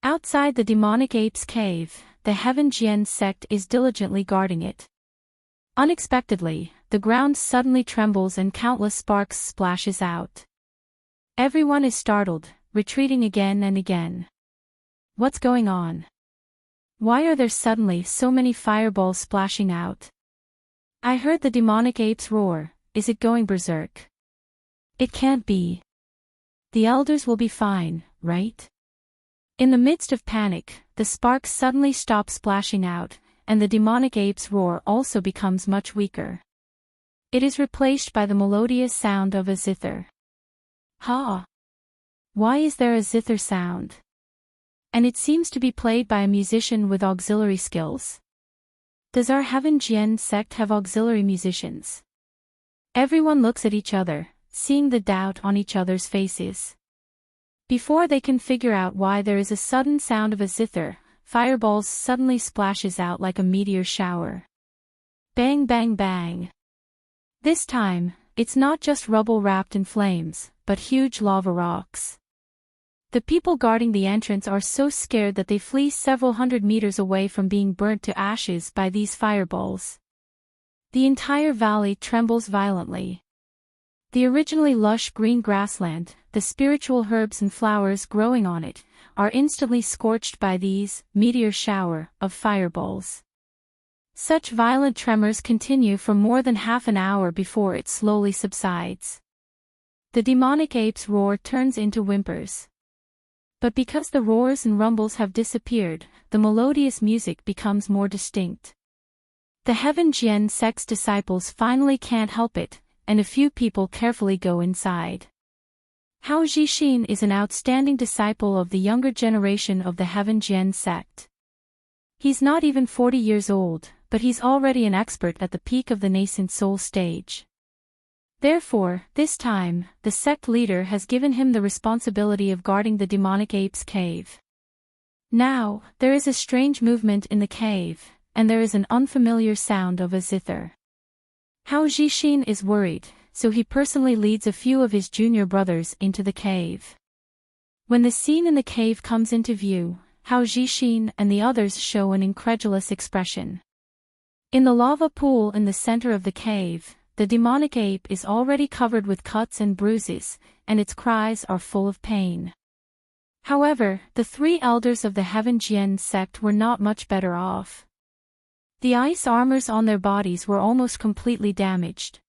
Outside the demonic ape's cave, the Heaven Jian sect is diligently guarding it. Unexpectedly, the ground suddenly trembles and countless sparks splashes out. Everyone is startled, retreating again and again. What's going on? Why are there suddenly so many fireballs splashing out? I heard the demonic apes roar. Is it going berserk? It can't be. The elders will be fine, right? In the midst of panic, the sparks suddenly stop splashing out, and the demonic ape's roar also becomes much weaker. It is replaced by the melodious sound of a zither. Ha! Why is there a zither sound? And it seems to be played by a musician with auxiliary skills. Does our Heaven Jian sect have auxiliary musicians? Everyone looks at each other, seeing the doubt on each other's faces. Before they can figure out why there is a sudden sound of a zither, fireballs suddenly splashes out like a meteor shower. Bang bang bang. This time, it's not just rubble wrapped in flames, but huge lava rocks. The people guarding the entrance are so scared that they flee several hundred meters away from being burnt to ashes by these fireballs. The entire valley trembles violently. The originally lush green grassland, the spiritual herbs and flowers growing on it, are instantly scorched by these meteor shower of fireballs. Such violent tremors continue for more than half an hour before it slowly subsides. The demonic ape's roar turns into whimpers. But because the roars and rumbles have disappeared, the melodious music becomes more distinct. The Heaven Jian sect's disciples finally can't help it, and a few people carefully go inside. Hao Jixin is an outstanding disciple of the younger generation of the Heaven Jian sect. He's not even 40 years old, but he's already an expert at the peak of the nascent soul stage. Therefore, this time, the sect leader has given him the responsibility of guarding the demonic ape's cave. Now, there is a strange movement in the cave, and there is an unfamiliar sound of a zither. Hao Jixin is worried, so he personally leads a few of his junior brothers into the cave. When the scene in the cave comes into view, Hao Jixin and the others show an incredulous expression. In the lava pool in the center of the cave, the demonic ape is already covered with cuts and bruises, and its cries are full of pain. However, the three elders of the Heaven Jian sect were not much better off. The ice armors on their bodies were almost completely damaged.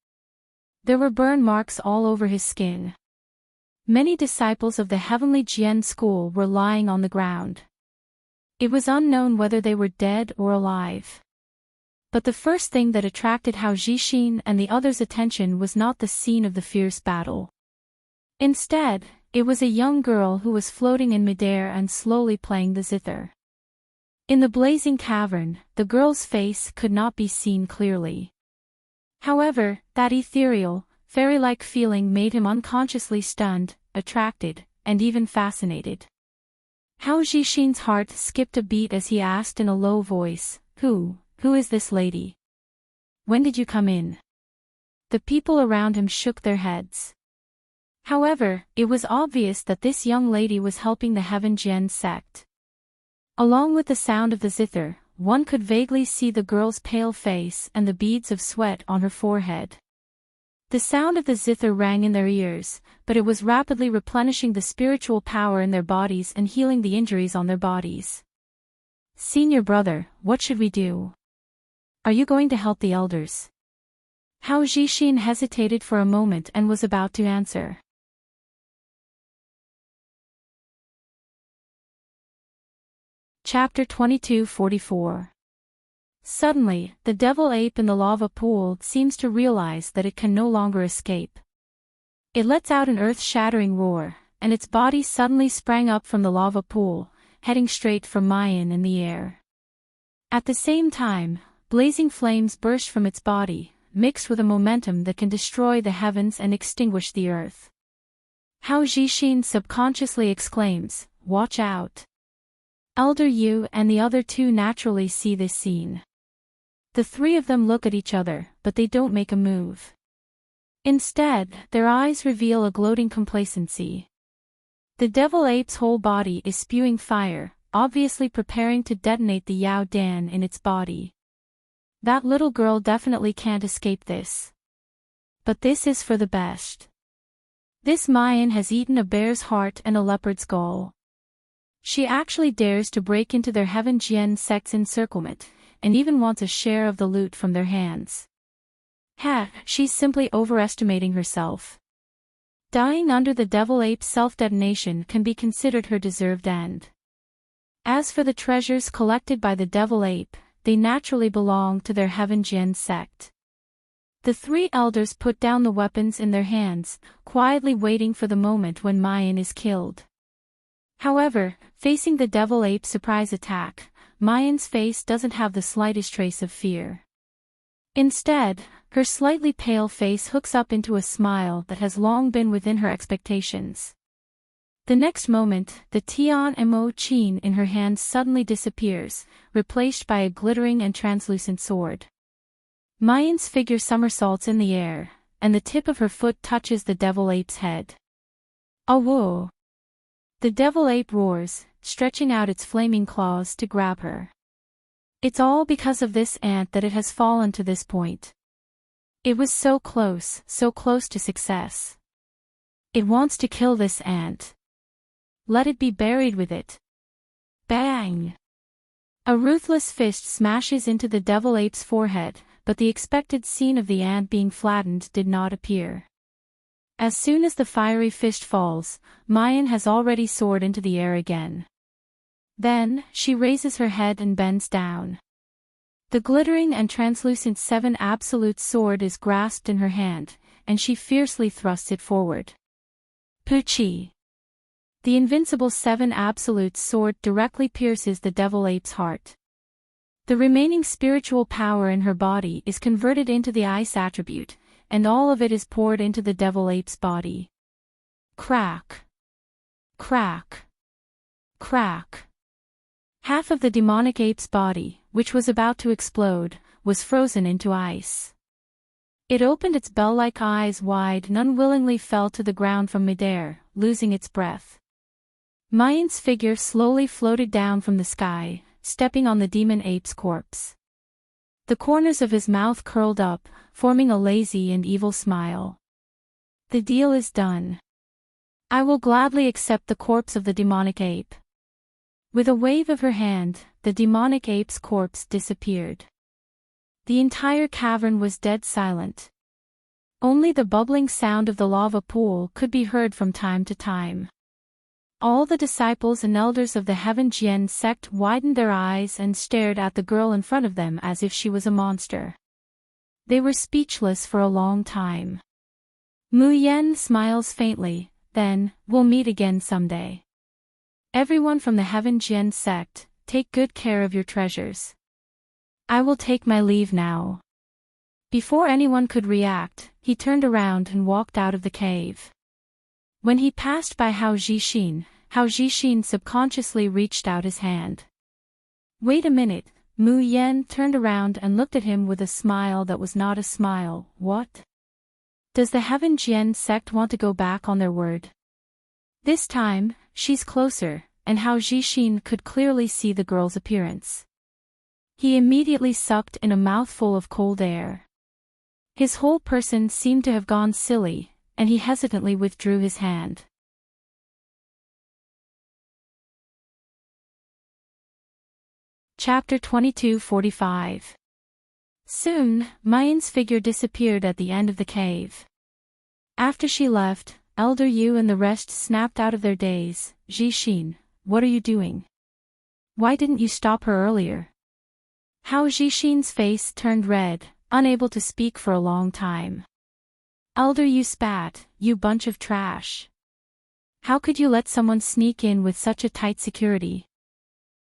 There were burn marks all over his skin. Many disciples of the Heavenly Jian school were lying on the ground. It was unknown whether they were dead or alive. But the first thing that attracted Hao Jixin and the others' attention was not the scene of the fierce battle. Instead, it was a young girl who was floating in midair and slowly playing the zither. In the blazing cavern, the girl's face could not be seen clearly. However, that ethereal, fairy-like feeling made him unconsciously stunned, attracted, and even fascinated. Hao Jixin's heart skipped a beat as he asked in a low voice, Who is this lady? When did you come in? The people around him shook their heads. However, it was obvious that this young lady was helping the Heaven Jian sect. Along with the sound of the zither, one could vaguely see the girl's pale face and the beads of sweat on her forehead. The sound of the zither rang in their ears, but it was rapidly replenishing the spiritual power in their bodies and healing the injuries on their bodies. Senior brother, what should we do? Are you going to help the elders? Hao Jixin hesitated for a moment and was about to answer. Chapter 22:44. Suddenly, the devil ape in the lava pool seems to realize that it can no longer escape. It lets out an earth-shattering roar, and its body suddenly sprang up from the lava pool, heading straight for Mayan in the air. At the same time, blazing flames burst from its body, mixed with a momentum that can destroy the heavens and extinguish the earth. Hao Jixin subconsciously exclaims, Watch out! Elder Yu and the other two naturally see this scene. The three of them look at each other, but they don't make a move. Instead, their eyes reveal a gloating complacency. The devil ape's whole body is spewing fire, obviously preparing to detonate the Yao Dan in its body. That little girl definitely can't escape this. But this is for the best. This Mayan has eaten a bear's heart and a leopard's gall. She actually dares to break into their Heaven Jian sect's encirclement, and even wants a share of the loot from their hands. She's simply overestimating herself. Dying under the devil ape's self-detonation can be considered her deserved end. As for the treasures collected by the devil ape, they naturally belong to their Heaven Jian sect. The three elders put down the weapons in their hands, quietly waiting for the moment when Mayan is killed. However, facing the devil ape's surprise attack, Mayan's face doesn't have the slightest trace of fear. Instead, her slightly pale face hooks up into a smile that has long been within her expectations. The next moment, the Tian Mo Qin in her hand suddenly disappears, replaced by a glittering and translucent sword. Mayan's figure somersaults in the air, and the tip of her foot touches the devil ape's head. Whoa! The devil ape roars, stretching out its flaming claws to grab her. It's all because of this ant that it has fallen to this point. It was so close to success. It wants to kill this ant. Let it be buried with it. Bang! A ruthless fist smashes into the devil ape's forehead, but the expected scene of the ant being flattened did not appear. As soon as the fiery fist falls, Mayan has already soared into the air again. Then, she raises her head and bends down. The glittering and translucent Seven Absolute sword is grasped in her hand, and she fiercely thrusts it forward. Puchi! The invincible Seven Absolute sword directly pierces the devil ape's heart. The remaining spiritual power in her body is converted into the ice attribute, and all of it is poured into the devil ape's body. Crack! Crack! Crack! Half of the demonic ape's body, which was about to explode, was frozen into ice. It opened its bell-like eyes wide and unwillingly fell to the ground from midair, losing its breath. Mayan's figure slowly floated down from the sky, stepping on the demon ape's corpse. The corners of his mouth curled up, forming a lazy and evil smile. The deal is done. I will gladly accept the corpse of the demonic ape. With a wave of her hand, the demonic ape's corpse disappeared. The entire cavern was dead silent. Only the bubbling sound of the lava pool could be heard from time to time. All the disciples and elders of the Heaven Jian sect widened their eyes and stared at the girl in front of them as if she was a monster. They were speechless for a long time. Mu Yen smiles faintly, then, we'll meet again someday. Everyone from the Heaven Jian sect, take good care of your treasures. I will take my leave now. Before anyone could react, he turned around and walked out of the cave. When he passed by Hao Jixin subconsciously reached out his hand. Wait a minute, Mu Yen turned around and looked at him with a smile that was not a smile. What? Does the Heaven Jian sect want to go back on their word? This time, she's closer, and Hao Jixin could clearly see the girl's appearance. He immediately sucked in a mouthful of cold air. His whole person seemed to have gone silly, and he hesitantly withdrew his hand. Chapter 22:45. Soon, Mayan's figure disappeared at the end of the cave. After she left, Elder Yu and the rest snapped out of their daze. Jixin, what are you doing? Why didn't you stop her earlier? Hao Jixin's face turned red, unable to speak for a long time. Elder Yu spat, you bunch of trash. How could you let someone sneak in with such a tight security?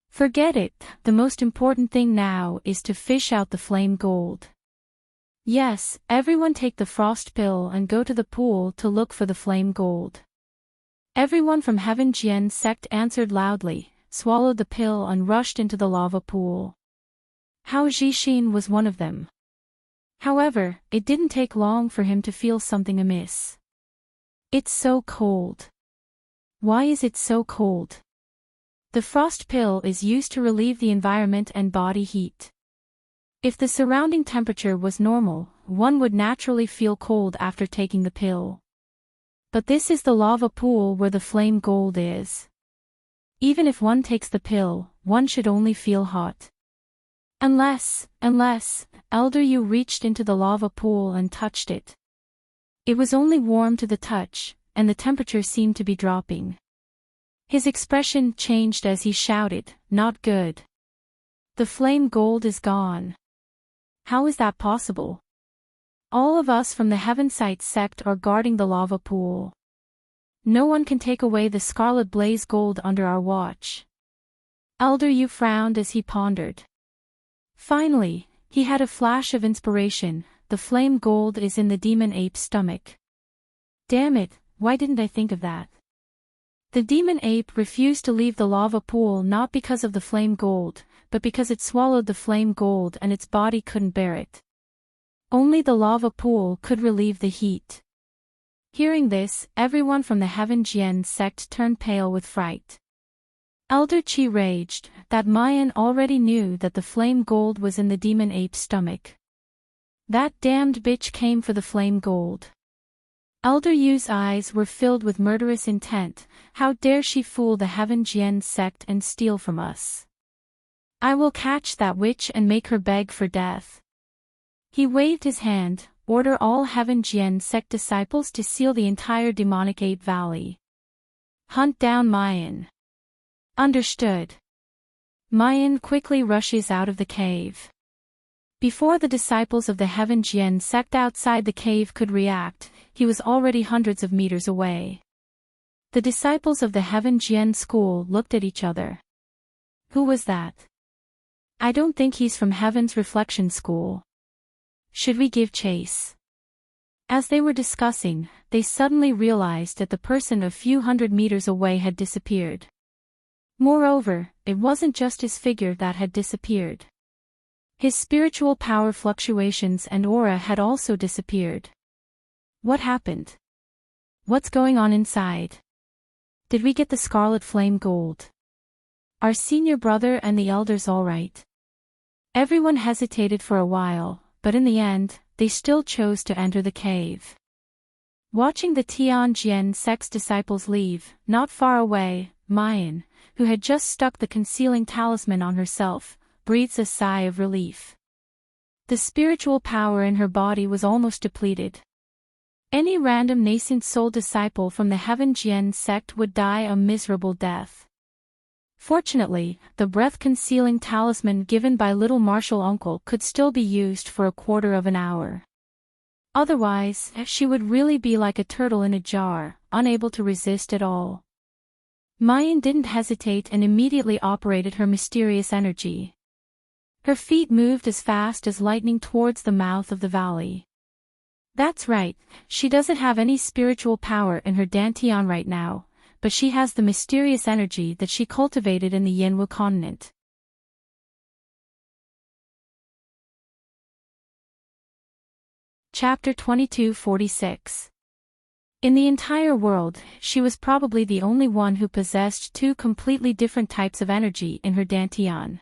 Forget it, the most important thing now is to fish out the flame gold. Yes, everyone take the frost pill and go to the pool to look for the flame gold. Everyone from Heaven Jian sect answered loudly, swallowed the pill and rushed into the lava pool. Hao Jixin was one of them. However, it didn't take long for him to feel something amiss. It's so cold. Why is it so cold? The frost pill is used to relieve the environment and body heat. If the surrounding temperature was normal, one would naturally feel cold after taking the pill. But this is the lava pool where the flame gold is. Even if one takes the pill, one should only feel hot. Unless, Elder Yu reached into the lava pool and touched it. It was only warm to the touch, and the temperature seemed to be dropping. His expression changed as he shouted, not good. The flame gold is gone. How is that possible? All of us from the Heavensite sect are guarding the lava pool. No one can take away the scarlet blaze gold under our watch. Elder Yu frowned as he pondered. Finally, he had a flash of inspiration. The flame gold is in the demon ape's stomach. Damn it, why didn't I think of that? The demon ape refused to leave the lava pool not because of the flame gold, but because it swallowed the flame gold and its body couldn't bear it. Only the lava pool could relieve the heat. Hearing this, everyone from the Heaven Jian sect turned pale with fright. Elder Qi raged, that Mayan already knew that the flame gold was in the demon ape's stomach. That damned bitch came for the flame gold. Elder Yu's eyes were filled with murderous intent. How dare she fool the Heaven Jian sect and steal from us? I will catch that witch and make her beg for death. He waved his hand, order all Heaven Jian sect disciples to seal the entire demonic ape valley. Hunt down Mayan. Understood. Mayan quickly rushes out of the cave. Before the disciples of the Heaven Jian sect outside the cave could react, he was already hundreds of meters away. The disciples of the Heaven Jian school looked at each other. Who was that? I don't think he's from Heaven's Reflection School. Should we give chase? As they were discussing, they suddenly realized that the person a few hundred meters away had disappeared. Moreover, it wasn't just his figure that had disappeared. His spiritual power fluctuations and aura had also disappeared. What happened? What's going on inside? Did we get the Scarlet Flame Gold? Our senior brother and the elders all right? Everyone hesitated for a while, but in the end, they still chose to enter the cave. Watching the Tianjin sect's disciples leave, not far away, Mayan, who had just stuck the concealing talisman on herself, breathes a sigh of relief. The spiritual power in her body was almost depleted. Any random nascent soul disciple from the Heavenjian sect would die a miserable death. Fortunately, the breath-concealing talisman given by little Marshall Uncle could still be used for a quarter of an hour. Otherwise, she would really be like a turtle in a jar, unable to resist at all. Mayan didn't hesitate and immediately operated her mysterious energy. Her feet moved as fast as lightning towards the mouth of the valley. That's right, she doesn't have any spiritual power in her dantian right now, but she has the mysterious energy that she cultivated in the Yinwu continent. Chapter 2246. In the entire world, she was probably the only one who possessed two completely different types of energy in her dantian.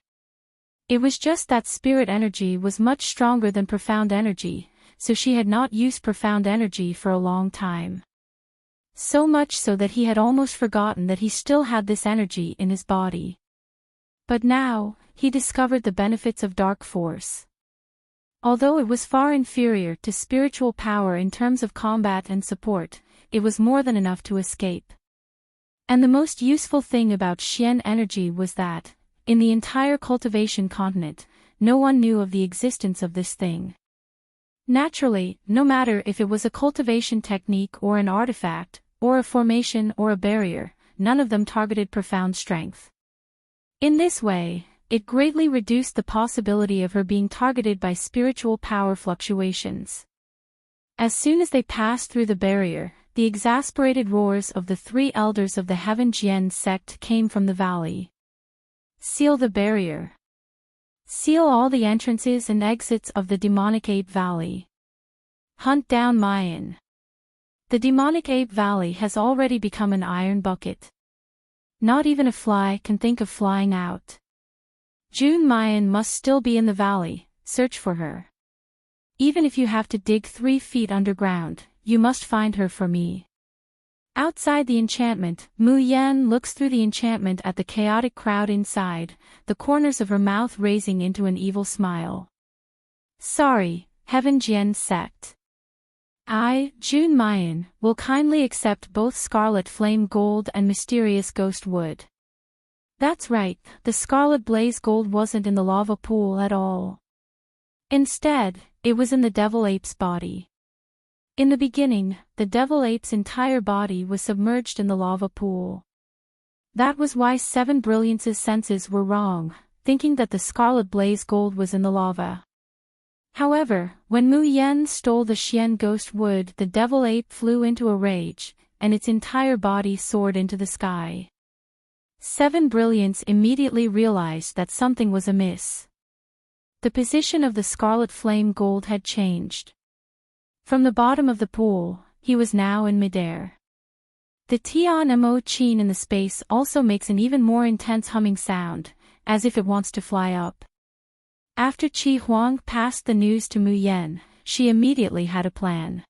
It was just that spirit energy was much stronger than profound energy, so she had not used profound energy for a long time. So much so that he had almost forgotten that he still had this energy in his body. But now, he discovered the benefits of dark force. Although it was far inferior to spiritual power in terms of combat and support, it was more than enough to escape. And the most useful thing about Xian energy was that, in the entire cultivation continent, no one knew of the existence of this thing. Naturally, no matter if it was a cultivation technique or an artifact, or a formation or a barrier, none of them targeted profound strength. In this way, it greatly reduced the possibility of her being targeted by spiritual power fluctuations. As soon as they passed through the barrier, the exasperated roars of the three elders of the Heavenjian sect came from the valley. Seal the barrier. Seal all the entrances and exits of the demonic ape valley. Hunt down Mayan. The demonic ape valley has already become an iron bucket. Not even a fly can think of flying out. June Mayan must still be in the valley, search for her. Even if you have to dig 3 feet underground, you must find her for me. Outside the enchantment, Mu Yan looks through the enchantment at the chaotic crowd inside, the corners of her mouth raising into an evil smile. Sorry, Heavenjian sect. I, June Mayan, will kindly accept both Scarlet Flame Gold and Mysterious Ghost Wood. That's right, the Scarlet Blaze Gold wasn't in the lava pool at all. Instead, it was in the Devil Ape's body. In the beginning, the Devil Ape's entire body was submerged in the lava pool. That was why Seven Brilliance's senses were wrong, thinking that the Scarlet Blaze Gold was in the lava. However, when Mu Yan stole the Xian Ghost Wood, the Devil Ape flew into a rage, and its entire body soared into the sky. Seven Brilliance immediately realized that something was amiss. The position of the Scarlet Flame Gold had changed. From the bottom of the pool, he was now in midair. The Tian Mo Chin in the space also makes an even more intense humming sound, as if it wants to fly up. After Qi Huang passed the news to Mu Yan, she immediately had a plan.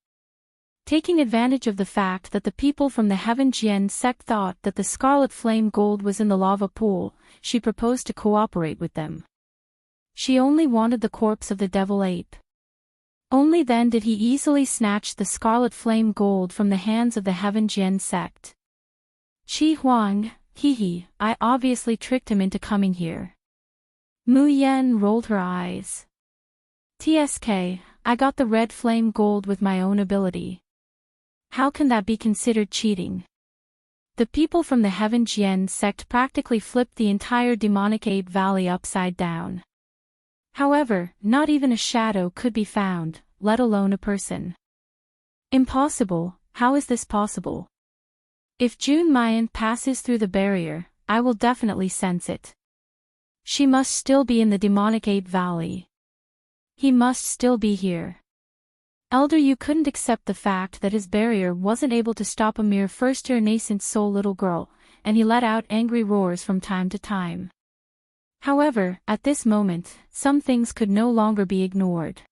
Taking advantage of the fact that the people from the Heavenjian sect thought that the Scarlet Flame Gold was in the lava pool, she proposed to cooperate with them. She only wanted the corpse of the Devil Ape. Only then did he easily snatch the Scarlet Flame Gold from the hands of the Heavenjian sect. Qi Huang, I obviously tricked him into coming here. Mu Yan rolled her eyes. TSK, I got the red flame gold with my own ability. How can that be considered cheating? The people from the Heavenjian sect practically flipped the entire demonic ape valley upside down. However, not even a shadow could be found, let alone a person. Impossible, how is this possible? If June Mayan passes through the barrier, I will definitely sense it. She must still be in the demonic ape valley. He must still be here. Elder Yu couldn't accept the fact that his barrier wasn't able to stop a mere first-year nascent soul little girl, and he let out angry roars from time to time. However, at this moment, some things could no longer be ignored.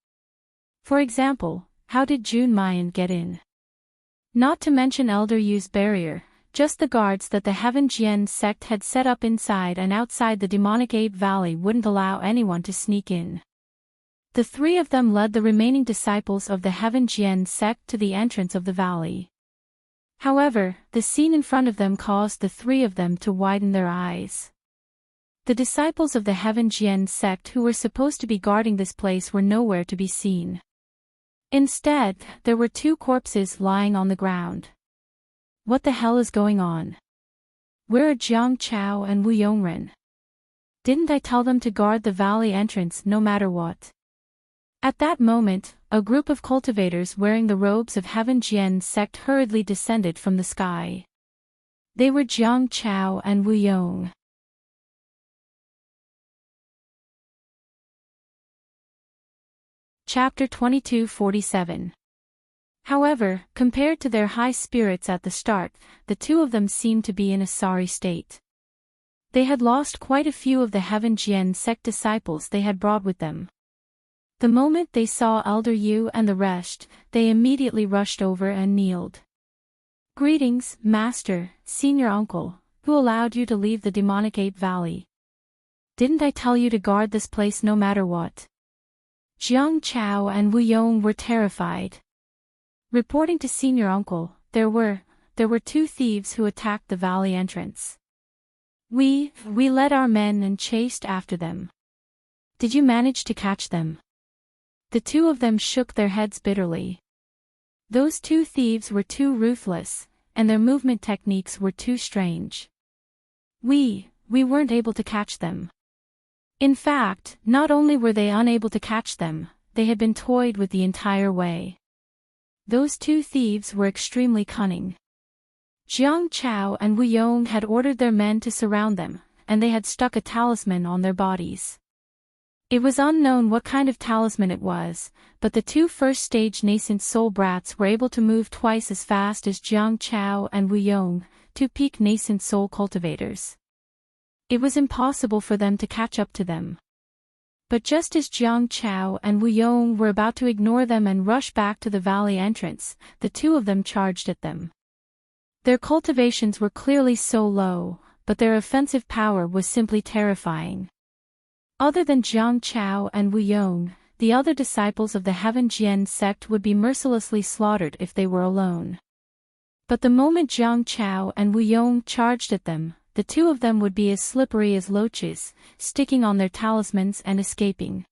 For example, how did Jun Mayan get in? Not to mention Elder Yu's barrier, just the guards that the Heaven Jian sect had set up inside and outside the demonic ape valley wouldn't allow anyone to sneak in. The three of them led the remaining disciples of the Heaven Jian sect to the entrance of the valley. However, the scene in front of them caused the three of them to widen their eyes. The disciples of the Heaven Jian sect who were supposed to be guarding this place were nowhere to be seen. Instead, there were two corpses lying on the ground. What the hell is going on? Where are Jiang Chao and Wu Yongren? Didn't I tell them to guard the valley entrance no matter what? At that moment, a group of cultivators wearing the robes of Heaven Jian sect hurriedly descended from the sky. They were Jiang Chao and Wu Yong. Chapter 2247. However, compared to their high spirits at the start, the two of them seemed to be in a sorry state. They had lost quite a few of the Heaven Jian sect disciples they had brought with them. The moment they saw Elder Yu and the rest, they immediately rushed over and kneeled. Greetings, Master, Senior Uncle, who allowed you to leave the demonic ape valley? Didn't I tell you to guard this place no matter what? Jiang Chao and Wu Yong were terrified. Reporting to Senior Uncle, there were two thieves who attacked the valley entrance. We led our men and chased after them. Did you manage to catch them? The two of them shook their heads bitterly. Those two thieves were too ruthless, and their movement techniques were too strange. We weren't able to catch them. In fact, not only were they unable to catch them, they had been toyed with the entire way. Those two thieves were extremely cunning. Jiang Chao and Wu Yong had ordered their men to surround them, and they had stuck a talisman on their bodies. It was unknown what kind of talisman it was, but the two first-stage nascent soul brats were able to move twice as fast as Jiang Chao and Wu Yong, two peak nascent soul cultivators. It was impossible for them to catch up to them. But just as Jiang Chao and Wu Yong were about to ignore them and rush back to the valley entrance, the two of them charged at them. Their cultivations were clearly so low, but their offensive power was simply terrifying. Other than Jiang Chao and Wu Yong, the other disciples of the Heaven Jian sect would be mercilessly slaughtered if they were alone. But the moment Jiang Chao and Wu Yong charged at them, the two of them would be as slippery as loaches, sticking on their talismans and escaping.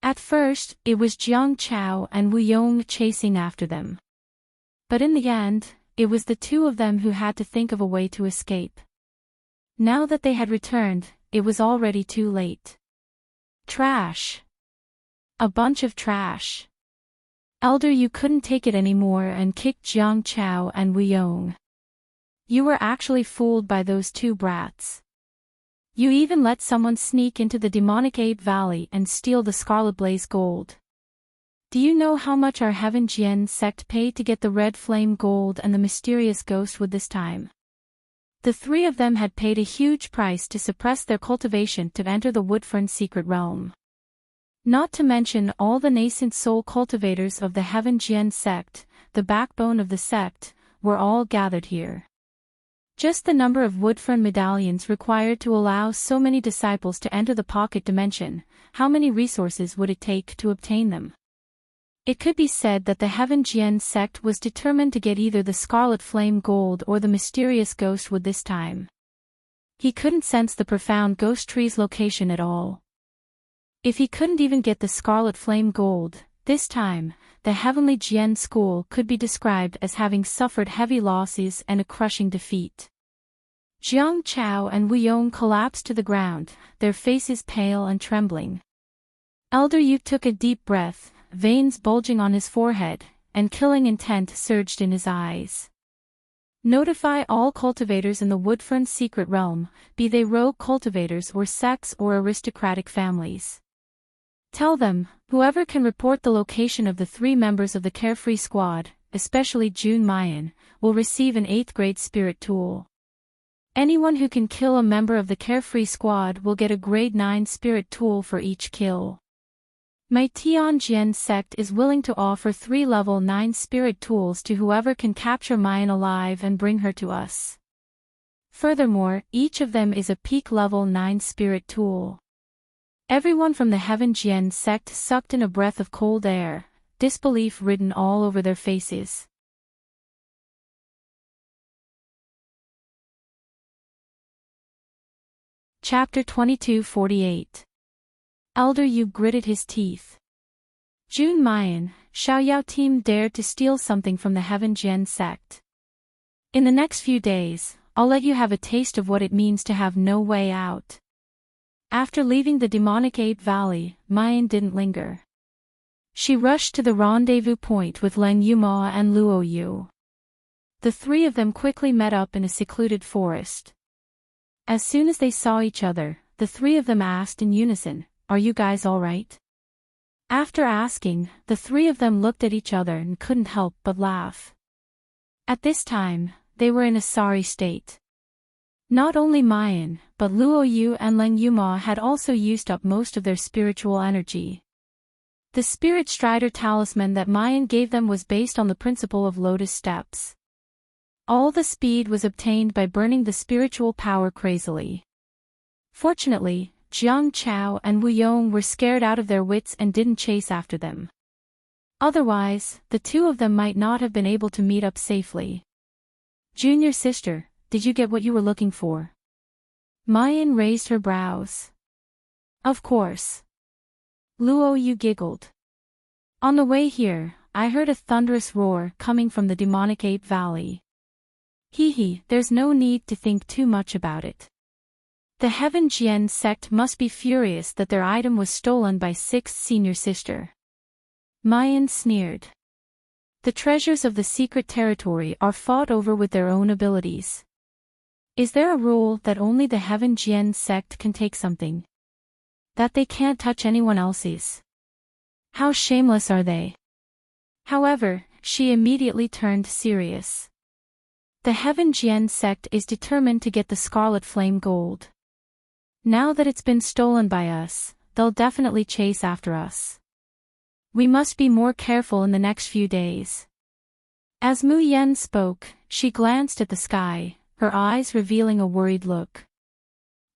At first, it was Jiang Chao and Wu Yong chasing after them. But in the end, it was the two of them who had to think of a way to escape. Now that they had returned, it was already too late. Trash. A bunch of trash. Elder Yu couldn't take it anymore and kicked Jiang Chao and Wu Yong. You were actually fooled by those two brats. You even let someone sneak into the demonic ape valley and steal the Scarlet Blaze gold. Do you know how much our Heaven Jian sect paid to get the red flame gold and the mysterious ghost wood this time? The three of them had paid a huge price to suppress their cultivation to enter the Woodfern secret realm. Not to mention all the nascent soul cultivators of the Heaven Jian sect, the backbone of the sect, were all gathered here. Just the number of Woodfern medallions required to allow so many disciples to enter the pocket dimension, how many resources would it take to obtain them? It could be said that the Heaven Jian sect was determined to get either the Scarlet Flame Gold or the mysterious ghost wood this time. He couldn't sense the profound ghost tree's location at all. If he couldn't even get the Scarlet Flame Gold, this time, the Heavenly Jian school could be described as having suffered heavy losses and a crushing defeat. Jiang Chao and Wu Yong collapsed to the ground, their faces pale and trembling. Elder Yu took a deep breath, veins bulging on his forehead, and killing intent surged in his eyes. Notify all cultivators in the Woodfern secret realm, be they rogue cultivators or sects or aristocratic families. Tell them, whoever can report the location of the 3 members of the Carefree Squad, especially June Mayan, will receive an 8th grade spirit tool. Anyone who can kill a member of the Carefree Squad will get a grade 9 spirit tool for each kill. My Tianjin sect is willing to offer 3 level 9 spirit tools to whoever can capture Mayan alive and bring her to us. Furthermore, each of them is a peak level 9 spirit tool. Everyone from the Heaven Jian sect sucked in a breath of cold air, disbelief written all over their faces. Chapter 2248. Elder Yu gritted his teeth. June Mayan, Xiaoyao team dared to steal something from the Heaven Jian sect. In the next few days, I'll let you have a taste of what it means to have no way out. After leaving the demonic ape valley, Mayan didn't linger. She rushed to the rendezvous point with Leng Yuma and Luo Yu. The 3 of them quickly met up in a secluded forest. As soon as they saw each other, the 3 of them asked in unison, "Are you guys all right?" After asking, the 3 of them looked at each other and couldn't help but laugh. At this time, they were in a sorry state. Not only Mayan, but Luo Yu and Leng Yuma had also used up most of their spiritual energy. The Spirit Strider talisman that Mayan gave them was based on the principle of lotus steps. All the speed was obtained by burning the spiritual power crazily. Fortunately, Jiang Chao and Wu Yong were scared out of their wits and didn't chase after them. Otherwise, the 2 of them might not have been able to meet up safely. Junior sister, did you get what you were looking for? Mayan raised her brows. Of course. Luo Yu giggled. On the way here, I heard a thunderous roar coming from the demonic ape valley. Hee, there's no need to think too much about it. The Heaven Jian sect must be furious that their item was stolen by 6th senior sister. Mayan sneered. The treasures of the secret territory are fought over with their own abilities. Is there a rule that only the Heaven Jian sect can take something? That they can't touch anyone else's? How shameless are they? However, she immediately turned serious. The Heaven Jian sect is determined to get the Scarlet Flame Gold. Now that it's been stolen by us, they'll definitely chase after us. We must be more careful in the next few days. As Mu Yen spoke, she glanced at the sky, her eyes revealing a worried look.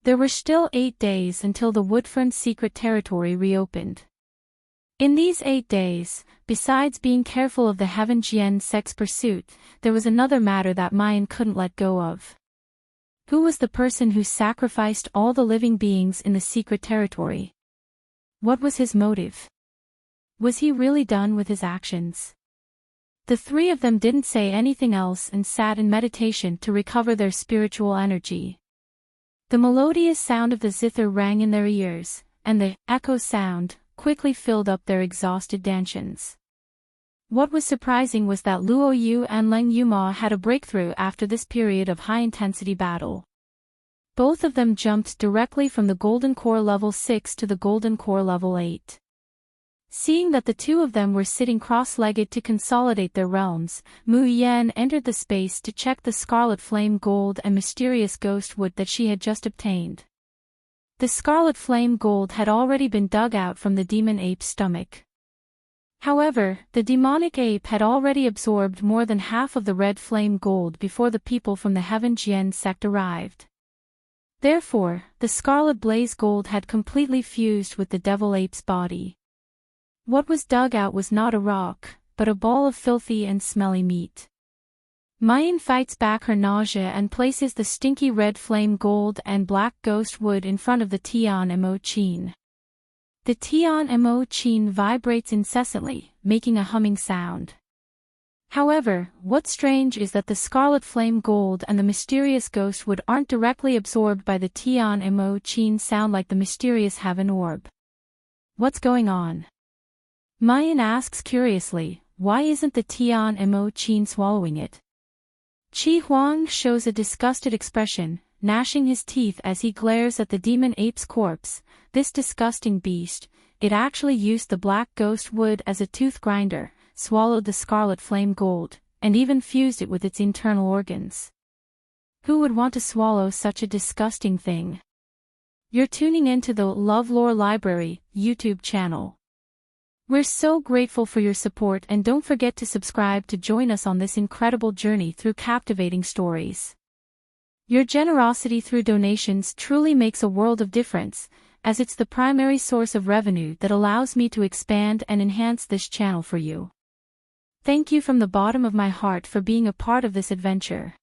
There were still 8 days until the Woodfern secret territory reopened. In these 8 days, besides being careful of the Heaven Jian sect's pursuit, there was another matter that Mayan couldn't let go of. Who was the person who sacrificed all the living beings in the secret territory? What was his motive? Was he really done with his actions? The 3 of them didn't say anything else and sat in meditation to recover their spiritual energy. The melodious sound of the zither rang in their ears, and the echo sound quickly filled up their exhausted dantians. What was surprising was that Luo Yu and Leng Yuma had a breakthrough after this period of high-intensity battle. Both of them jumped directly from the Golden Core level 6 to the Golden Core level 8. Seeing that the 2 of them were sitting cross-legged to consolidate their realms, Mu Yan entered the space to check the Scarlet Flame Gold and mysterious Ghost Wood that she had just obtained. The Scarlet Flame Gold had already been dug out from the demon ape's stomach. However, the demonic ape had already absorbed more than half of the red flame gold before the people from the Heaven Jian sect arrived. Therefore, the Scarlet Blaze Gold had completely fused with the devil ape's body. What was dug out was not a rock, but a ball of filthy and smelly meat. Mayan fights back her nausea and places the stinky red flame gold and black ghost wood in front of the Tian Mo Qin. The Tian Mo Qin vibrates incessantly, making a humming sound. However, what's strange is that the scarlet flame gold and the mysterious ghost wood aren't directly absorbed by the Tian Mo Qin sound like the mysterious heaven orb. What's going on? Mayan asks curiously, why isn't the Tian Mo Qin swallowing it? Qi Huang shows a disgusted expression, gnashing his teeth as he glares at the demon ape's corpse. This disgusting beast, it actually used the black ghost wood as a tooth grinder, swallowed the scarlet flame gold, and even fused it with its internal organs. Who would want to swallow such a disgusting thing? You're tuning into the LoveLore Library YouTube channel. We're so grateful for your support, and don't forget to subscribe to join us on this incredible journey through captivating stories. Your generosity through donations truly makes a world of difference, as it's the primary source of revenue that allows me to expand and enhance this channel for you. Thank you from the bottom of my heart for being a part of this adventure.